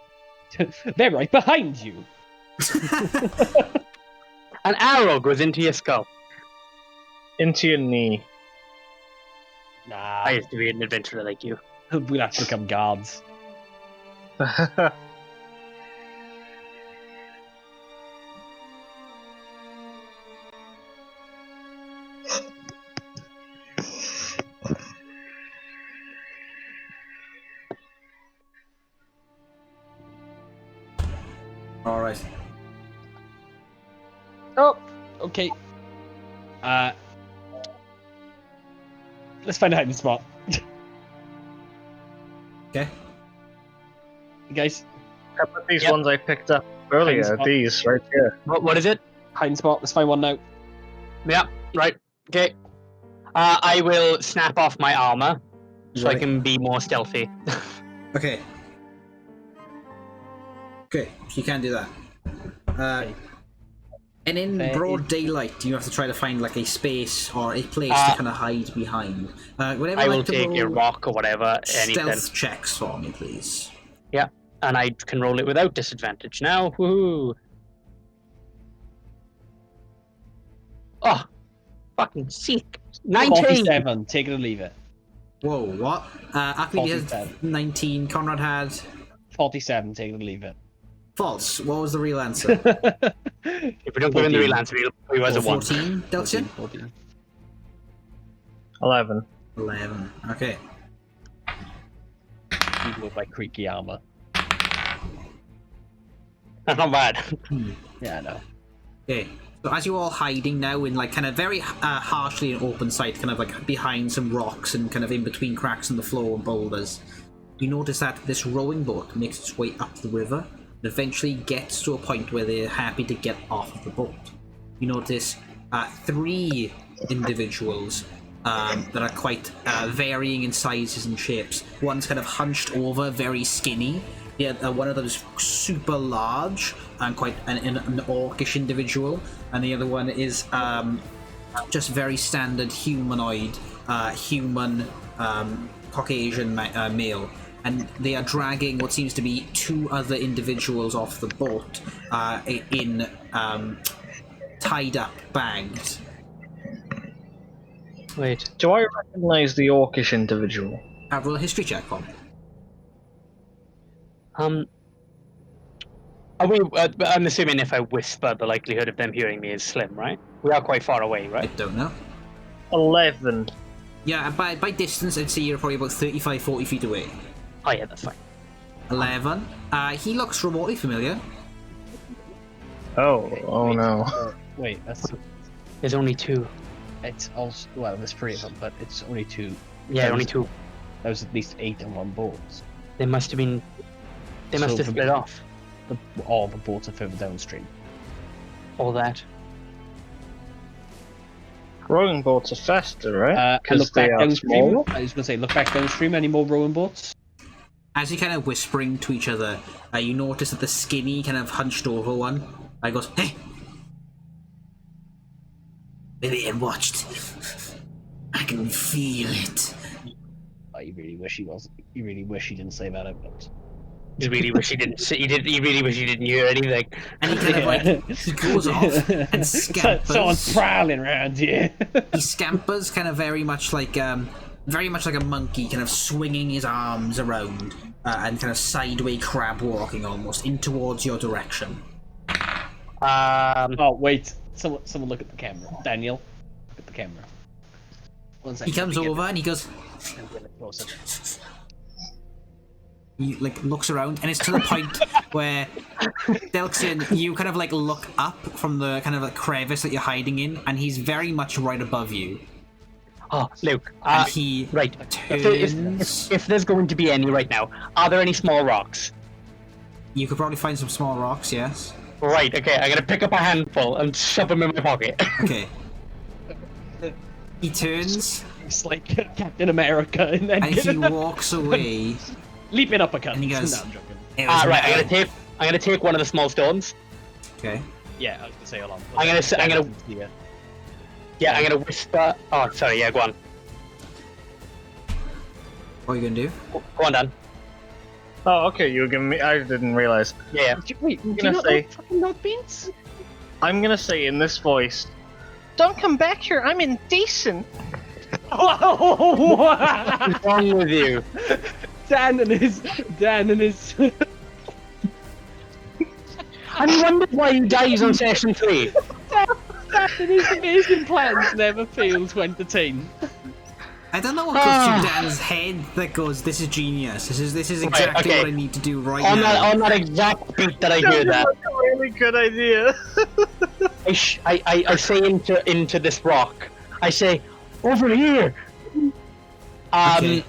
They're right behind you! An arrow goes into your skull. Into your knee. Nah, I used to be an adventurer like you. we'll have to become guards. Alright. Oh, okay. Let's find a hiding spot. Okay. You guys, I put these Yep. ones I picked up earlier. Hiding spot. These right here. What is it? hiding spot. Let's find one now. Yeah, right. Okay. I will snap off my armor so I Right. can be more stealthy. Okay. Okay, so you can do that. And in There broad is- daylight, you have to try to find like a space or a place to kind of hide behind. Whatever, I will like to take a roll rock or whatever, anything. stealth checks for me, please. And I can roll it without disadvantage now. Woohoo! Oh, fucking sick. 19! 47. Take it or leave it. Whoa, what? Akmi has 47. 19, Conrad had 47. Take it or leave it. false. What was the real answer? If we don't go in the 14. real answer, we'll as a 1. 14, Delcian? 14. 11. 11. Okay. Even with my creaky armor. That's not bad. Yeah, I know. Okay. So as you're all hiding now in like kind of very harshly an open sight, kind of like behind some rocks and kind of in between cracks in the floor and boulders, you notice that this rowing boat makes its way up the river and eventually gets to a point where they're happy to get off of the boat. You notice 3 individuals that are quite varying in sizes and shapes. One's kind of hunched over, very skinny. Yeah, one of them is super large and quite an orcish individual, and the other one is just very standard humanoid, human Caucasian male. And they are dragging what seems to be 2 other individuals off the boat in tied up bags. Wait. Do I recognise the orcish individual? Roll a history check for me. Are we? I'm assuming if I whisper, the likelihood of them hearing me is slim, right? We are quite far away, I right? don't know. 11. Yeah, by distance, I'd say you're probably about 35, 40 feet away. Oh yeah, that's fine. 11. He looks remotely familiar. Oh no. Wait, that's... There's only 2. It's also... Well, there's 3 of them, but it's only 2. Yeah, only 2. There was at least 8 on one boat. They must have been. They must So have for split me- off. All the boats are further downstream. All that. Rowing boats are faster, right? And Because look back they are downstream. small. I was going to say, look back downstream. Any more rowing boats? As you kind of whispering to each other, you notice that the skinny, kind of hunched over one goes, "Hey! Maybe I watched. I can feel it." You really wish he was. You really wish he didn't say that out loud. You really wish he didn't. You really wish he didn't hear anything. And he kind of like, he goes off and Someone's scampers. prowling around here. He scampers kind of very much like a monkey, kind of swinging his arms around and kind of sideways crab walking almost in towards your direction. Oh wait, someone look at the camera. Daniel, look at the camera. 1 second. He comes over and he goes, Get a bit closer. he like looks around, and it's to the point where Delxian, you kind of like look up from the kind of like crevice that you're hiding in, and he's very much right above you. Oh, Luke. And he Right. turns. If there's going to be any right now, are there any small rocks? You could probably find some small rocks, yes. Right. Okay. I'm gonna pick up a handful and shove them in my pocket. Okay. He turns It's like Captain America, and then and he walks away. leaping uppercut. And he goes, No, I'm joking. It was Right. metal. I'm gonna take one of the small stones. Okay. Yeah, I was gonna say hold on. I'm gonna- Yeah. Yeah. I'm gonna whisper. Oh, sorry. Yeah. Go on. What are you gonna do? Go on, Dan. Oh, okay, you were giving me. I didn't realise. Yeah. Wait, do you gonna not say- know fucking not beans? I'm gonna say in this voice, "Don't come back here, I'm indecent." What's wrong with you? Dan and his. I wondered why he dies on session 3. Dan and his amazing plans never failed to entertain. I don't know what goes through Dan's head that goes, "This is genius. This is exactly okay. what I need to do right On now." that exact beat that I hear that, That's a really good idea. I say into this rock. I say, "Over here." Okay.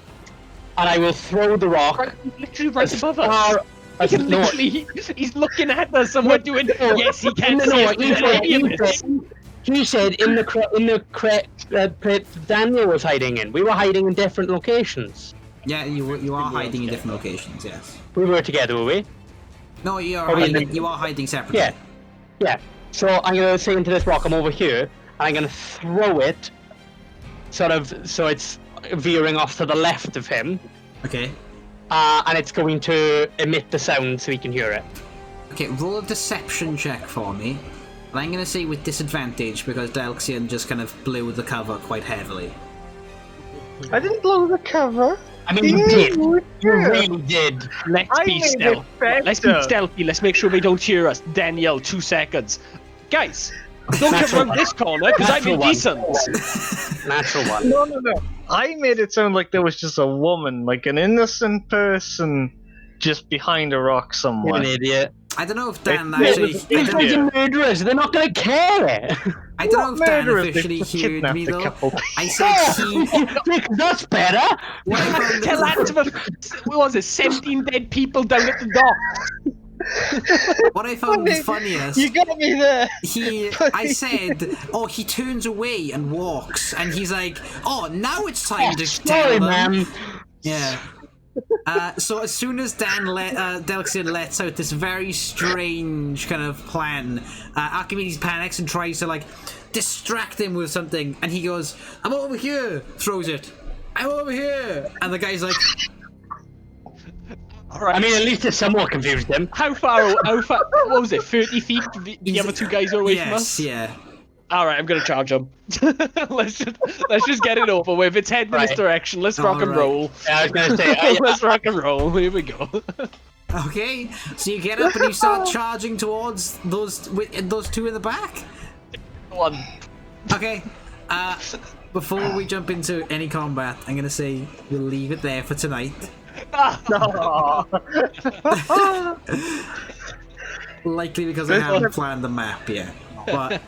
And I will throw the rock Literally right as above us. far as He's no, literally, he's looking at us and we're doing. Yes, he can't no, see no, us. We can alien this. he said in the crate Daniel was hiding in. We were hiding in different locations. Yeah, you are hiding in different locations. Yes. We were together, were we? No, you are Are we in hiding. the- You are hiding separately. Yeah. Yeah. So I'm gonna say into this rock, I'm over here, and I'm gonna throw it, sort of, so it's veering off to the left of him, Okay. and it's going to emit the sound so he can hear it. Okay. Roll a deception check for me. And I'm gonna say with disadvantage because Delxian just kind of blew the cover quite heavily. I didn't blow the cover. I mean, you did. You Yeah. really did. Let's I be made it stealthy. Let's be better. stealthy. Let's make sure they don't hear us. Danielle, 2 seconds. Guys, don't get around this corner because I'm Natural one. indecent. Natural one. No. I made it sound like there was just a woman, like an innocent person, just behind a rock You're somewhere. an idiot. I don't know if Dan Yeah, actually. but- These guys are murderers. They're not going to care. I don't know if Dan Murderers, they officially just heard kidnapped me a though. couple. I said he. That's better. What I found- Tell that to the, what was it, 17 dead people down at the dock. What I found funniest. You got me there. I said, oh, he turns away and walks, and he's like, oh, now it's time to tell Sorry, them. man. Yeah. So as soon as Delxian lets out this very strange kind of plan, Archimedes panics and tries to like distract him with something, and he goes, "I'm over here!" Throws it. "I'm over here!" And the guy's like, All right. I mean, at least it somewhat confused him. How far? What was it? 30 feet? The other two guys are away from us. "Yes, yeah." All right, I'm gonna charge him. let's just get it over with. It's heading in this Right. direction. Let's rock and Alright. roll. I was going to say, Let's rock and roll. Here we go. Okay, so you get up and you start charging towards those two in the back. One. Okay. Before we jump into any combat, I'm gonna say we'll leave it there for tonight. Likely because I haven't planned the map yet, but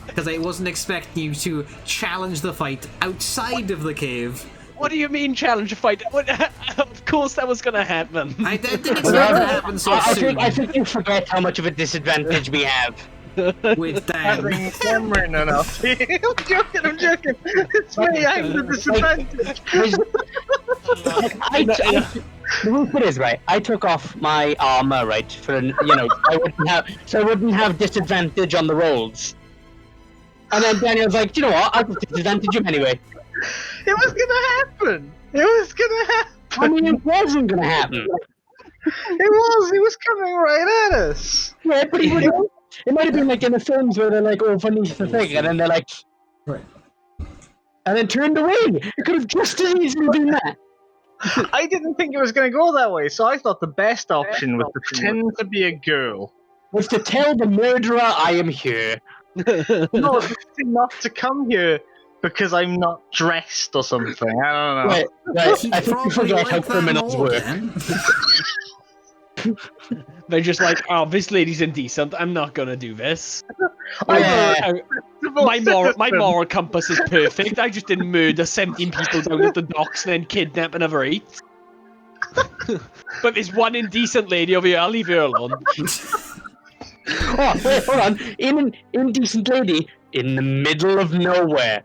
because I wasn't expecting you to challenge the fight outside of the cave. What do you mean challenge a fight? What, of course that was gonna happen. I didn't expect it to happen so soon I think you forget how much of a disadvantage we have. with Dan. Having Cameron and us. I'm joking. It's me, I'm the disadvantage. The rule for it is, right, I took off my armor, right, for, I wouldn't have disadvantage on the rolls. And then Daniel's like, you know what, I'll just disadvantage him anyway. It was gonna happen. It was gonna happen. I mean, it wasn't gonna happen. It was coming right at us. Yeah, but it might have been like in the films where they're like underneath the thing, and then they're like, Right. and then turned away. It could have just as easily been that. I didn't think it was going to go that way, so I thought the best option was to pretend to be a girl. Was to tell the murderer I am here. No, not to come here because I'm not dressed or something. I don't know. Right. He'd I think you probably forget how like that criminals more, work. Dan. They're just like, oh, this lady's indecent. I'm not gonna do this. Yeah. My moral compass is perfect. I just didn't murder 17 people down at the docks and then kidnap another 8. But this one indecent lady over here, I'll leave her alone. Oh, wait, hold on. Indecent lady in the middle of nowhere.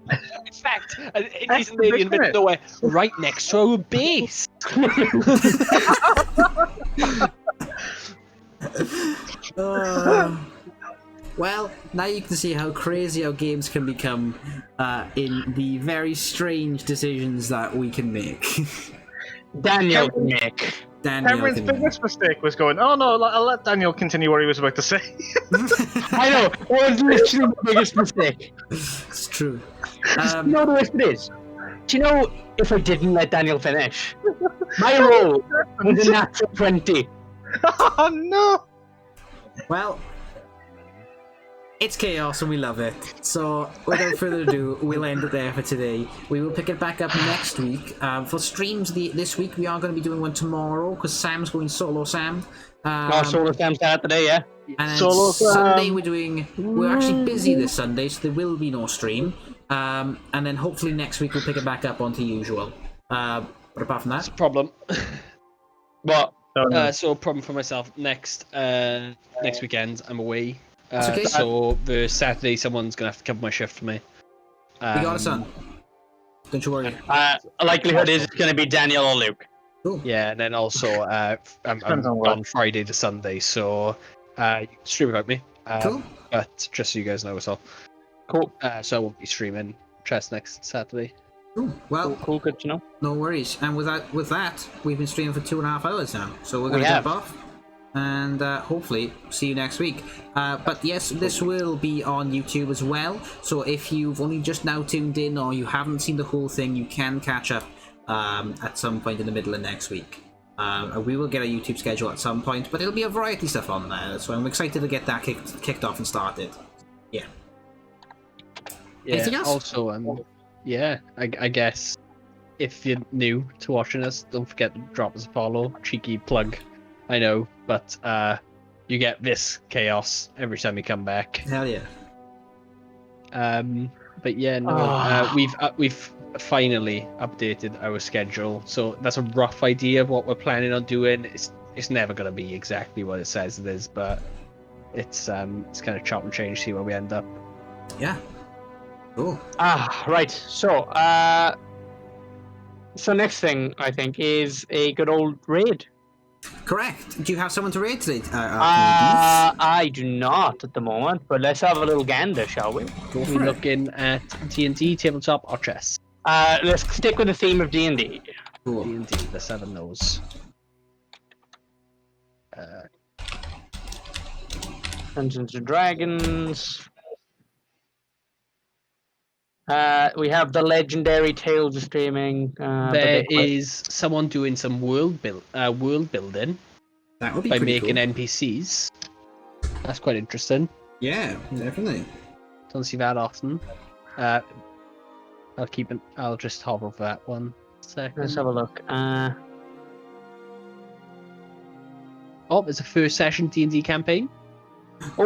In fact, an indecent lady in the middle of nowhere, right next to our base. Well, now you can see how crazy our games can become in the very strange decisions that we can make. Daniel Nick. Daniel Cameron's can- biggest mistake was going, oh no, I'll let Daniel continue what he was about to say. I know. That was literally the biggest mistake. It's true. You know the worst it is? Do you know if I didn't let Daniel finish? My roll was a natural 20. Oh no! Well, it's chaos and we love it. So, without further ado, we'll end it there for today. We will pick it back up next week. For streams this week, we are going to be doing one tomorrow because Sam's going solo Sam. Solo Sam's out today, yeah? And then Solo Sam. Sunday we're actually busy this Sunday, so there will be no stream. And then hopefully next week we'll pick it back up onto usual. But apart from that, Problem. What? So problem for myself. Next weekend, I'm away. That's okay. So the Saturday, someone's gonna have to cover my shift for me. we got a son. Don't you worry. Likelihood is it's going to be Daniel or Luke. Cool. Yeah, and then also I'm Depends on what. on Friday to Sunday, so you can stream without me. Cool. But just so you guys know as well. Cool. So I won't be streaming Chess next Saturday. Cool. Well, Cool, good to know. no worries. And with that, we've been streaming for 2.5 hours now. So we're going We to have. jump off. And hopefully see you next week. But yes, this will be on YouTube as well. So if you've only just now tuned in or you haven't seen the whole thing, you can catch up at some point in the middle of next week. We will get a YouTube schedule at some point, but it'll be a variety of stuff on there. So I'm excited to get that kicked off and started. Yeah. Yeah. Anything else? Also, yeah, I guess if you're new to watching us, don't forget to drop us a follow. Cheeky plug, I know, but you get this chaos every time you come back. Hell yeah. But yeah, no, we've finally updated our schedule, so that's a rough idea of what we're planning on doing. It's never gonna be exactly what it says it is, but it's kind of chop and change, see where we end up. Yeah. Cool. Right. So, next thing I think is a good old raid. Correct. Do you have someone to raid today? I do not at the moment, but let's have a little gander, shall we? Go We're for it. looking at D&D, tabletop, or chess. Let's stick with the theme of D&D. Cool. D&D, let's have a nose. Dungeons and Dragons. We have the legendary Tales of Streaming. There is someone doing some world building That would be by pretty making cool. NPCs. That's quite interesting. Yeah, definitely. Don't see that often. I'll just hover over that one second. Let's have a look. Oh, there's a first session D&D campaign.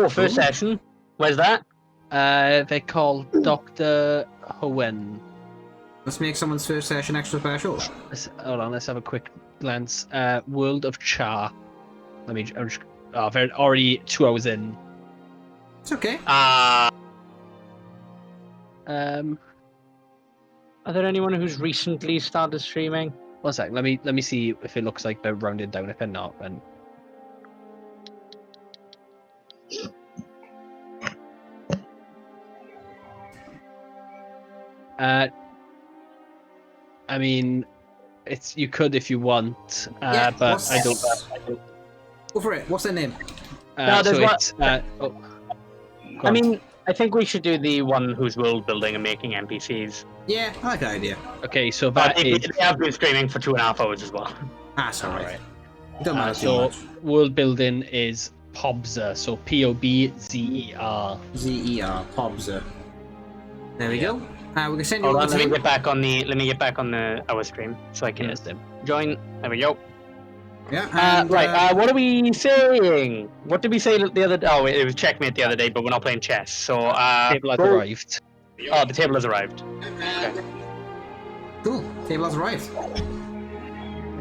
First session. Where's that? They're called Dr. Hoenn. Let's make someone's first session extra special. Hold on, let's have a quick glance. World of Char. They're already 2 hours in. It's okay. Are there anyone who's recently started streaming? 1 sec, let me see if it looks like they're rounded down. If they're not, then I mean, you could if you want, Yeah, but I don't. Go for it. What's their name? No, there's So one- it's. Go I on. mean, I think we should do the one who's world building and making NPCs. Yeah, I like that idea. Okay, so But that they is. have been streaming for 2.5 hours as well. That's alright. Alright. It don't matter too So much. world building is Pobzer, so Pobzer. ZER, Pobzer. There we Yeah. go. We can send you Hold on on, the let me team. get back on the our stream so I can Yes, then. join. There we go. Yeah, and, What are we saying? What did we say the other day? Oh, it was checkmate the other day, but we're not playing chess. So, Table has roll- arrived. Oh, the table has arrived. Cool. Table has arrived.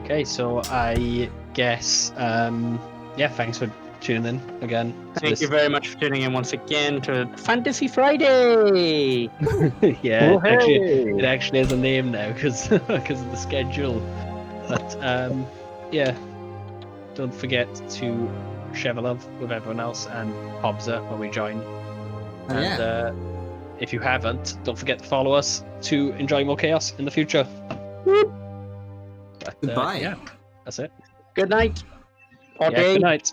Okay, so I guess, thanks for tuning in again. to Thank this. you very much for tuning in once again to Fantasy Friday. Yeah, Oh, hey. it actually has a name now because of the schedule. But yeah, don't forget to share the love with everyone else and Pobzer when we join. Oh, And yeah. if you haven't, don't forget to follow us to enjoy more chaos in the future. But, Goodbye. yeah, that's it. Good night. Or Yeah, day. good night.